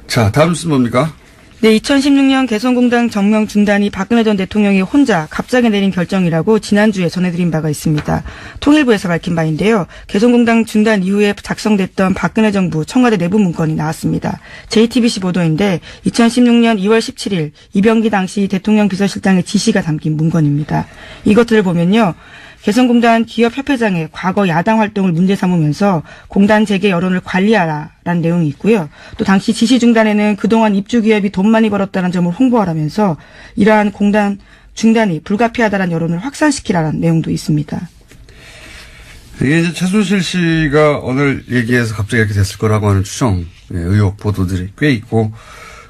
자, 다음 뉴스는 뭡니까? 네, 2016년 개성공단 정명 중단이 박근혜 전 대통령이 혼자 갑자기 내린 결정이라고 지난주에 전해드린 바가 있습니다. 통일부에서 밝힌 바인데요. 개성공단 중단 이후에 작성됐던 박근혜 정부 청와대 내부 문건이 나왔습니다. JTBC 보도인데 2016년 2월 17일 이병기 당시 대통령 비서실장의 지시가 담긴 문건입니다. 이것들을 보면요. 개성공단 기업협회장의 과거 야당 활동을 문제 삼으면서 공단 재개 여론을 관리하라라는 내용이 있고요. 또 당시 지시 중단에는 그동안 입주기업이 돈 많이 벌었다는 점을 홍보하라면서 이러한 공단 중단이 불가피하다는 여론을 확산시키라는 내용도 있습니다. 이게 이제 최순실 씨가 오늘 얘기해서 갑자기 이렇게 됐을 거라고 하는 추정, 의혹 보도들이 꽤 있고,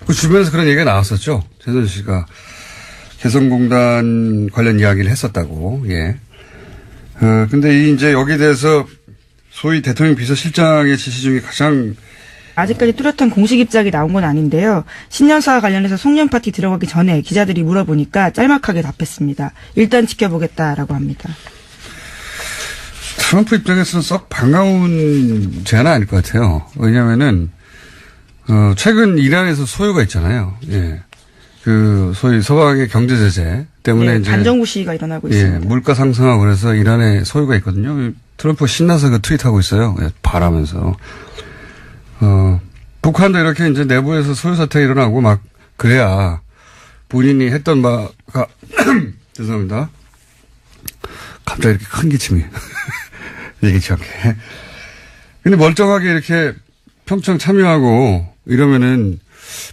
그 주변에서 그런 얘기가 나왔었죠. 최순실 씨가 개성공단 관련 이야기를 했었다고, 예. 근데 이제 여기에 대해서 소위 대통령 비서실장의 지시 중에 가장 아직까지 뚜렷한 공식 입장이 나온 건 아닌데요. 신년사와 관련해서 송년 파티 들어가기 전에 기자들이 물어보니까 짤막하게 답했습니다. 일단 지켜보겠다라고 합니다. 트럼프 입장에서는 썩 반가운 제안은 아닐 것 같아요. 왜냐면은, 최근 이란에서 소요가 있잖아요. 예. 그, 소위 서방의 경제 제재 때문에 이제. 반정부 시위가 일어나고 예, 있습니다. 물가 상승하고 그래서 이란에 소요가 있거든요. 트럼프가 신나서 그 트윗하고 있어요. 예, 바라면서. 북한도 이렇게 이제 내부에서 소요 사태가 일어나고 막 그래야 본인이 했던 바가 죄송합니다. 갑자기 이렇게 큰 기침이 얘기치 않게. 근데 멀쩡하게 이렇게 평창 참여하고 이러면은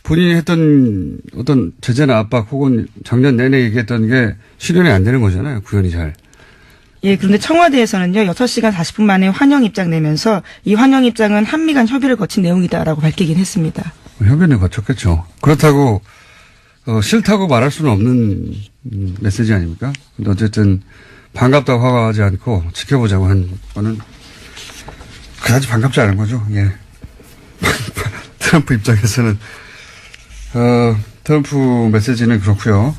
본인이 했던 어떤 제재나 압박 혹은 작년 내내 얘기했던 게 실현이 안 되는 거잖아요. 구현이 잘. 예, 그런데 청와대에서는요, 6시간 40분 만에 환영 입장 내면서 이 환영 입장은 한미 간 협의를 거친 내용이다라고 밝히긴 했습니다. 협의는 거쳤겠죠. 그렇다고, 싫다고 말할 수는 없는 메시지 아닙니까? 근데 어쨌든 반갑다고 화가하지 않고 지켜보자고 한 거는 그다지 반갑지 않은 거죠. 예. 트럼프 입장에서는, 트럼프 메시지는 그렇고요.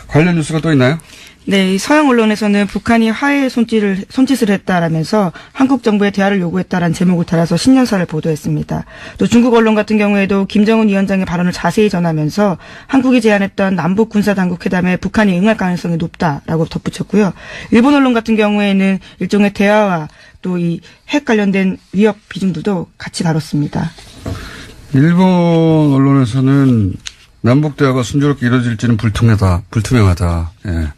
관련 뉴스가 또 있나요? 네, 이 서양 언론에서는 북한이 화해의 손짓을 했다라면서 한국 정부에 대화를 요구했다라는 제목을 달아서 신년사를 보도했습니다. 또 중국 언론 같은 경우에도 김정은 위원장의 발언을 자세히 전하면서 한국이 제안했던 남북 군사당국 회담에 북한이 응할 가능성이 높다라고 덧붙였고요. 일본 언론 같은 경우에는 일종의 대화와 또 이 핵 관련된 위협 비중들도 같이 다뤘습니다. 일본 언론에서는 남북 대화가 순조롭게 이루어질지는 불투명하다. 예.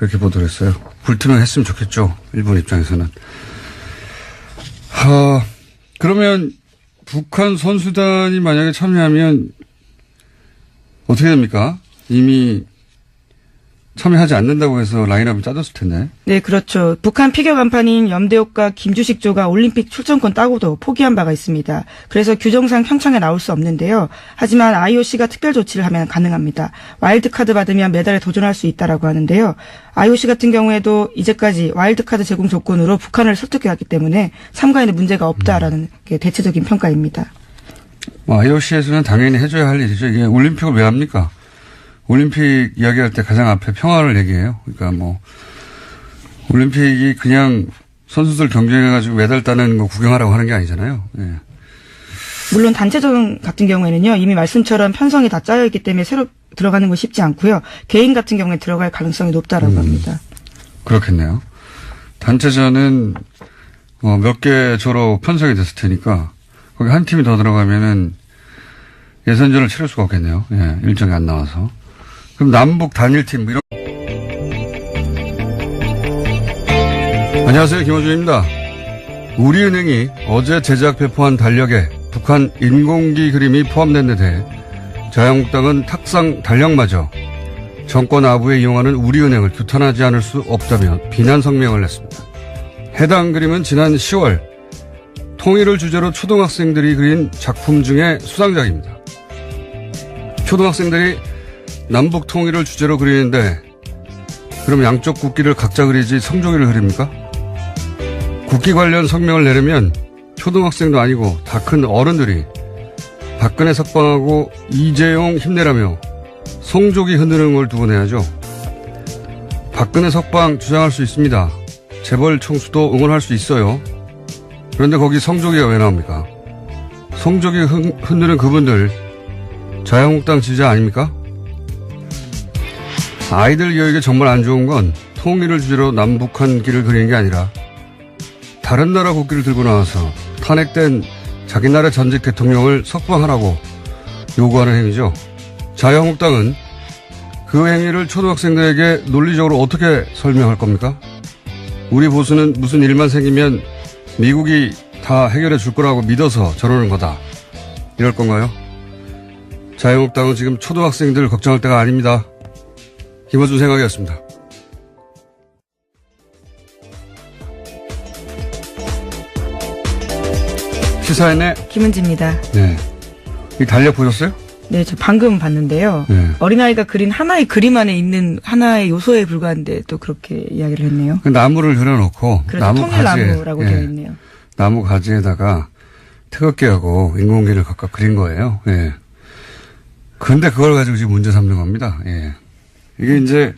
이렇게 보도를 했어요. 불투명했으면 좋겠죠. 일본 입장에서는. 그러면 북한 선수단이 만약에 참여하면 어떻게 됩니까? 이미 참여하지 않는다고 해서 라인업을 짜졌을 텐데. 네, 그렇죠. 북한 피겨 간판인 염대옥과 김주식조가 올림픽 출전권 따고도 포기한 바가 있습니다. 그래서 규정상 평창에 나올 수 없는데요. 하지만 IOC가 특별 조치를 하면 가능합니다. 와일드카드 받으면 메달에 도전할 수 있다라고 하는데요. IOC 같은 경우에도 이제까지 와일드카드 제공 조건으로 북한을 설득해왔기 때문에 참가에는 문제가 없다라는 게 대체적인 평가입니다. IOC에서는 당연히 해줘야 할 일이죠. 이게 올림픽을 왜 합니까? 올림픽 이야기할 때 가장 앞에 평화를 얘기해요. 그러니까 올림픽이 그냥 선수들 경쟁해가지고 메달 따는 거 구경하라고 하는 게 아니잖아요. 예. 물론 단체전 같은 경우에는요, 이미 말씀처럼 편성이 다 짜여있기 때문에 새로 들어가는 건 쉽지 않고요. 개인 같은 경우에 들어갈 가능성이 높다라고 합니다. 그렇겠네요. 단체전은 몇 개 조로 편성이 됐을 테니까 거기 한 팀이 더 들어가면은 예선전을 치를 수가 없겠네요. 예, 일정이 안 나와서. 그럼 남북 단일팀 이런. 안녕하세요, 김호준입니다. 우리은행이 어제 제작 배포한 달력에 북한 인공기 그림이 포함된 데 대해 자유한국당은 탁상 달력마저 정권 아부에 이용하는 우리은행을 규탄하지 않을 수 없다며 비난 성명을 냈습니다. 해당 그림은 지난 10월 통일을 주제로 초등학생들이 그린 작품 중에 수상작입니다. 초등학생들이 남북 통일을 주제로 그리는데 그럼 양쪽 국기를 각자 그리지 성조기를 그립니까? 국기 관련 성명을 내려면 초등학생도 아니고 다 큰 어른들이 박근혜 석방하고 이재용 힘내라며 성조기 흔드는 걸 두고 내야죠. 박근혜 석방 주장할 수 있습니다. 재벌 총수도 응원할 수 있어요. 그런데 거기 성조기가 왜 나옵니까? 성조기 흔드는 그분들 자유한국당 지지자 아닙니까? 아이들 교육에 정말 안 좋은 건 통일을 주제로 남북한기를 그리는 게 아니라 다른 나라 국기를 들고 나와서 탄핵된 자기 나라 전직 대통령을 석방하라고 요구하는 행위죠. 자유한국당은 그 행위를 초등학생들에게 논리적으로 어떻게 설명할 겁니까? 우리 보수는 무슨 일만 생기면 미국이 다 해결해 줄 거라고 믿어서 저러는 거다. 이럴 건가요? 자유한국당은 지금 초등학생들 걱정할 때가 아닙니다. 김어준 생각이었습니다. 시사인의 김은지입니다. 네. 이 달력 보셨어요? 네, 저 방금 봤는데요. 네. 어린아이가 그린 하나의 그림 안에 있는 하나의 요소에 불과한데 또 그렇게 이야기를 했네요. 그 나무를 그려놓고 그래서 나무 통일나무라고 가지에, 되어 있네요. 나무 가지에다가 태극기 하고 인공기를 각각 그린 거예요. 예. 근데 그걸 가지고 지금 문제 삼는 겁니다. 예. 이게 이제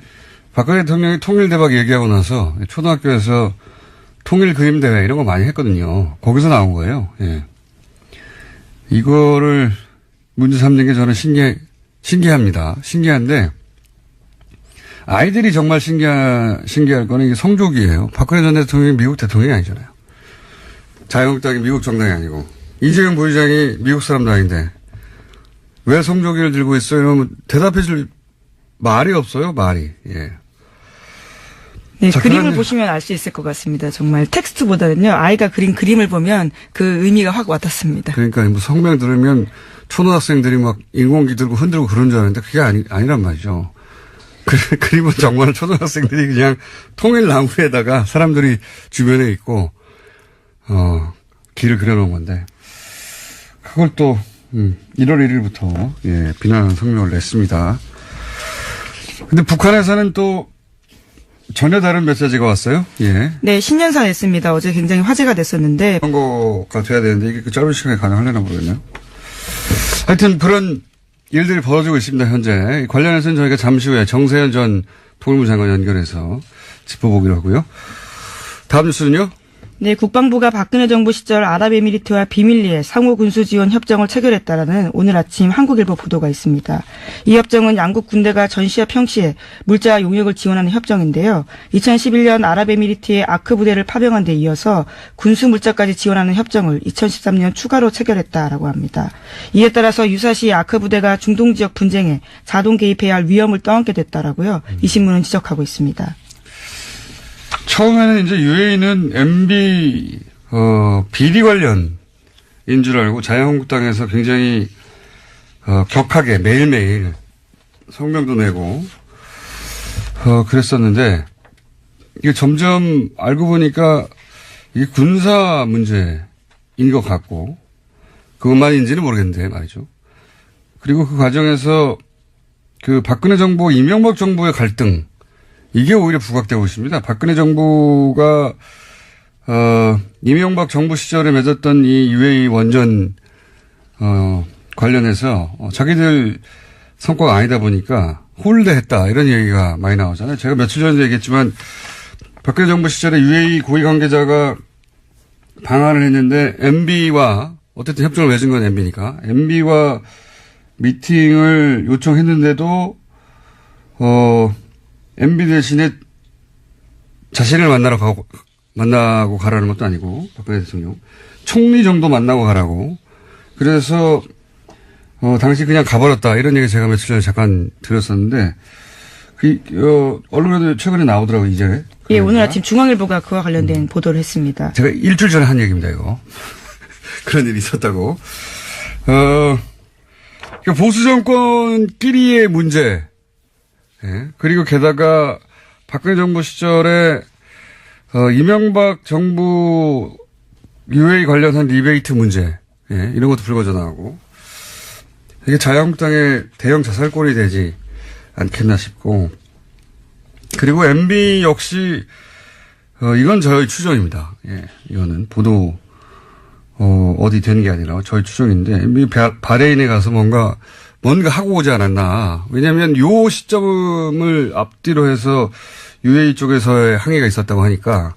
박근혜 대통령이 통일대박 얘기하고 나서 초등학교에서 통일 그림 대회 이런 거 많이 했거든요. 거기서 나온 거예요. 예. 이거를 문제 삼는 게 저는 신기합니다. 신기한데 아이들이 정말 신기할 거는 이게 성족이에요. 박근혜 전 대통령이 미국 대통령이 아니잖아요. 자유한국당이 미국 정당이 아니고 이재용 부의장이 미국 사람도 아닌데 왜 성조기를 들고 있어요? 이러면 대답해 줄 말이 없어요. 말이. 예. 네, 자, 그림을 그러면 보시면 알 수 있을 것 같습니다. 정말 텍스트보다는요. 아이가 그린 그림을 보면 그 의미가 확 와닿습니다. 그러니까 뭐 성명 들으면 초등학생들이 막 인공기 들고 흔들고 그런 줄 아는데 그게 아니란 말이죠. 그림은 정말 초등학생들이 그냥 통일나무에다가 사람들이 주변에 있고 길을 그려놓은 건데 그걸 또 1월 1일부터 예, 비난하는 성명을 냈습니다. 근데 북한에서는 또 전혀 다른 메시지가 왔어요. 예. 네, 신년사 냈습니다. 어제 굉장히 화제가 됐었는데 선거가 돼야 되는데 이게 그 짧은 시간에 가능하려나 모르겠네요. 하여튼 그런 일들이 벌어지고 있습니다. 현재 관련해서는 저희가 잠시 후에 정세현 전 통일부 장관 연결해서 짚어보기로 하고요. 다음 뉴스는요. 네, 국방부가 박근혜 정부 시절 아랍에미리트와 비밀리에 상호 군수 지원 협정을 체결했다라는 오늘 아침 한국일보 보도가 있습니다. 이 협정은 양국 군대가 전시와 평시에 물자 용역을 지원하는 협정인데요. 2011년 아랍에미리트의 아크 부대를 파병한 데 이어서 군수 물자까지 지원하는 협정을 2013년 추가로 체결했다라고 합니다. 이에 따라서 유사시 아크 부대가 중동 지역 분쟁에 자동 개입해야 할 위험을 떠안게 됐다라고요. 이 신문은 지적하고 있습니다. 처음에는 이제 UAE는 MB 비리 관련인 줄 알고 자유한국당에서 굉장히 격하게 매일매일 성명도 내고 그랬었는데 이게 점점 알고 보니까 이게 군사 문제인 것 같고 그것만인지는 모르겠는데 말이죠. 그리고 그 과정에서 그 박근혜 정부, 이명박 정부의 갈등 이게 오히려 부각되고 있습니다. 박근혜 정부가 이명박 정부 시절에 맺었던 이 UAE 원전 관련해서 자기들 성과가 아니다 보니까 홀대했다 이런 얘기가 많이 나오잖아요. 제가 며칠 전에 얘기했지만 박근혜 정부 시절에 UAE 고위 관계자가 방한을 했는데 MB와 어쨌든 협정을 맺은 건 MB니까 MB와 미팅을 요청했는데도 MB 대신에 자신을 만나고 가라는 것도 아니고, 박근혜 대통령. 총리 정도 만나고 가라고. 그래서, 당시 그냥 가버렸다. 이런 얘기 제가 며칠 전에 잠깐 들었었는데, 언론에도 최근에 나오더라고요, 이제. 예, 오늘 아침 중앙일보가 그와 관련된 보도를 했습니다. 제가 일주일 전에 한 얘기입니다, 이거. 그런 일이 있었다고. 보수 정권끼리의 문제. 예. 그리고 게다가 박근혜 정부 시절에 이명박 정부 UAE 관련한 리베이트 문제 예. 이런 것도 불거져 나오고 이게 자유한국당의 대형 자살골이 되지 않겠나 싶고 그리고 MB 역시 이건 저희 추정입니다. 예. 이거는 보도 어디 되는 게 아니라 저희 추정인데 MB 바레인에 가서 뭔가 하고 오지 않았나. 왜냐하면 요 시점을 앞뒤로 해서 UAE 쪽에서의 항의가 있었다고 하니까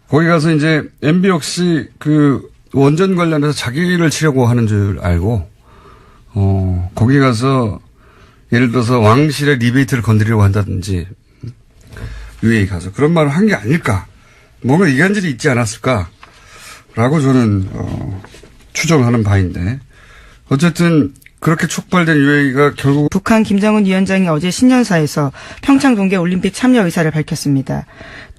거기 가서 이제 MB 역시 그 원전 관련해서 자기를 치려고 하는 줄 알고 거기 가서 예를 들어서 왕실의 리베이트를 건드리려고 한다든지 UAE 가서 그런 말을 한 게 아닐까. 뭔가 이간질이 있지 않았을까라고 저는 추정하는 바인데 어쨌든 그렇게 촉발된 UAE가 결국 북한 김정은 위원장이 어제 신년사에서 평창 동계올림픽 참여 의사를 밝혔습니다.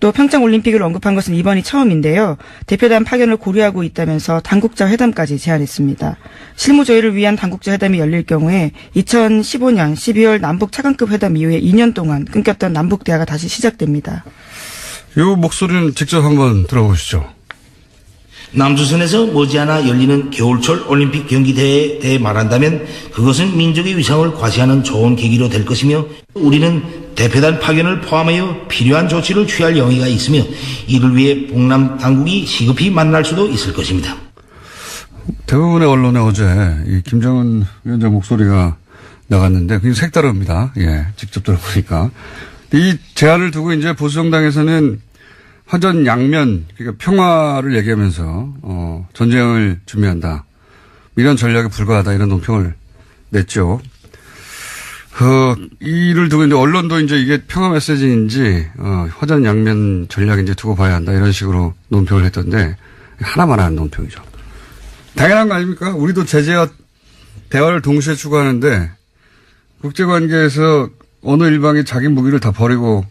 또 평창올림픽을 언급한 것은 이번이 처음인데요. 대표단 파견을 고려하고 있다면서 당국자 회담까지 제안했습니다. 실무 조율을 위한 당국자 회담이 열릴 경우에 2015년 12월 남북 차관급 회담 이후에 2년 동안 끊겼던 남북 대화가 다시 시작됩니다. 이 목소리는 직접 한번 들어보시죠. 남조선에서 머지않아 열리는 겨울철 올림픽 경기대회에 대해 말한다면 그것은 민족의 위상을 과시하는 좋은 계기로 될 것이며 우리는 대표단 파견을 포함하여 필요한 조치를 취할 용의가 있으며 이를 위해 북남 당국이 시급히 만날 수도 있을 것입니다. 대부분의 언론에 어제 이 김정은 위원장 목소리가 나갔는데 굉장히 색다릅니다. 예, 직접 들어보니까. 이 제안을 두고 이제 보수정당에서는 화전 양면, 그러니까 평화를 얘기하면서, 전쟁을 준비한다. 이런 전략에 불과하다. 이런 논평을 냈죠. 이를 두고 이제 언론도 이제 이게 평화 메시지인지, 화전 양면 전략인지 두고 봐야 한다. 이런 식으로 논평을 했던데, 하나만 하는 논평이죠. 당연한 거 아닙니까? 우리도 제재와 대화를 동시에 추구하는데, 국제관계에서 어느 일방이 자기 무기를 다 버리고,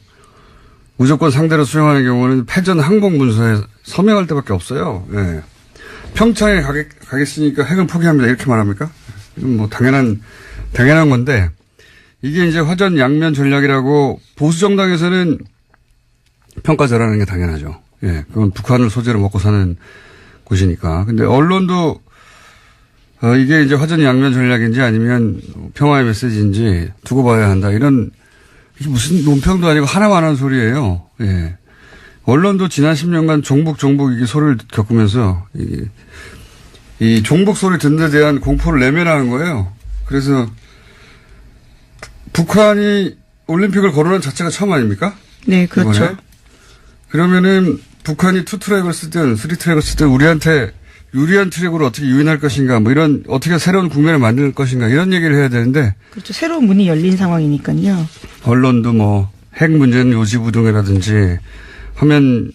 무조건 상대로 수용하는 경우는 패전 항복 문서에 서명할 때밖에 없어요. 예. 평창에 가겠으니까 핵은 포기합니다. 이렇게 말합니까? 이건 뭐 당연한 건데, 이게 이제 화전 양면 전략이라고 보수 정당에서는 평가 잘하는 게 당연하죠. 예. 그건 북한을 소재로 먹고 사는 곳이니까. 근데 언론도 이게 이제 화전 양면 전략인지 아니면 평화의 메시지인지 두고 봐야 한다. 이런 이게 무슨 논평도 아니고 하나만 하는 소리예요. 예. 언론도 지난 10년간 종북 이게 소리를 겪으면서 이 종북 소리 듣는 데 대한 공포를 내면하는 거예요. 그래서 북한이 올림픽을 거론한 자체가 처음 아닙니까? 네, 그렇죠. 이번에? 그러면은 북한이 투트랙을 쓰든 쓰리트랙을 쓰든 우리한테 유리한 트랙으로 어떻게 유인할 것인가, 뭐 이런 어떻게 새로운 국면을 만들 것인가 이런 얘기를 해야 되는데. 그렇죠. 새로운 문이 열린 상황이니까요. 언론도 뭐 핵 문제는 요지부동이라든지 화면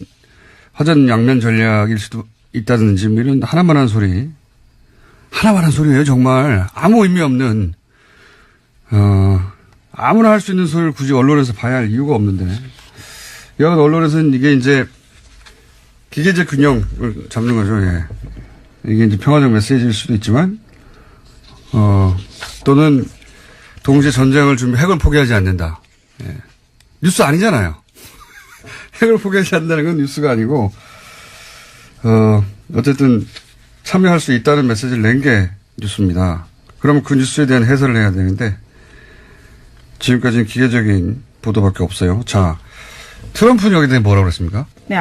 화전 양면 전략일 수도 있다든지 뭐 이런 하나만 한 소리예요. 정말 아무 의미 없는 아무나 할 수 있는 소리를 굳이 언론에서 봐야 할 이유가 없는데. 여하튼 언론에서는 이게 이제 기계적 균형을 잡는 거죠. 예. 이게 이제 평화적 메시지일 수도 있지만, 또는 동시에 전쟁을 핵을 포기하지 않는다. 예. 뉴스 아니잖아요. 핵을 포기하지 않는다는 건 뉴스가 아니고, 어쨌든 참여할 수 있다는 메시지를 낸 게 뉴스입니다. 그러면 그 뉴스에 대한 해설을 해야 되는데, 지금까지는 기계적인 보도밖에 없어요. 자, 트럼프는 여기에 대해 뭐라고 그랬습니까?